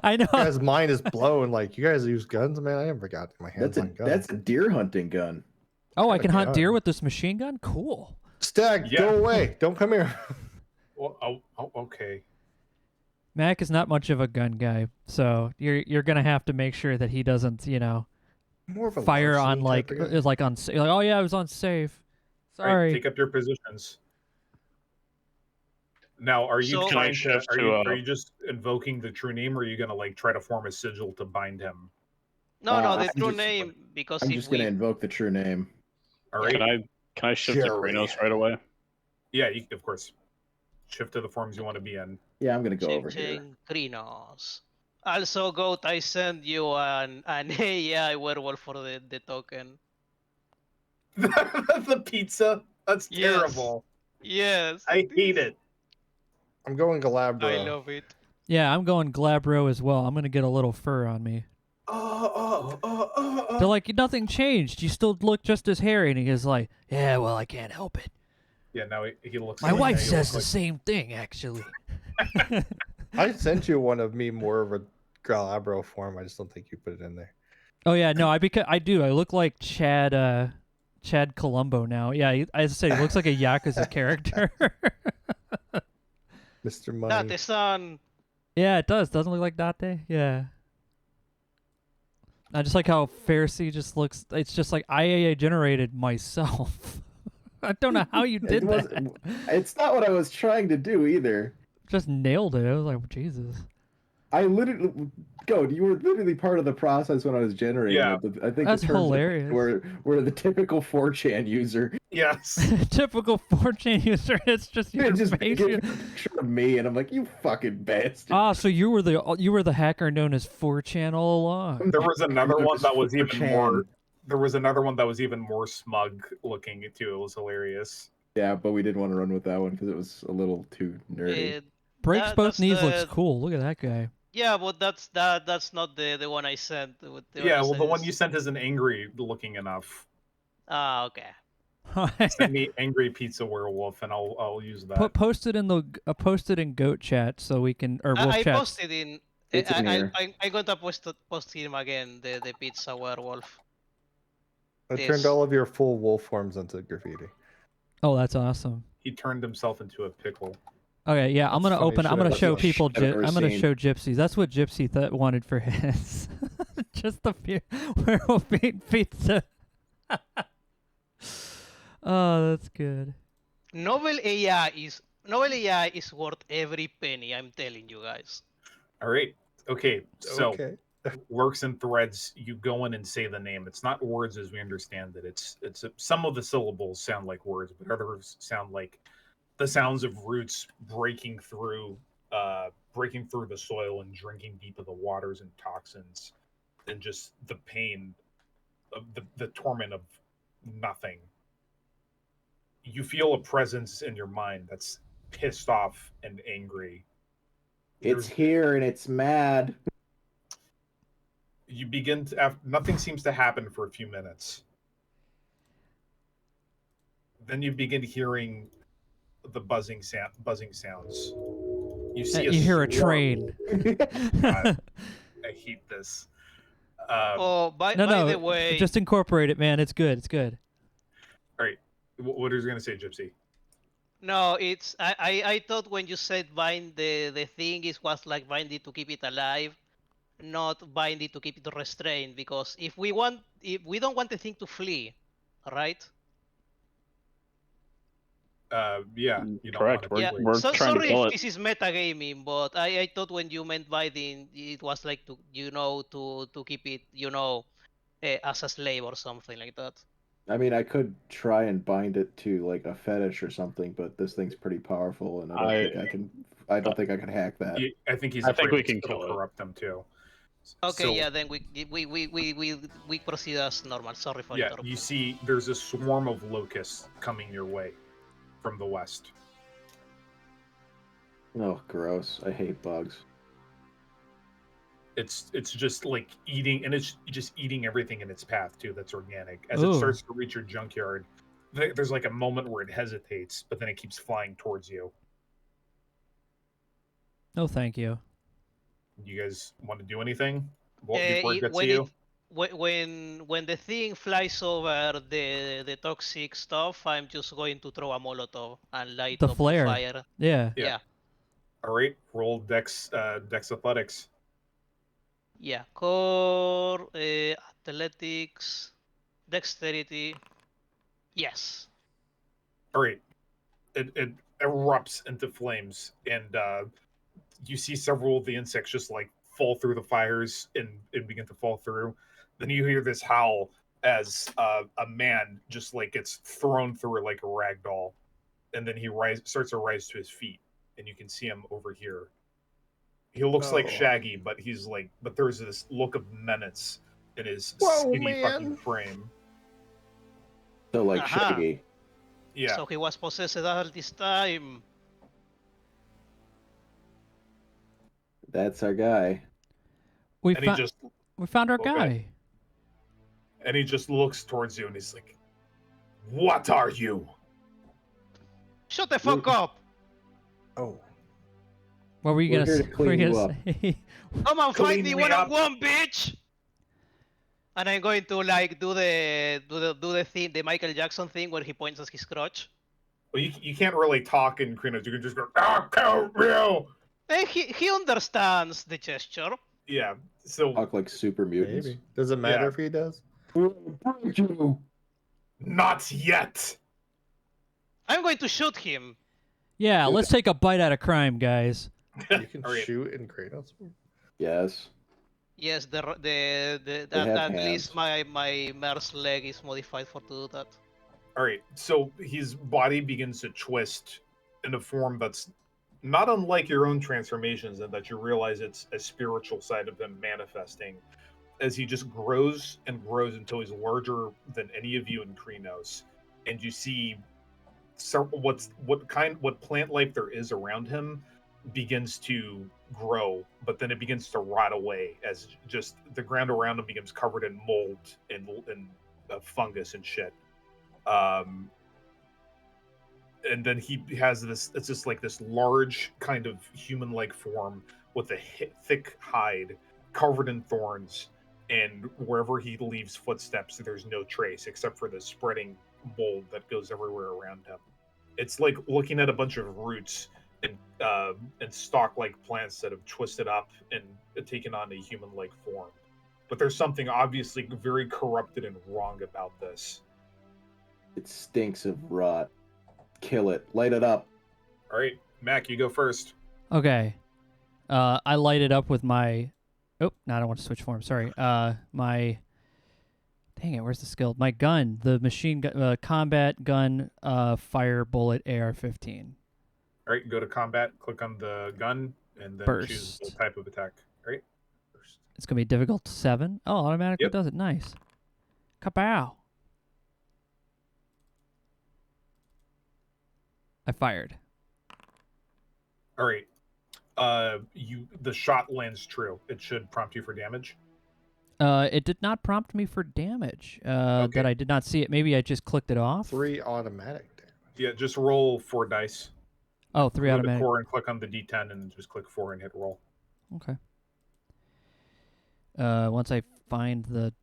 I know. You guys' mind is blown. Like you guys use guns, man. I never got my hands That's on guns. a deer hunting gun. Oh, I got a can hunt deer gun. with this machine gun? Cool. Stag, Yeah. go away! Don't come here. Well, okay. Mac is not much of a gun guy, so you're gonna have to make sure that he doesn't, More of a fire Larceny on type like of guy. is like on like, oh yeah, I was on safe. All right, Sorry. take up your positions. Now, are you So- Can I trying to? shift Are to, you just invoking the true name, or are you gonna like try to form a sigil to bind him? No, the I'm true just- name, because I'm if just we... gonna invoke the true name. All right. Can I shift to Jerry. Kranos right away? Yeah, of course. Shift to the forms you want to be in. Yeah, I'm gonna go over here. Changing Krinos. Also, Goat, I send you an AI werewolf for the token. The pizza. That's Yes. terrible. Yes. I hate it. I'm going I Galabra. love it. Yeah, I'm going Glabro as well. I'm gonna get a little fur on me. They're like, nothing changed. You still look just as hairy. And he is like, yeah, well, I can't help it. Yeah, now he looks. My like, wife now he says looks the like- same thing, actually. I sent you one of me more of a Galabro form. I just don't think you put it in there. Oh yeah, no, I do. I look like Chad Columbo now. Yeah, as I said, he looks like a Yakuza character. Mr. Money. That son. Yeah, it does. Doesn't look like Date. Yeah. I just like how Pharisee just looks. It's just like I generated myself. I don't know how you did that. It's not what I was trying to do either. Just nailed it. I was like, Jesus. I literally, you were literally part of the process when I was generating Yeah. it. But I think That's it turns hilarious. We're the typical 4chan user. Yes. Typical 4chan user. It's just your It just face. gives you a picture of me, and I'm like, you fucking bastard. Ah, so you were the hacker known as 4chan all along. There was another one that was even 4chan. more. There was another one that was even more smug looking too. It was hilarious. Yeah, but we didn't want to run with that one because it was a little too nerdy. Breaks both that's knees the- looks cool. Look at that guy. Yeah, but that's not the one I sent. The one Yeah, I well, the sent one is- you sent isn't angry looking enough. Ah, okay. Send me angry pizza werewolf, and I'll use that. Post it in the goat chat so we can or wolf I chat. posted in. It's in here. I got to post him again. The pizza werewolf. I This. turned all of your full wolf forms into graffiti. Oh, that's awesome. He turned himself into a pickle. Okay, yeah, I'm That's gonna funny open. I'm shit. gonna That's show the people. shit I've ever I'm gonna seen. show Gypsies. That's what Gypsy wanted for his. Just the werewolf meat pizza. Oh, that's good. Novel AI is worth every penny. I'm telling you guys. All right. Okay. So Okay. lurks and threads. You go in and say the name. It's not words as we understand it. It's some of the syllables sound like words, but others sound like the sounds of roots breaking through the soil and drinking deep of the waters and toxins, and just the pain of the torment of nothing. You feel a presence in your mind that's pissed off and angry. It's here and it's mad. You begin to nothing seems to happen for a few minutes. Then you begin hearing the buzzing sounds. You see You hear a swarm- train. God, I hate this. By No, the way, just incorporate it, man. It's good. It's good. All right, what are you going to say, Gypsy? no, it's I thought when you said bind the thing was like bind it to keep it alive, not bind it to keep it restrained. Because if we don't want the thing to flee, right? Yeah, you don't Correct. want Yeah. to We're trying to Sorry kill if it. this is metagaming, but I thought when you meant binding, it was like to keep it as a slave or something like that. I mean, I could try and bind it to like a fetish or something, but this thing's pretty powerful, and I don't think I can hack that. I think he's. I think afraid we can it'll kill it. corrupt them too. Okay, So, yeah, then we proceed as normal. Sorry for yeah, interrupting. you see, there's a swarm of locusts coming your way from the west. Oh, gross! I hate bugs. It's just like eating, and it's just eating everything in its path too. That's organic. As Ooh. it starts to reach your junkyard, there's like a moment where it hesitates, but then it keeps flying towards you. No, thank you. You guys want to do anything before it gets to you? When the thing flies over the toxic stuff, I'm just going to throw a Molotov and light The up flare. the fire. Yeah. Yeah. All right, roll Dex Athletics. Yeah. Core, athletics, dexterity. Yes. All right, it erupts into flames, and you see several of the insects just like fall through the fires and begin to fall through. Then you hear this howl as a man just like gets thrown through it like a rag doll, and then he starts to rise to his feet. and you can see him over here. He looks like Shaggy, but but there's this look of menace in his skinny fucking frame. So like Shaggy. Yeah. So he was possessed all this time. That's our guy. We And we found our guy. Okay. And he just looks towards you and he's like, "What are you?" Shut the fuck up! Oh. What were you We're gonna here to clean you up. say? Come on, fight Clean me me one up. on one, bitch! And I'm going to like do the thing, the Michael Jackson thing where he points at his crotch. Well, you can't really talk in Krinos. You can just go, kill real. And he understands the gesture. Yeah. So Talk like super mutants. Maybe. Does it matter Yeah. if he does? not yet. I'm going to shoot him. Yeah, let's take a bite out of crime, guys. You can All right. shoot in Kratos. Yes. Yes, They have at least hands. my mer's leg is modified for to do that. All right. So his body begins to twist in a form that's not unlike your own transformations, and that you realize it's a spiritual side of him manifesting as he just grows and grows until he's larger than any of you in Krinos. And you see what plant life there is around him begins to grow, but then it begins to rot away as just the ground around him becomes covered in mold and fungus and shit. And then he has this, it's just like this large kind of human-like form with a thick hide covered in thorns, and wherever he leaves footsteps, there's no trace except for the spreading mold that goes everywhere around him. It's like looking at a bunch of roots and stalk-like plants that have twisted up and taken on a human-like form. But there's something obviously very corrupted and wrong about this. It stinks of rot. Kill it. Light it up. All right, Mac, you go first. Okay. I light it up with my... Oh, no, I don't want to switch forms. Sorry. My... Dang it, where's the skill? My gun. The machine gun, combat gun, fire bullet AR-15. All right, go to combat, click on the gun, and then choose the Burst. type of attack. All right. It's going to be difficult 7. Oh, automatically Yep. does it. Nice. Kapow. I fired. All right. The shot lands true. It should prompt you for damage. It did not prompt me for damage. That I did not see it. Maybe I just clicked it off. 3 automatic damage. Yeah, just roll 4 dice. Oh, 3 Go to automatic. core and click on the D10 and just click 4 and hit roll. Okay. Once I find the...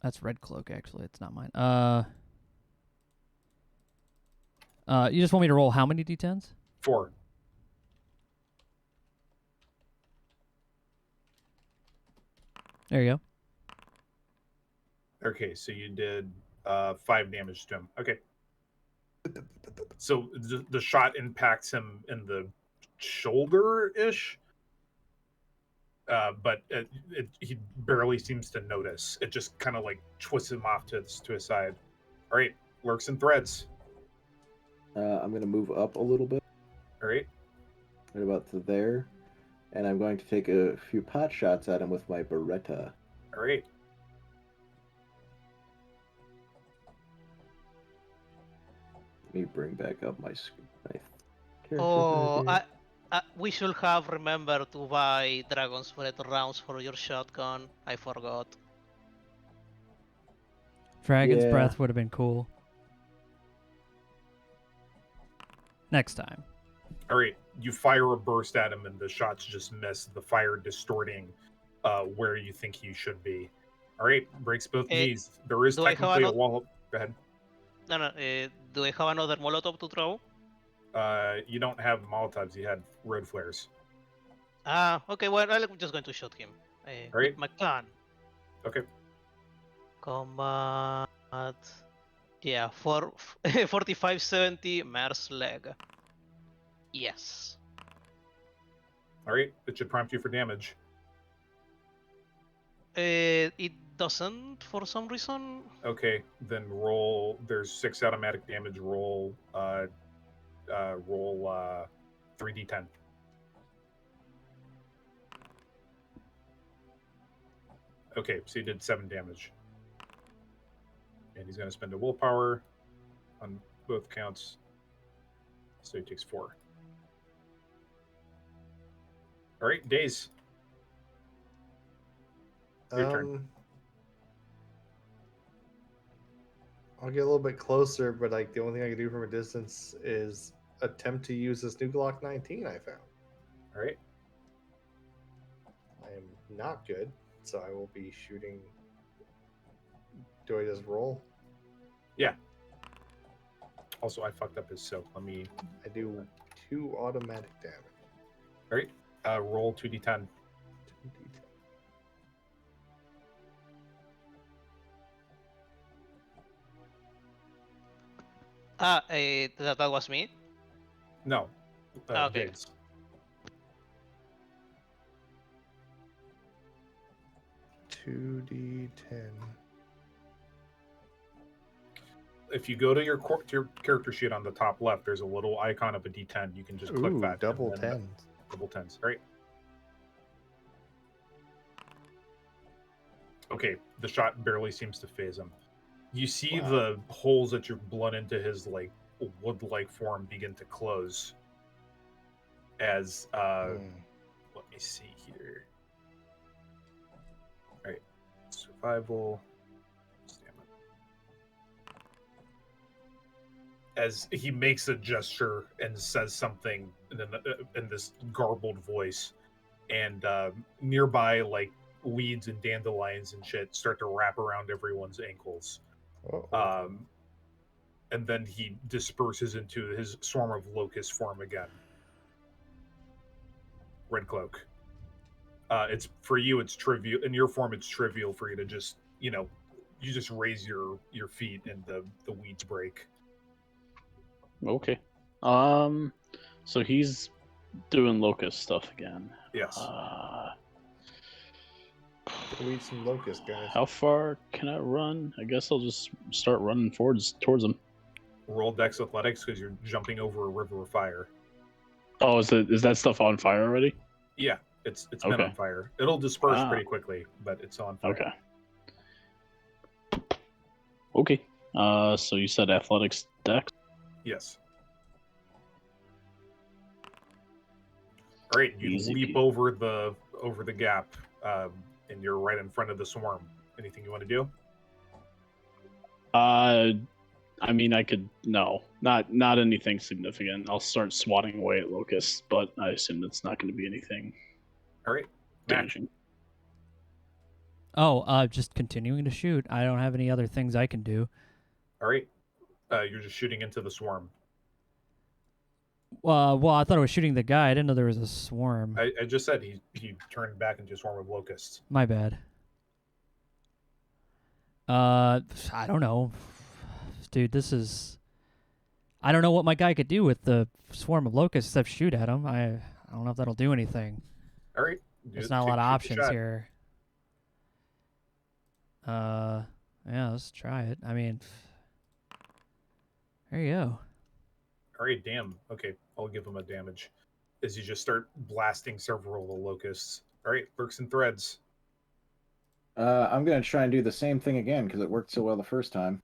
That's Red Cloak, actually. It's not mine. You just want me to roll how many D10s? 4. There you go. Okay, so you did 5 damage to him. Okay. So the shot impacts him in the shoulder-ish, but he barely seems to notice. It just kind of like twists him off to his side. All right, Lurks and Threads. I'm going to move up a little bit. All right. Right about to there. And I'm going to take a few pot shots at him with my Beretta. All right. Let me bring back up my character. Oh, we should have remembered to buy Dragon's Breath rounds for your shotgun. I forgot. Dragon's Yeah. Breath would have been cool. Next time. All right. You fire a burst at him, and the shots just miss. The fire distorting where you think you should be. All right. Breaks both knees. There is do I have technically a another- wall. Go ahead. No. Do I have another Molotov to throw? You don't have Molotovs. You had road flares. Okay. Well, I'm just going to shoot him. Right. With my gun. Okay. Combat. Yeah, 4570 Mer's leg. Yes. All right. It should prompt you for damage. It doesn't for some reason. Okay. Then roll. There's 6 automatic damage. Roll. Roll 3d10. Okay, so he did 7 damage. And he's going to spend a willpower on both counts. So he takes 4. All right, Days. Your turn. I'll get a little bit closer, but like the only thing I can do from a distance is attempt to use this new Glock 19 I found. All right. I am not good, so I will be shooting. Do I just roll? Yeah. Also, I fucked up his soak. Let me. I do 2 automatic damage. All right. Roll 2d10. 2d10. That was me. No. Okay. Days. $2d10. If you go to your character sheet on the top left, there's a little icon of a d10. You can just click Ooh, that. double and then- 10s. Double 10s. All right. Okay, the shot barely seems to phase him. You see Wow. the holes that you blood into his like wood-like form begin to close. As let me see here. All right, survival. Stamina. As he makes a gesture and says something in this garbled voice, and nearby, like weeds and dandelions and shit, start to wrap around everyone's ankles. And then he disperses into his swarm of locust form again. Red Cloak. It's for you. It's trivial. In your form, it's trivial for you to just, you just raise your feet and the weeds break. Okay. So he's doing locust stuff again. Yes. Go eat some locust, guys. How far can I run? I guess I'll just start running towards him. Roll Dex Athletics because you're jumping over a river of fire. Oh, is that stuff on fire already? Yeah, it's been Okay. on fire. It'll disperse pretty quickly, but it's on fire. Okay. So you said athletics dex? Yes. All right, you Easy leap peasy. over the gap, and you're right in front of the swarm. Anything you want to do? I mean, I could not anything significant. I'll start swatting away at locusts, but I assume that's not going to be anything All right, Mac. damaging. Oh, just continuing to shoot. I don't have any other things I can do. All right, you're just shooting into the swarm. Well, I thought I was shooting the guy. I didn't know there was a swarm. I just said he turned back into a swarm of locusts. My bad. I don't know. Dude, this is... I don't know what my guy could do with the swarm of locusts except shoot at him. I don't know if that'll do anything. All right. There's not a lot of options here. Yeah, let's try it. I mean, there you go. All right, damn. Okay, I'll give him a damage. As you just start blasting several of the locusts. All right, Lurks and Threads. I'm going to try and do the same thing again because it worked so well the first time.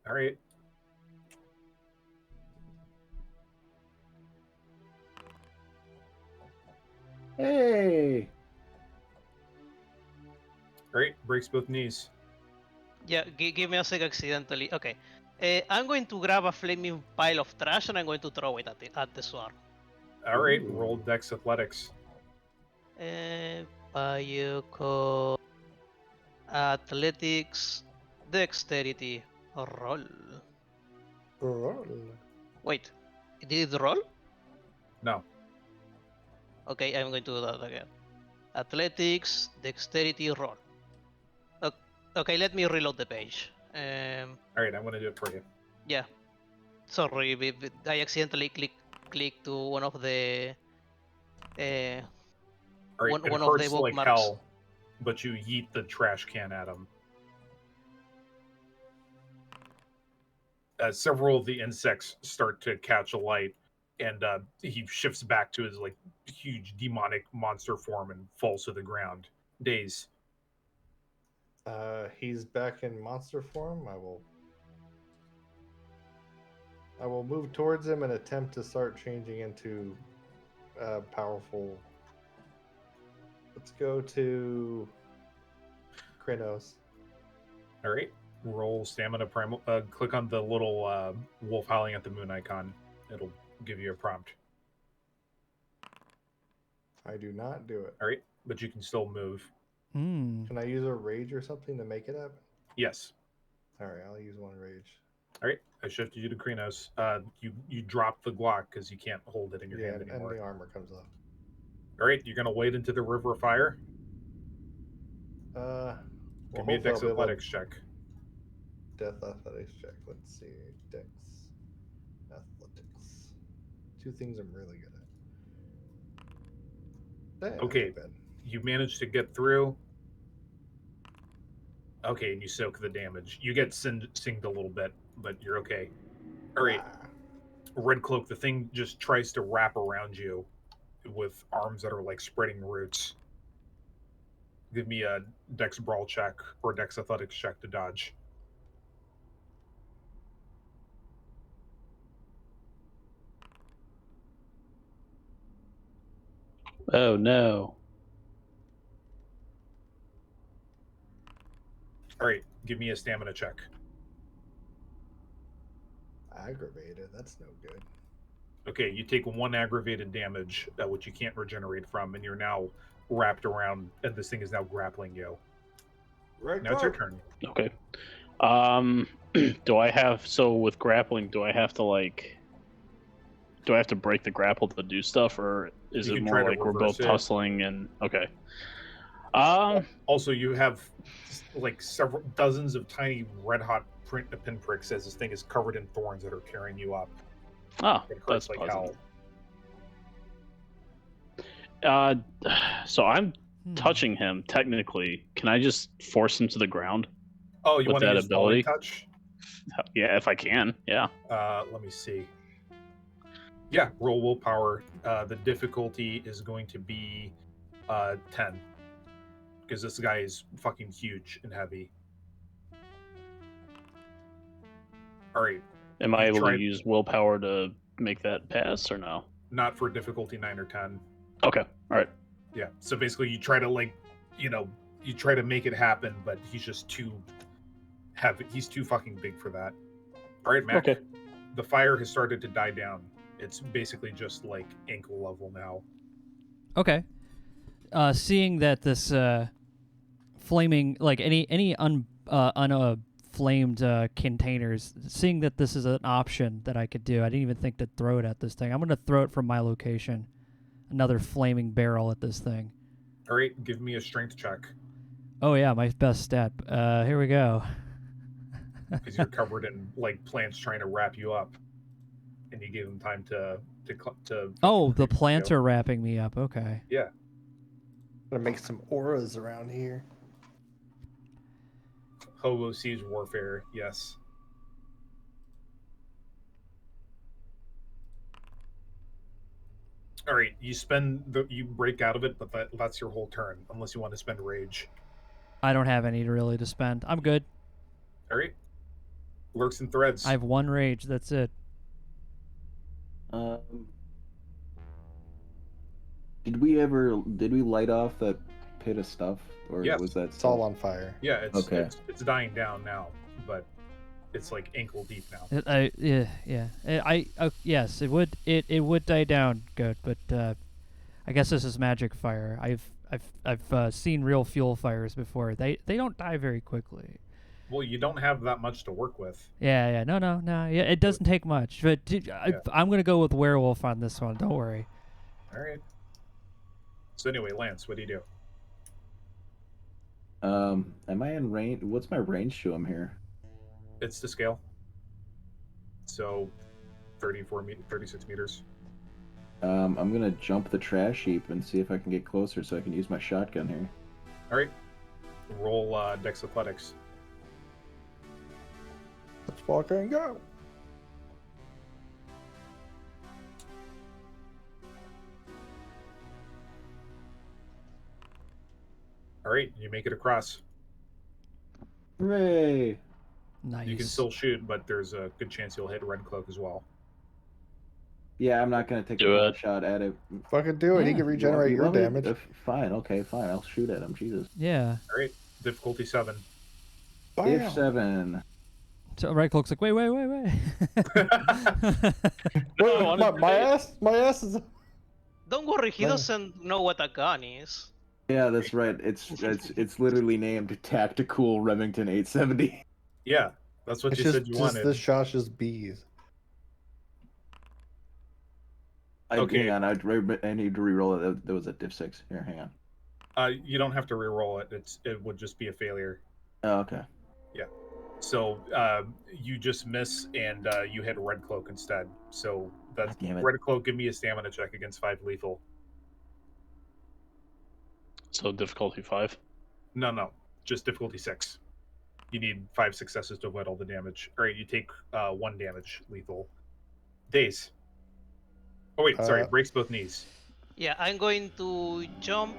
All right. Hey! All right, breaks both knees. Yeah, give me a sec accidentally. Okay. I'm going to grab a flaming pile of trash and I'm going to throw it at the swarm. All right, Ooh. roll Dex Athletics. Bayuko Athletics Dexterity roll. Wait, did it roll? No. Okay, I'm going to do that again. Athletics Dexterity roll. Okay, let me reload the page. All right, I'm going to do it for you. Yeah. Sorry, I accidentally clicked to one of the All right, one it of the hurts like bookmarks. hell, but you yeet the trash can at him. Several of the insects start to catch alight, and he shifts back to his like huge demonic monster form and falls to the ground. Daze. He's back in monster form. I will move towards him and attempt to start changing into powerful. Let's go to Krynos. All right. Roll stamina primal. Click on the little wolf howling at the moon icon. It'll give you a prompt. I do not do it. All right, but you can still move. Can I use a rage or something to make it happen? Yes. All right, I'll use one rage. All right, I shifted you to Krynos. You drop the Glock because you can't hold it in your hand anymore. And the armor comes off. All right, you're gonna wade into the river of fire. Give me a Dex athletics check. Death athletics check. Let's see. Dex athletics. Two things I'm really good at. Damn, Okay, you managed to get through. Okay, and you soak the damage. You get singed a little bit, but you're okay. All right. Red Cloak, the thing just tries to wrap around you with arms that are like spreading roots. Give me a Dex Brawl check or Dex Athletics check to dodge. Oh no. All right, give me a stamina check. Aggravated, that's no good. Okay, you take 1 aggravated damage, which you can't regenerate from, and you're now wrapped around, and this thing is now grappling you. Right. Now it's your turn. Okay. Do I have with grappling? Do I have to break the grapple to do stuff, or is it more like we're both tussling and okay? Also, you have like several dozens of tiny red hot pinpricks as this thing is covered in thorns that are tearing you up. Oh, that's like hell. So I'm touching him. Technically, can I just force him to the ground? Oh, you with want to that use ability? Touch? Yeah, if I can. Yeah. Let me see. Yeah, roll willpower. The difficulty is going to be 10 because this guy is fucking huge and heavy. All right. Am I able to use willpower to make that pass or no? Not for difficulty 9 or 10. Okay. All right. Yeah. So basically, you try to you try to make it happen, but he's just too heavy. He's too fucking big for that. All right, Mac. Okay. The fire has started to die down. It's basically just like ankle level now. Okay. Seeing that this flaming, like any flamed containers, seeing that this is an option that I could do, I didn't even think to throw it at this thing. I'm going to throw it from my location. Another flaming barrel at this thing. All right, give me a strength check. Oh yeah, my best stat. Here we go. Because you're covered in like plants trying to wrap you up, and you gave them time to. Oh, the plants are wrapping me up. Okay. Yeah. Gonna make some auras around here. Hobo Siege Warfare, yes. All right, you break out of it, but that's your whole turn, unless you want to spend rage. I don't have any really to spend. I'm good. All right. Lurks and Threads. I have 1 rage. That's it. Did we light off that pit of stuff, or yes. was that? It's all on fire. Yeah, okay. It's dying down now, but it's like ankle deep now. Yes, it would die down good, but I guess this is magic fire. I've seen real fuel fires before. They don't die very quickly. Well, you don't have that much to work with. Yeah. No. Yeah, it doesn't take much. But I'm gonna go with werewolf on this one. Don't worry. All right. So anyway, Lance, what do you do? Am I in range? What's my range to him here? It's to scale. So, 36 meters. I'm gonna jump the trash heap and see if I can get closer so I can use my shotgun here. All right. Roll Dex Athletics. Let's fucking go. All right, you make it across. Hooray! Nice. You can still shoot, but there's a good chance you'll hit Red Cloak as well. Yeah, I'm not gonna take Do a pot it. shot at it. Fucking do it. He Yeah. can regenerate You your want me to- damage. Fine, okay, fine. I'll shoot at him. Jesus. Yeah. All right, difficulty 7. If 7. So Red Cloak's like, wait. No, I wanted to My ass is. Don't worry, he Well- doesn't know what a gun is. Yeah, that's right. It's literally named Tactical Remington 870. Yeah, that's what It's you said you wanted. this Josh's bees. Okay. Hang on, I need to re-roll it. There was a diff 6. Here, hang on. You don't have to re-roll it. It would just be a failure. Oh, okay. So you just miss, and you hit Red Cloak instead. So that's God damn it. Red Cloak. Give me a stamina check against 5 lethal. So difficulty 5. No, just difficulty 6. You need 5 successes to avoid all the damage. All right, you take 1 damage lethal. Daze. Oh wait, sorry. Breaks both knees. Yeah, I'm going to jump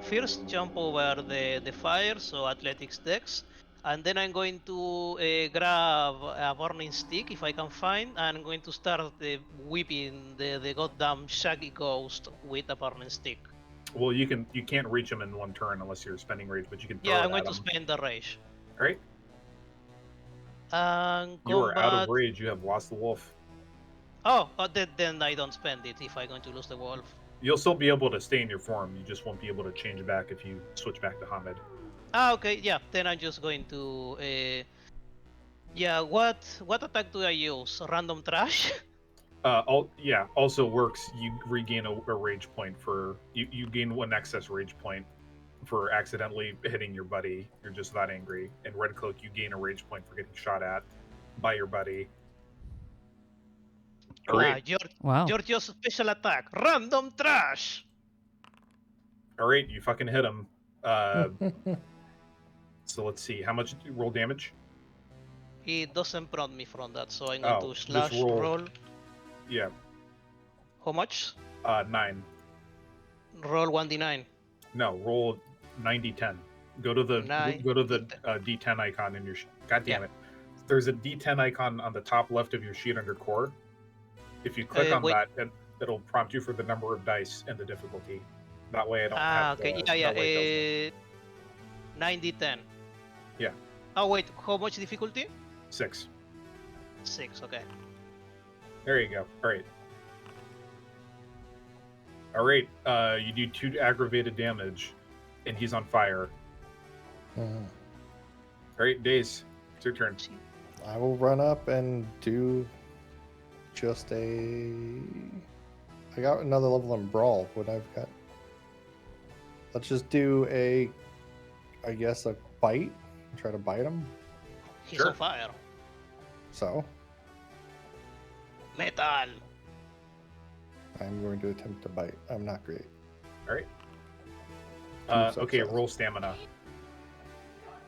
over the fire, so athletics dex, and then I'm going to grab a burning stick if I can find, and I'm going to start whipping the goddamn shaggy ghost with a burning stick. Well, you can't reach him in 1 turn unless you're spending rage, but you can. Throw Yeah, it I'm going at to him. spend the rage. All right. And You are out of combat- rage. You have lost the wolf. Oh, then I don't spend it if I'm going to lose the wolf. You'll still be able to stay in your form. You just won't be able to change back if you switch back to Hamid. Ah, okay, yeah. Then I'm just going to. Yeah, what attack do I use? Random trash? Also works. You regain a rage point for you gain 1 excess rage point for accidentally hitting your buddy. You're just that angry. And Red Cloak, you gain a rage point for getting shot at by your buddy. Great. Wow. Giorgio's special attack, random trash. All right, you fucking hit him. So let's see. How much roll damage? It doesn't prompt me from that, so I'm going to just slash roll. Yeah, How much? 9. Roll 1d9. No, roll 90-10. Go to the Nine. D10 icon in your God damn Yeah. it. There's a D10 icon on the top left of your sheet under core. If you click on wait. that, it'll prompt you for the number of dice and the difficulty. That way I don't Ah, have okay, to, yeah. that way it 9d10. Yeah. Oh wait, how much difficulty? does 6. 6. Okay. There you go. All right. You do 2 aggravated damage, and he's on fire. All right, Daze, it's your turn. I will run up and do just a. I got another level in Brawl. What I've got. Let's just do a. I guess a bite. Try to bite him. He's Sure. on fire. So Metal. I'm going to attempt to bite. I'm not great. All right. Two Okay, success. roll stamina.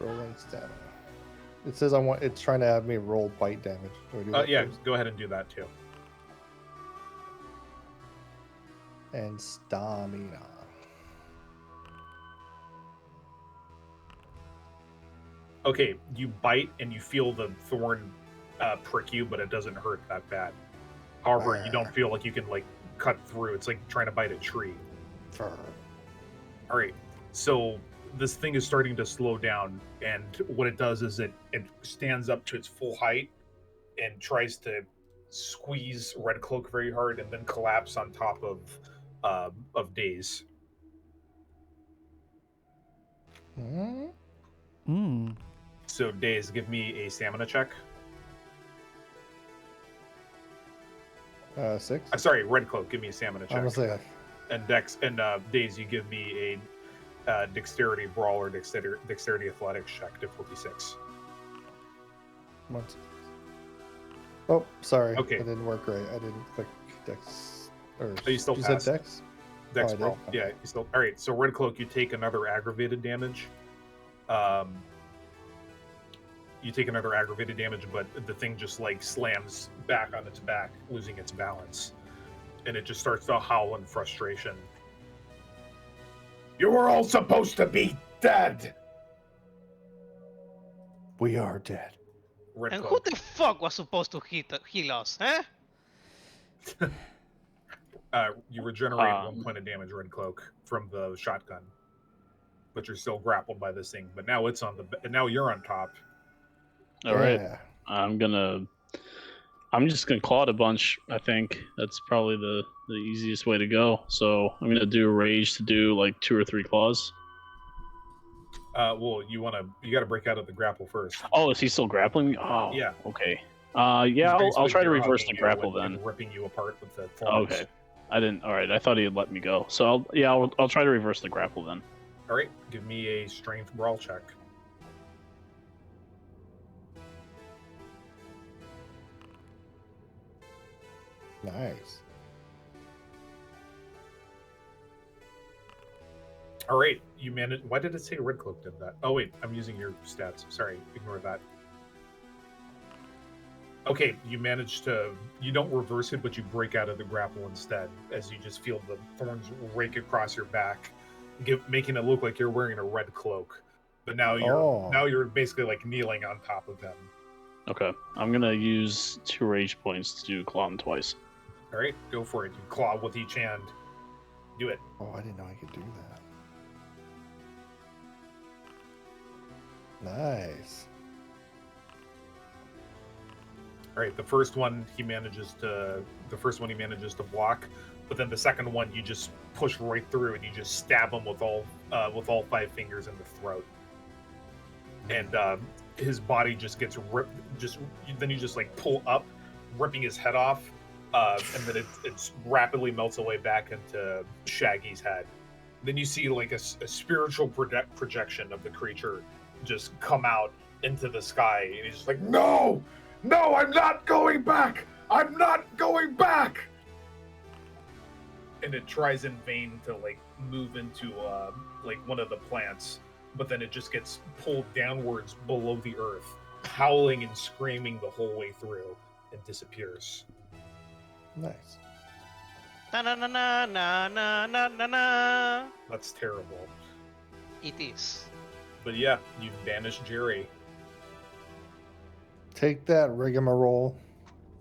Rolling stamina. It says it's trying to have me roll bite damage. Do I do that Yeah, first? go ahead and do that too. And stamina. Okay, you bite and you feel the thorn prick you, but it doesn't hurt that bad. However, you don't feel like you can cut through. It's like trying to bite a tree. Fur. All right, so this thing is starting to slow down, and what it does is it stands up to its full height and tries to squeeze Red Cloak very hard, and then collapse on top of Daze. Hmm. So Daze, give me a stamina check. 6. Sorry, Red Cloak, give me a stamina check. I'm gonna say And Daze, you give me a dexterity brawl or dexterity athletics check, difficulty 6. once. Oh, sorry. Okay. It didn't work right. I didn't click Dex. Or Oh, you still said passed. Dex? Dex I did? brawl. Okay. Yeah, you still. All right. So Red Cloak, you take another aggravated damage. You take another aggravated damage, but the thing just slams back on its back, losing its balance, and it just starts to howl in frustration. You were all supposed to be dead. We are dead. Red And Cloak. who the fuck was supposed to heal us, eh? You regenerate 1 point of damage, Red Cloak, from the shotgun, but you're still grappled by this thing. But now it's on the. Now you're on top. All right. Yeah. I'm just gonna claw it a bunch. I think that's probably the easiest way to go. So I'm gonna do rage to do like 2 or 3 claws. Well, you got to break out of the grapple first. Oh, is he still grappling me? Oh, Yeah. Okay. He's I'll basically try to bear reverse the hugging you grapple and then. ripping you apart with the thorns. Okay. I didn't. All right. I thought he had let me go. So I'll try to reverse the grapple then. All right, give me a strength brawl check. Nice. All right, you managed. Why did it say Red Cloak did that? Oh wait, I'm using your stats. Sorry, ignore that. Okay, you managed to. You don't reverse it, but you break out of the grapple instead, as you just feel the thorns rake across your back, making it look like you're wearing a red cloak. But now you're basically like kneeling on top of him. Okay. I'm gonna use 2 rage points to do claw him twice. All right, go for it. You claw with each hand. Do it. Oh, I didn't know I could do that. Nice. All right, the first one he manages to block, but then the second one you just push right through and you just stab him with all 5 fingers in the throat, and his body just gets ripped. Then you just like pull up, ripping his head off, and then it rapidly melts away back into Shaggy's head. Then you see like a spiritual projection of the creature just come out into the sky, and he's just like, no, I'm not going back. I'm not going back. And it tries in vain to like move into like one of the plants, but then it just gets pulled downwards below the earth, howling and screaming the whole way through, and disappears. Nice. Na na na na na na na na na. That's terrible. It is. But yeah, you banished Jerry. Take that, rigmarole.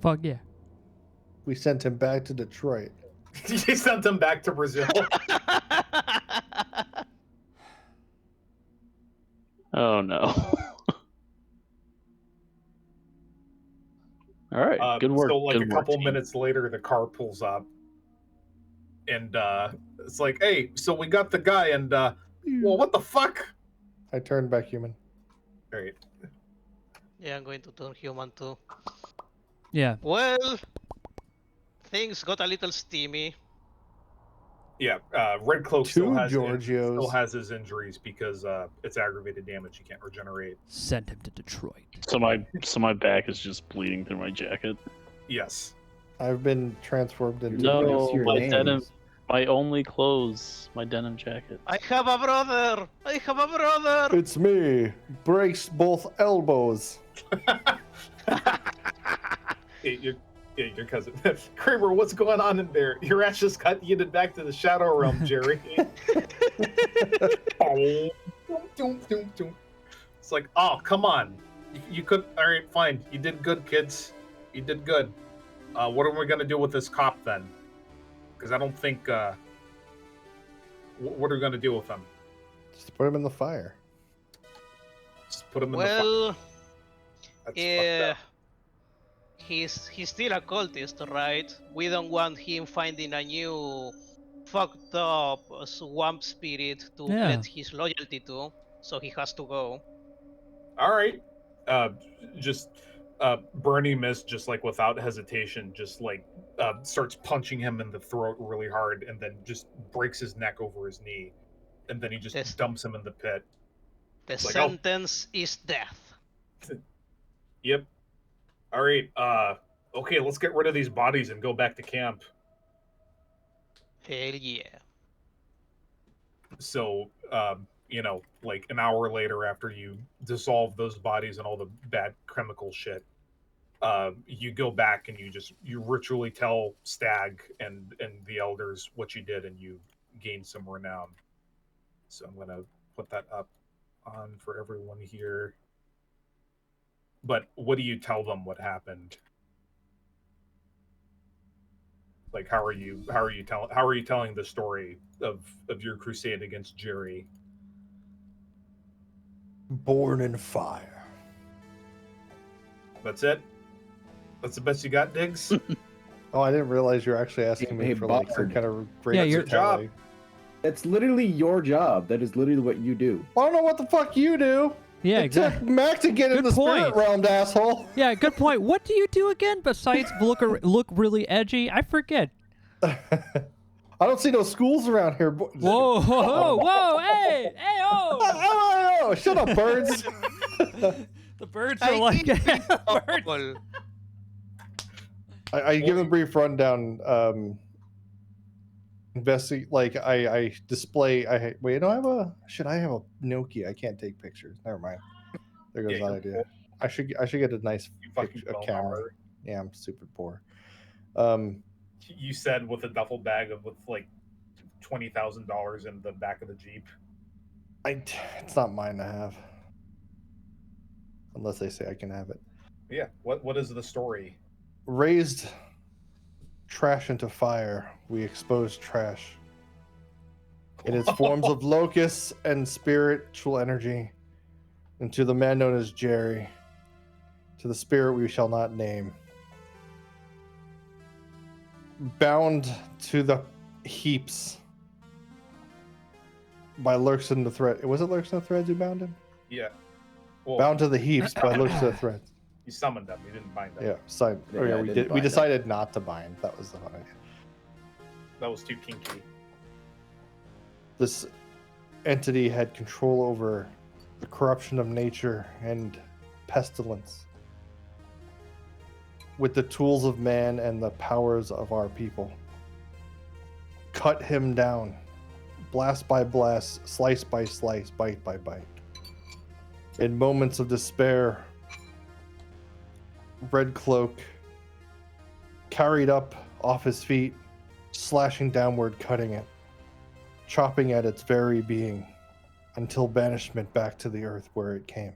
Fuck yeah. We sent him back to Detroit. You sent him back to Brazil. Oh no. All right. Good work. So like Good a couple work, team. minutes later, the car pulls up, and it's like, hey, so we got the guy, and well, what the fuck? I turned back human. All right. Yeah, I'm going to turn human too. Yeah. Well, things got a little steamy. Yeah, Red Cloak still has Giorgios. his injuries because it's aggravated damage. He can't regenerate. Send him to Detroit. So my back is just bleeding through my jacket. Yes. I've been transformed into No, your my names. denim, my only clothes, my denim jacket. I have a brother. I have a brother. It's me. Breaks both elbows. Your cousin. Kramer, what's going on in there? Your ass just got yeeted back to the Shadow Realm, Jerry. It's like, oh, come on. You could. All right, fine. You did good, kids. You did good. What are we going to do with this cop then? Because I don't think. What are we going to do with him? Just put him in the fire. Just put him in the fire. Well, That's yeah. fucked up. He's still a cultist, right? We don't want him finding a new fucked up swamp spirit to Yeah. pledge his loyalty to, so he has to go. All right. Just Bernie Mist, just like without hesitation, just like starts punching him in the throat really hard, and then just breaks his neck over his knee, and then he just Yes. dumps him in the pit. The It's like, oh. sentence is death. Yep. All right. Okay, let's get rid of these bodies and go back to camp. Hell yeah. So, like an hour later, after you dissolve those bodies and all the bad chemical shit, you go back and you ritually tell Stag and the elders what you did, and you gain some renown. So I'm gonna put that up on for everyone here. But what do you tell them what happened? Like, how are you telling the story of your crusade against Jerry? Born in fire. That's it? That's the best you got, Diggs? Oh, I didn't realize you're actually asking me Hey, for like some Bard. kind of great Yeah, your job. That's literally your job. That is literally what you do. I don't know what the fuck you do. Yeah, It took exactly. Mac to get in Good the spirit point. realm, asshole. Yeah, good point. What do you do again besides look really edgy? I forget. I don't see no schools around here. Whoa, whoa, whoa, hey, oh! Oh, shut up, birds. The birds are like birds. Well, I give them a brief rundown. Investigate, like I display. Wait, no, I have a Nokia. I can't take pictures. Never mind. There goes Yeah, that idea. I should get a nice You fucking picture, a bum camera. hard. Yeah, I'm stupid poor. You said with a duffel bag with like $20,000 in the back of the Jeep. It's not mine to have, unless they say I can have it. Yeah. What is the story? Raised trash into fire. We expose trash in its forms of locusts and spiritual energy, and to the man known as Jerry, to the spirit we shall not name, bound to the heaps by lurks in the thread. Was it lurks in the threads who bound him? Yeah. Well, Bound to the heaps by lurks in the threads. you summoned them. You didn't bind them. Yeah, signed. Yeah, Oh, yeah, I we didn't did. We bind them. decided not to bind. That was the fun idea. That was too kinky. This entity had control over the corruption of nature and pestilence with the tools of man and the powers of our people. Cut him down, blast by blast, slice by slice, bite by bite. In moments of despair, Red Cloak carried up off his feet, slashing downward, cutting it, chopping at its very being, until banishment back to the earth where it came.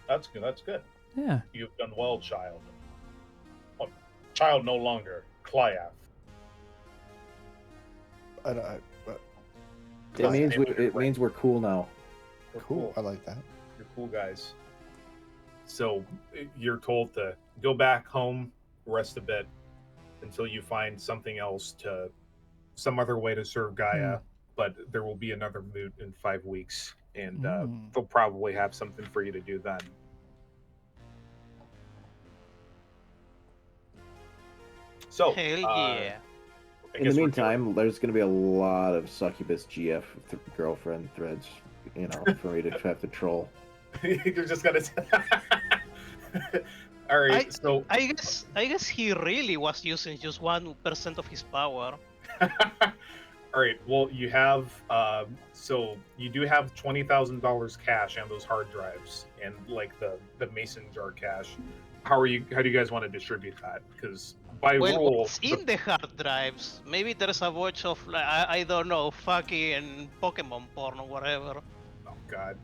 That's good. That's good. Yeah. You've done well, child. Oh, child no longer. Cliath. It means we're cool now. We're Cool. I like that. You're cool guys. So you're told to go back home, rest a bit, until you find something else some other way to serve Gaia. But there will be another moot in 5 weeks, and they'll probably have something for you to do then. So, hell yeah. In the meantime, there's going to be a lot of succubus GF girlfriend threads, for me to have to troll. you're just gonna. All right. So I guess he really was using just 1% of his power. all right. Well, you have so you do have $20,000 cash and those hard drives and like the mason jar cash. How do you guys want to distribute that? Because by rule, What's in the hard drives? Maybe there's a bunch of I don't know, fucking Pokemon porn or whatever. oh god.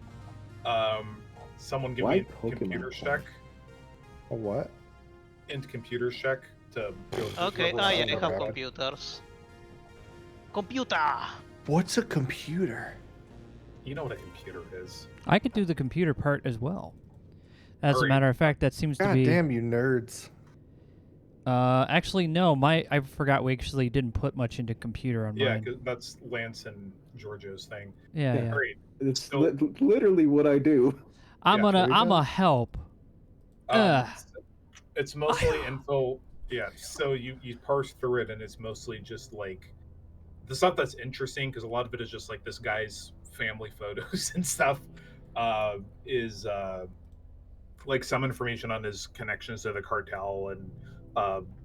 Someone give Why me a Pokemon computer porn? check. A what? And computer check to go Okay, level yeah, up. I have Okay. computers. Computer! What's a computer? You know what a computer is. I could do the computer part as well. As a Hurry. matter of fact, that seems to God be. damn you nerds. Actually, no. I forgot we actually didn't put much into computer on Yeah, mine. 'cause that's Lance and Giorgio's thing. Yeah, Yeah. yeah. Great. It's So- literally what I do. I'm Yeah, a help. Ugh. It's mostly info. Yeah, so you parse through it, and it's mostly just like the stuff that's interesting because a lot of it is just like this guy's family photos and stuff. Is like some information on his connections to the cartel and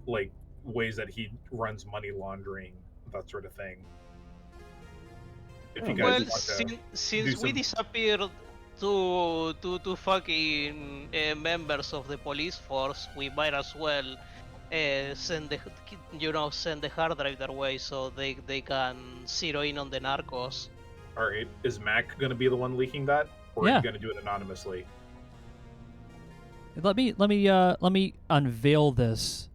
like ways that he runs money laundering, that sort of thing. If you guys Well, want to, since we some- disappeared to fucking members of the police force, we might as well send the hard drive their way so they can zero in on the narcos. All right. Is Mac going to be the one leaking that, or are Yeah. you going to do it anonymously? Let me unveil this.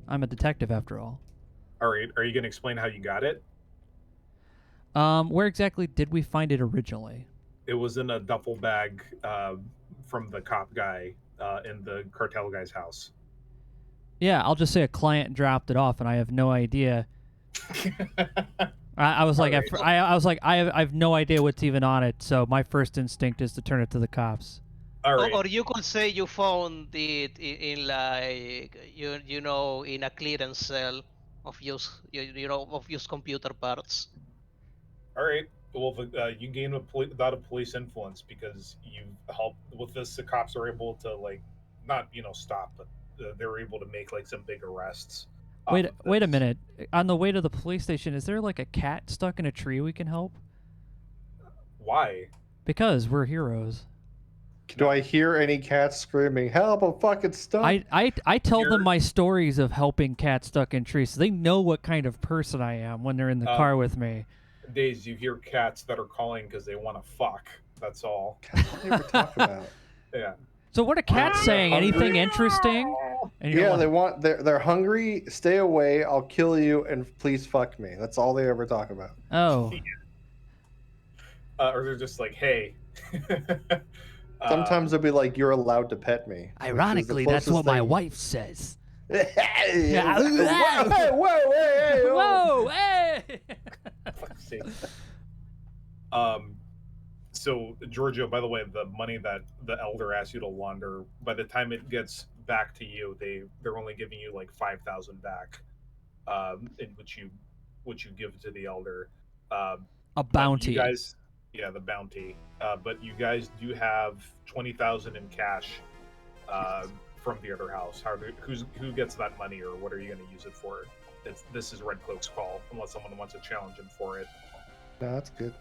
I'm a detective after all. All right. Are you going to explain how you got it? Where exactly did we find it originally? It was in a duffel bag from the cop guy in the cartel guy's house. Yeah, I'll just say a client dropped it off, and I have no idea. I was like, Alright. I was like, I have no idea what's even on it. So my first instinct is to turn it to the cops. All right. Or you could say you found it in like you know in a clearance cell of used computer parts. All right. Well, you gain a lot of police influence because you helped with this. The cops are able to not stop, but they're able to make some big arrests. Wait off of a this. minute. On the way to the police station, is there like a cat stuck in a tree we can help? Why? Because we're heroes. Do I hear any cats screaming, "Help! I'm fucking stuck"? I tell them You're- my stories of helping cats stuck in trees, so they know what kind of person I am when they're in the car with me. Days you hear cats that are calling because they want to fuck. That's all. Cats don't ever talk about. Yeah. So what are cats saying? Anything interesting? And you're Yeah, like, they're hungry. Stay away. I'll kill you and please fuck me. That's all they ever talk about. Oh, Or they're just like, hey. Sometimes they'll be like, "You're allowed to pet me." which is the ironically, that's what closest my thing- wife says. Whoa, hey, whoa, hey, hey, Whoa, hey! Fuck's sake. So Giorgio, by the way, the money that the elder asked you to launder, by the time it gets back to you, they're only giving you 5,000 back, in which you give to the elder. A But bounty. You guys, yeah, the bounty. But you guys do have 20,000 in cash from the other house. Who gets that money, or what are you going to use it for? This is Red Cloak's call, unless someone wants to challenge him for it. No, that's good.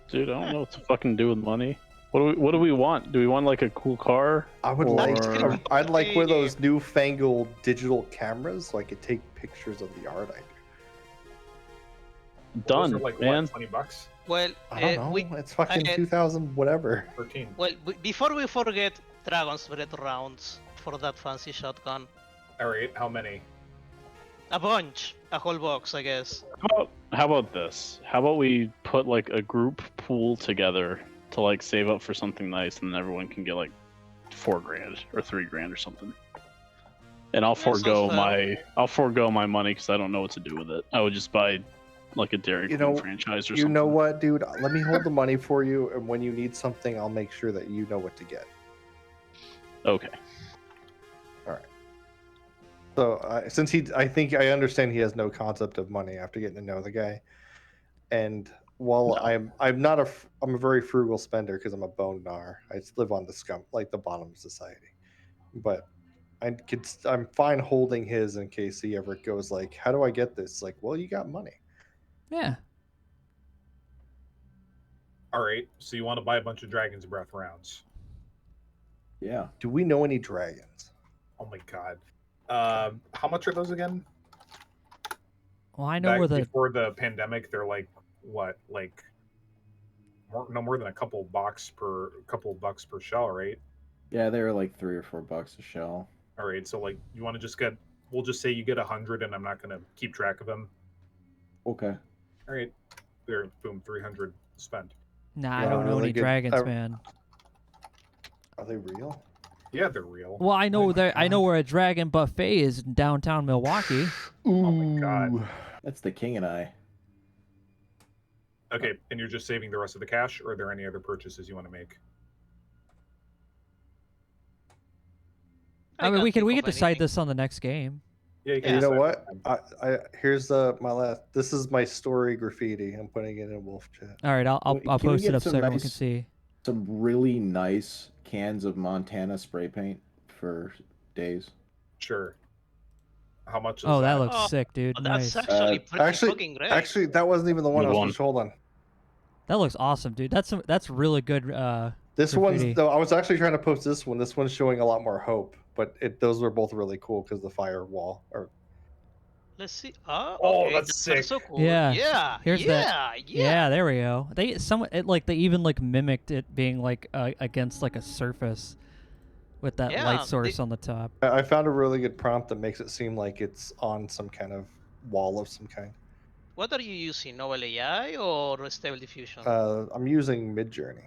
Dude, I don't know what to fucking do with money. What do we want? Do we want a cool car? I would Or- like. I'd like one of those newfangled digital cameras, so I could take pictures of the art I do. Done, Those are man. What, $20? Well, I don't know. It's fucking 2000 whatever. 13. well, before we forget Dragon's Breath rounds for that fancy shotgun, All right, how many? a bunch, a whole box, I guess. How about this? How about we put a group pool together to save up for something nice, and then everyone can get $4,000 or $3,000 or something. And I'll forego my money because I don't know what to do with it. I would just buy a Dairy Queen franchise or You something. know what, dude? Let me hold the money for you, and when you need something, I'll make sure that you know what to get. Okay. So since I think I understand he has no concept of money after getting to know the guy, and while No. I'm a very frugal spender because I'm a bone gnar. I just live on the bottom of society, but I'm fine holding his in case he ever goes how do I get this? Well, you got money. Yeah. All right, so you want to buy a bunch of Dragon's Breath rounds. Yeah. Do we know any dragons? Oh my god. How much are those again? Well, I know where the Before the pandemic, they're what? No more than a couple bucks per shell, right? Yeah, they were $3 or $4 a shell. All right, so you want to just get? We'll just say you get 100, and I'm not gonna keep track of them. Okay. All right, there, boom, 300 spent. Nah, I Yeah, don't know really any good- dragons, man. Are they real? Yeah, they're real. Well, I know my I know God. where a dragon buffet is in downtown Milwaukee. Oh my God. That's the king and I. Okay, and you're just saving the rest of the cash, or are there any other purchases you want to make? I mean, can't we think could of decide anything. this on the next game. Yeah, And you know decide. what? I here's my last. This is my story graffiti. I'm putting it in Wolf Chat. All right, I'll Can we post it get up so some everyone can nice- see. Some really nice cans of Montana spray paint for days. Sure. How much is Oh, that that? looks Oh, sick, dude. That's Nice. actually pretty Actually, fucking great. actually, that wasn't even the one I Good was one. supposed to hold on. That looks awesome, dude. That's really good. This Graffiti. one's though. I was actually trying to post this one. This one's showing a lot more hope, but those were both really cool because the firewall. Or Let's see. Oh, Oh, okay. that's sick. so cool. Yeah. Yeah. Here's that. Yeah, there we go. They even like mimicked it being like against like a surface with that light Yeah. source on the top. I found a really good prompt that makes it seem like it's on some kind of wall of some kind. What are you using? Novel AI or Stable Diffusion? I'm using Midjourney.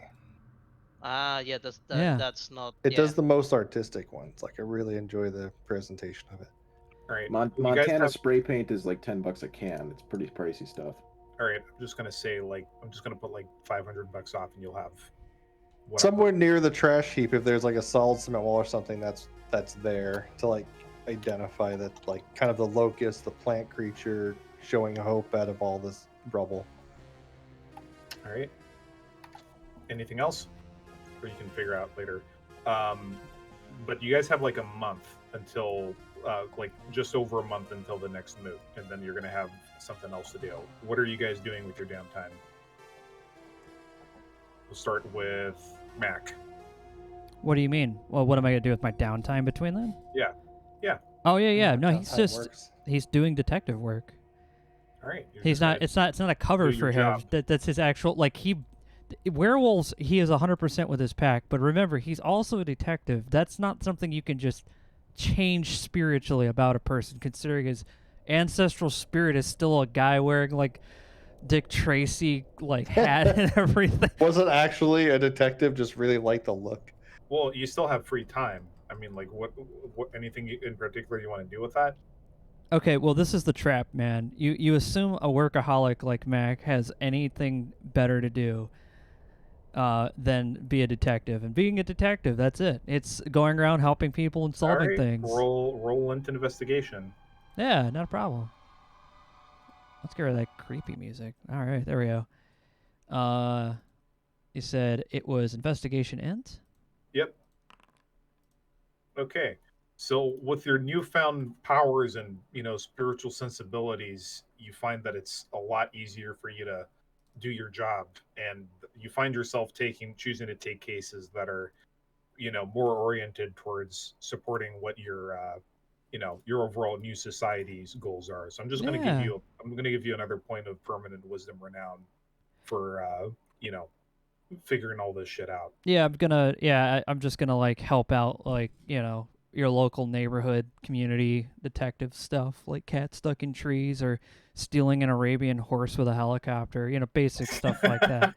Yeah. Yeah. That's not. It yeah. does the most artistic ones. Like I really enjoy the presentation of it. All right. you guys Montana have- spray paint is like $10 a can. It's pretty pricey stuff. All right. I'm just gonna say I'm just gonna put like $500 off, and you'll have whatever. Somewhere near the trash heap, if there's like a solid cement wall or something that's there to like identify that, like kind of the locust, the plant creature showing hope out of all this rubble. All right. Anything else? Or you can figure out later. But you guys have like a month until, like just over a month until the next move, and then you're gonna have something else to do. What are you guys doing with your downtime? We'll start with Mac. What do you mean? Well, what am I gonna do with my downtime between them? Yeah. Oh yeah. How No, he's downtime just works. he's doing detective work. All right. You're He's just not. gonna It's not a cover do your for him. job. That's his actual like he. Werewolves. He is 100% with his pack, but remember, he's also a detective. That's not something you can just change spiritually about a person, considering his ancestral spirit is still a guy wearing like Dick Tracy like hat and everything. Wasn't actually a detective, just really liked the look. Well, you still have free time. I mean, like, what anything in particular you want to do with that? Okay, well, this is the trap, man. You assume a workaholic like Mac has anything better to do than be a detective, and being a detective, that's it. It's going around helping people and solving All right, things. Roll into investigation. Yeah, not a problem. Let's get rid of that creepy music. All right, there we go. You said it was investigation int? Yep. Okay. So with your newfound powers and spiritual sensibilities, you find that it's a lot easier for you to do your job, and you find yourself choosing to take cases that are more oriented towards supporting what your overall new society's goals are. So I'm just going to Yeah. give you another point of permanent wisdom renown for figuring all this shit out. Yeah, I'm just gonna like help out like, your local neighborhood community detective stuff, like cat stuck in trees or stealing an Arabian horse with a helicopter, basic stuff like that.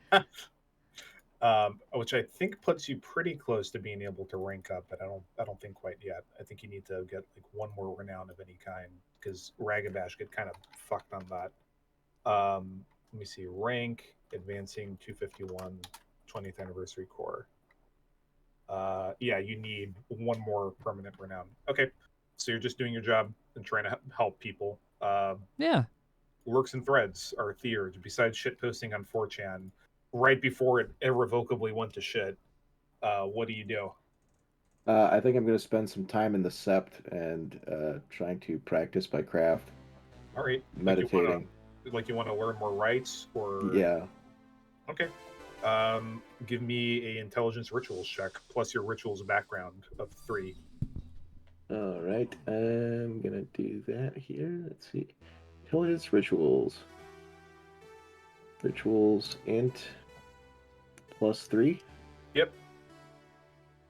Which I think puts you pretty close to being able to rank up, but I don't think quite yet. I think you need to get like one more renown of any kind, because Ragabash get kind of fucked on that. Let me see. Rank, advancing 251, 20th anniversary core. Yeah, you need one more permanent renown. Okay, so you're just doing your job and trying to help people. Yeah. Lurks and threads are theored. Besides shit posting on 4chan, right before it irrevocably went to shit, what do you do? I think I'm going to spend some time in the Sept and trying to practice my craft. All right, Meditating. Like you want to learn more rights, or Yeah. Okay. Give me a intelligence rituals check plus your rituals background of 3. All right. I'm going to do that here. Let's see. Intelligence rituals. Rituals int +3. Yep.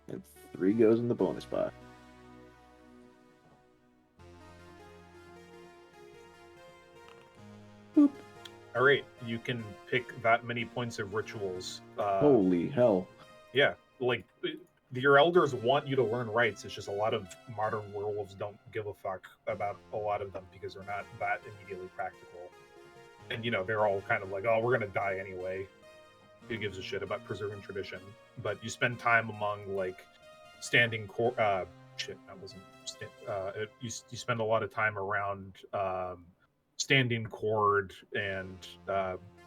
And 3 goes in the bonus box. Boop. All right, you can pick that many points of rituals. Holy hell. Yeah, like your elders want you to learn rights. It's just a lot of modern werewolves don't give a fuck about a lot of them because they're not that immediately practical. And they're all kind of like, oh, we're gonna die anyway. Who gives a shit about preserving tradition? But you spend time among like standing core. Shit, that wasn't. You spend a lot of time around standing cord and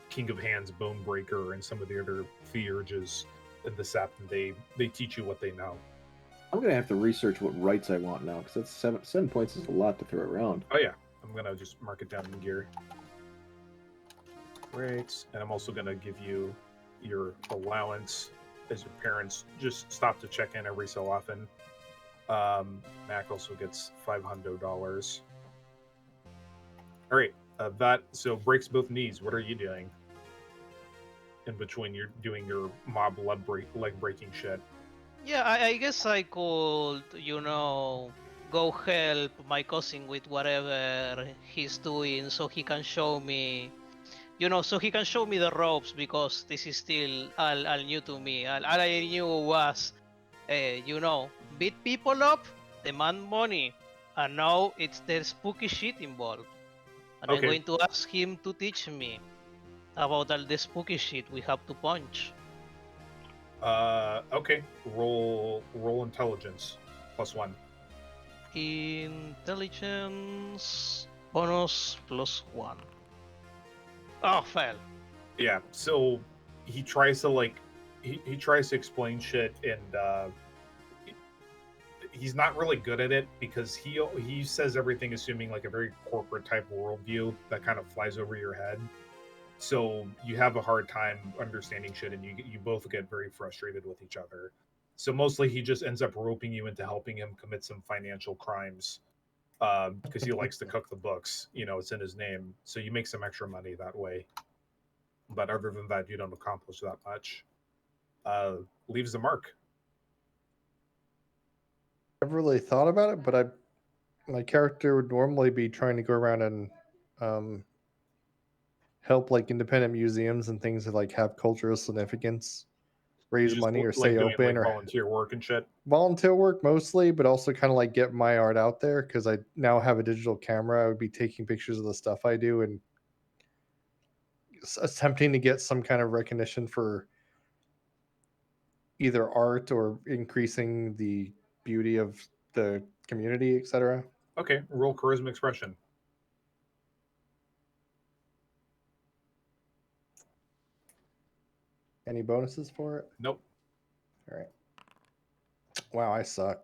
King of Hands, Bonebreaker, and some of the other theurges in the Sept, and they teach you what they know. I'm gonna have to research what rights I want now, because that's 7 points is a lot to throw around. Oh yeah, I'm gonna just mark it down in gear. Great, and I'm also gonna give you your allowance as your parents just stop to check in every so often. Mac also gets $500. All right. That so breaks both knees. What are you doing? In between, you're doing your mob leg breaking shit. Yeah, I guess I could, go help my cousin with whatever he's doing so he can show me, so he can show me the ropes because this is still all new to me. All I knew was, beat people up, demand money, and now it's the spooky shit involved. And I'm Okay. going to ask him to teach me about all the spooky shit we have to punch. Okay. Roll intelligence +1. Intelligence bonus +1. Oh, fail. Yeah. So he tries to he tries to explain shit, and he's not really good at it because he says everything assuming like a very corporate type worldview that kind of flies over your head. So you have a hard time understanding shit, and you both get very frustrated with each other. So mostly he just ends up roping you into helping him commit some financial crimes because he likes to cook the books. It's in his name, so you make some extra money that way. But other than that, you don't accomplish that much. Leaves a mark. Never really thought about it, but my character would normally be trying to go around and help like independent museums and things that like have cultural significance, raise money or stay doing, open or volunteer work and shit. Volunteer work mostly, but also kind of like get my art out there because I now have a digital camera. I would be taking pictures of the stuff I do and attempting to get some kind of recognition for either art or increasing the beauty of the community, etc. Okay, roll charisma expression. Any bonuses for it? Nope. All right. Wow, I suck.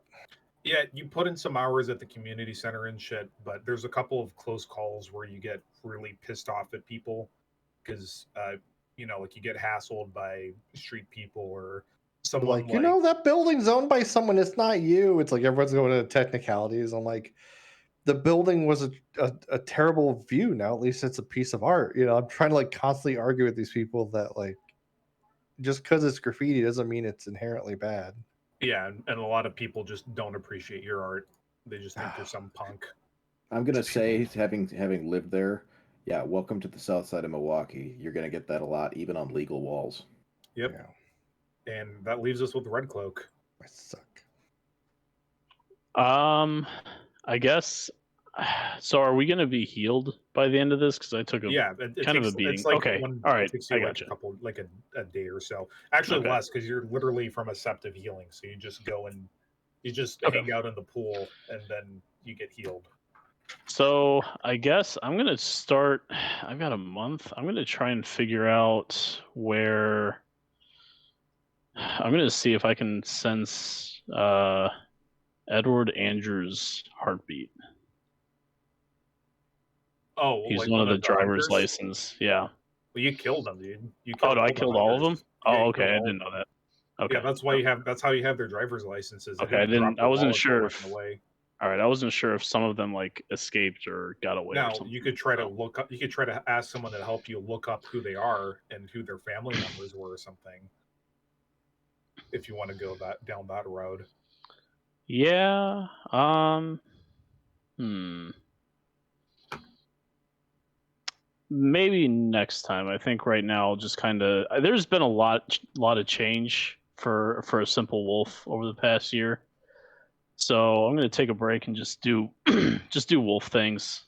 Yeah, you put in some hours at the community center and shit, but there's a couple of close calls where you get really pissed off at people because, like you get hassled by street people or someone like, that building's owned by someone. It's not you. It's like everyone's going into technicalities. I'm like, the building was a terrible view. Now at least it's a piece of art. I'm trying to like constantly argue with these people that like just because it's graffiti doesn't mean it's inherently bad. Yeah, and a lot of people just don't appreciate your art. They just think you're some punk. I'm gonna say, having lived there, yeah, welcome to the south side of Milwaukee. You're gonna get that a lot, even on legal walls. Yep. Yeah. And that leaves us with the Red Cloak. I suck. I guess. So, are we going to be healed by the end of this? Because I took a kind of a beating. It's like okay, all right, it takes you I like gotcha. a couple, like a day or so. Actually, less because you're literally from a Sept of healing. So you just go and you just hang out in the pool, and then you get healed. So I guess I'm gonna start. I've got a month. I'm gonna try and figure out where. I'm gonna see if I can sense Edward Andrews' heartbeat. Oh, he's like one of the driver's hunters? license. Yeah. Well, you killed them, dude. I killed all of them? Yeah, oh, okay. I didn't know that. Okay. Yeah, that's why that's how you have their driver's licenses. Okay, I wasn't sure if. All right, I wasn't sure if some of them like escaped or got away. Now or something. you could try to look up. You could try to ask someone to help you look up who they are and who their family members were, or something. If you want to go down that road. Yeah. Maybe next time. I think right now I'll just kind of. There's been a lot of change for a simple wolf over the past year, so I'm going to take a break and just do wolf things.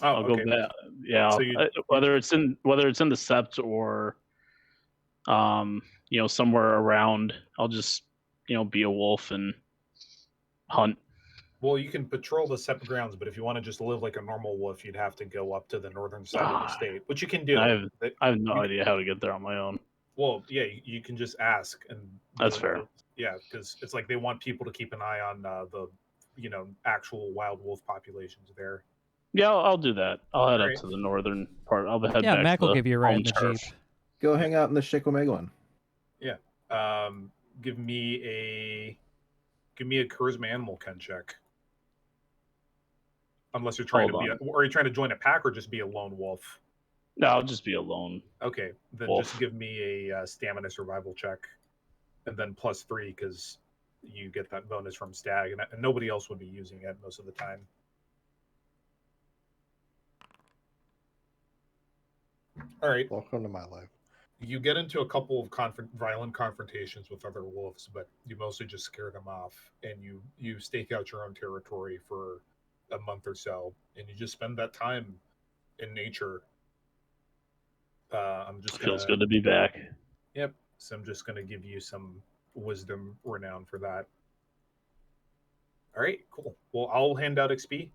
I'll go back. Yeah, so whether it's in the Sept or somewhere around, I'll just be a wolf and hunt. Well, you can patrol the Sept grounds, but if you want to just live like a normal wolf, you'd have to go up to the northern side of the state, which you can do. I have no idea how to get there on my own. Well, yeah, you can just ask, and that's fair. Yeah, because it's like they want people to keep an eye on the actual wild wolf populations there. Yeah, I'll do that. I'll head up to the northern part. I'll head back. Yeah, Mac will give you a ride in the turf. Jeep. Go hang out in the Shikomegalon. Yeah. Give me a charisma animal ken check. Unless you're trying Hold to on. or are you trying to join a pack or just be a lone wolf? No, I'll just be alone. Okay, then Wolf. just give me a stamina survival check, and then +3 because you get that bonus from stag, and nobody else would be using it most of the time. All right. Welcome to my life. You get into a couple of violent confrontations with other wolves, but you mostly just scare them off, and you stake out your own territory for a month or so, and you just spend that time in nature. I'm just Feels good to be back. Yep. So I'm just gonna give you some wisdom renown for that. All right, cool. Well, I'll hand out XP,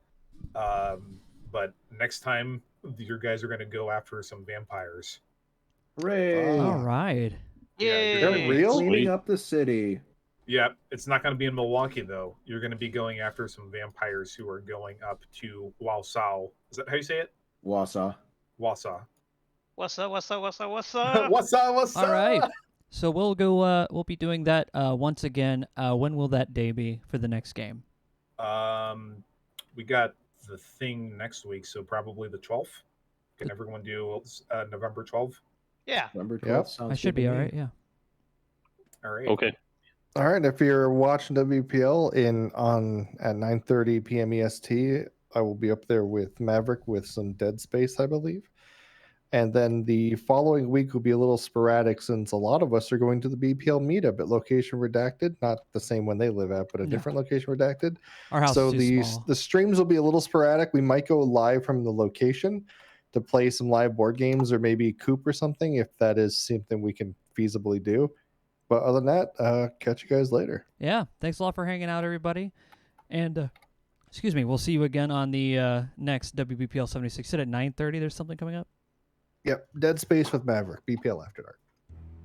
but next time your guys are gonna go after some vampires. Hooray! All right. Yay! They're real? Sweet. Cleaning up the city. Yeah, it's not going to be in Milwaukee though. You're going to be going after some vampires who are going up to Wausau. Is that how you say it? Wausau. Wausau. What's up? What's up? What's up? What's up? Wausau. Wausau. All right. So we'll go. We'll be doing that once again. When will that day be for the next game? We got the thing next week, so probably the 12th. Can everyone do November 12th? Yeah. November 12th Yep. sounds I should good be to all me. right. Yeah. All right. Okay. All right, if you're watching WPL at 9:30 p.m. EST, I will be up there with Maverick with some Dead Space, I believe. And then the following week will be a little sporadic since a lot of us are going to the BPL meetup at location redacted, not the same one they live at, but a No. different location redacted. Our house So is too small. the streams will be a little sporadic. We might go live from the location to play some live board games or maybe Coop or something if that is something we can feasibly do. But other than that, catch you guys later. Yeah. Thanks a lot for hanging out, everybody. And excuse me, we'll see you again on the next WBPL 76. Sit at 9:30. There's something coming up. Yep, Dead Space with Maverick, BPL After Dark.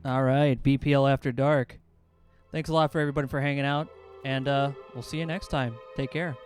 All right, BPL After Dark. Thanks a lot for everybody for hanging out, and we'll see you next time. Take care.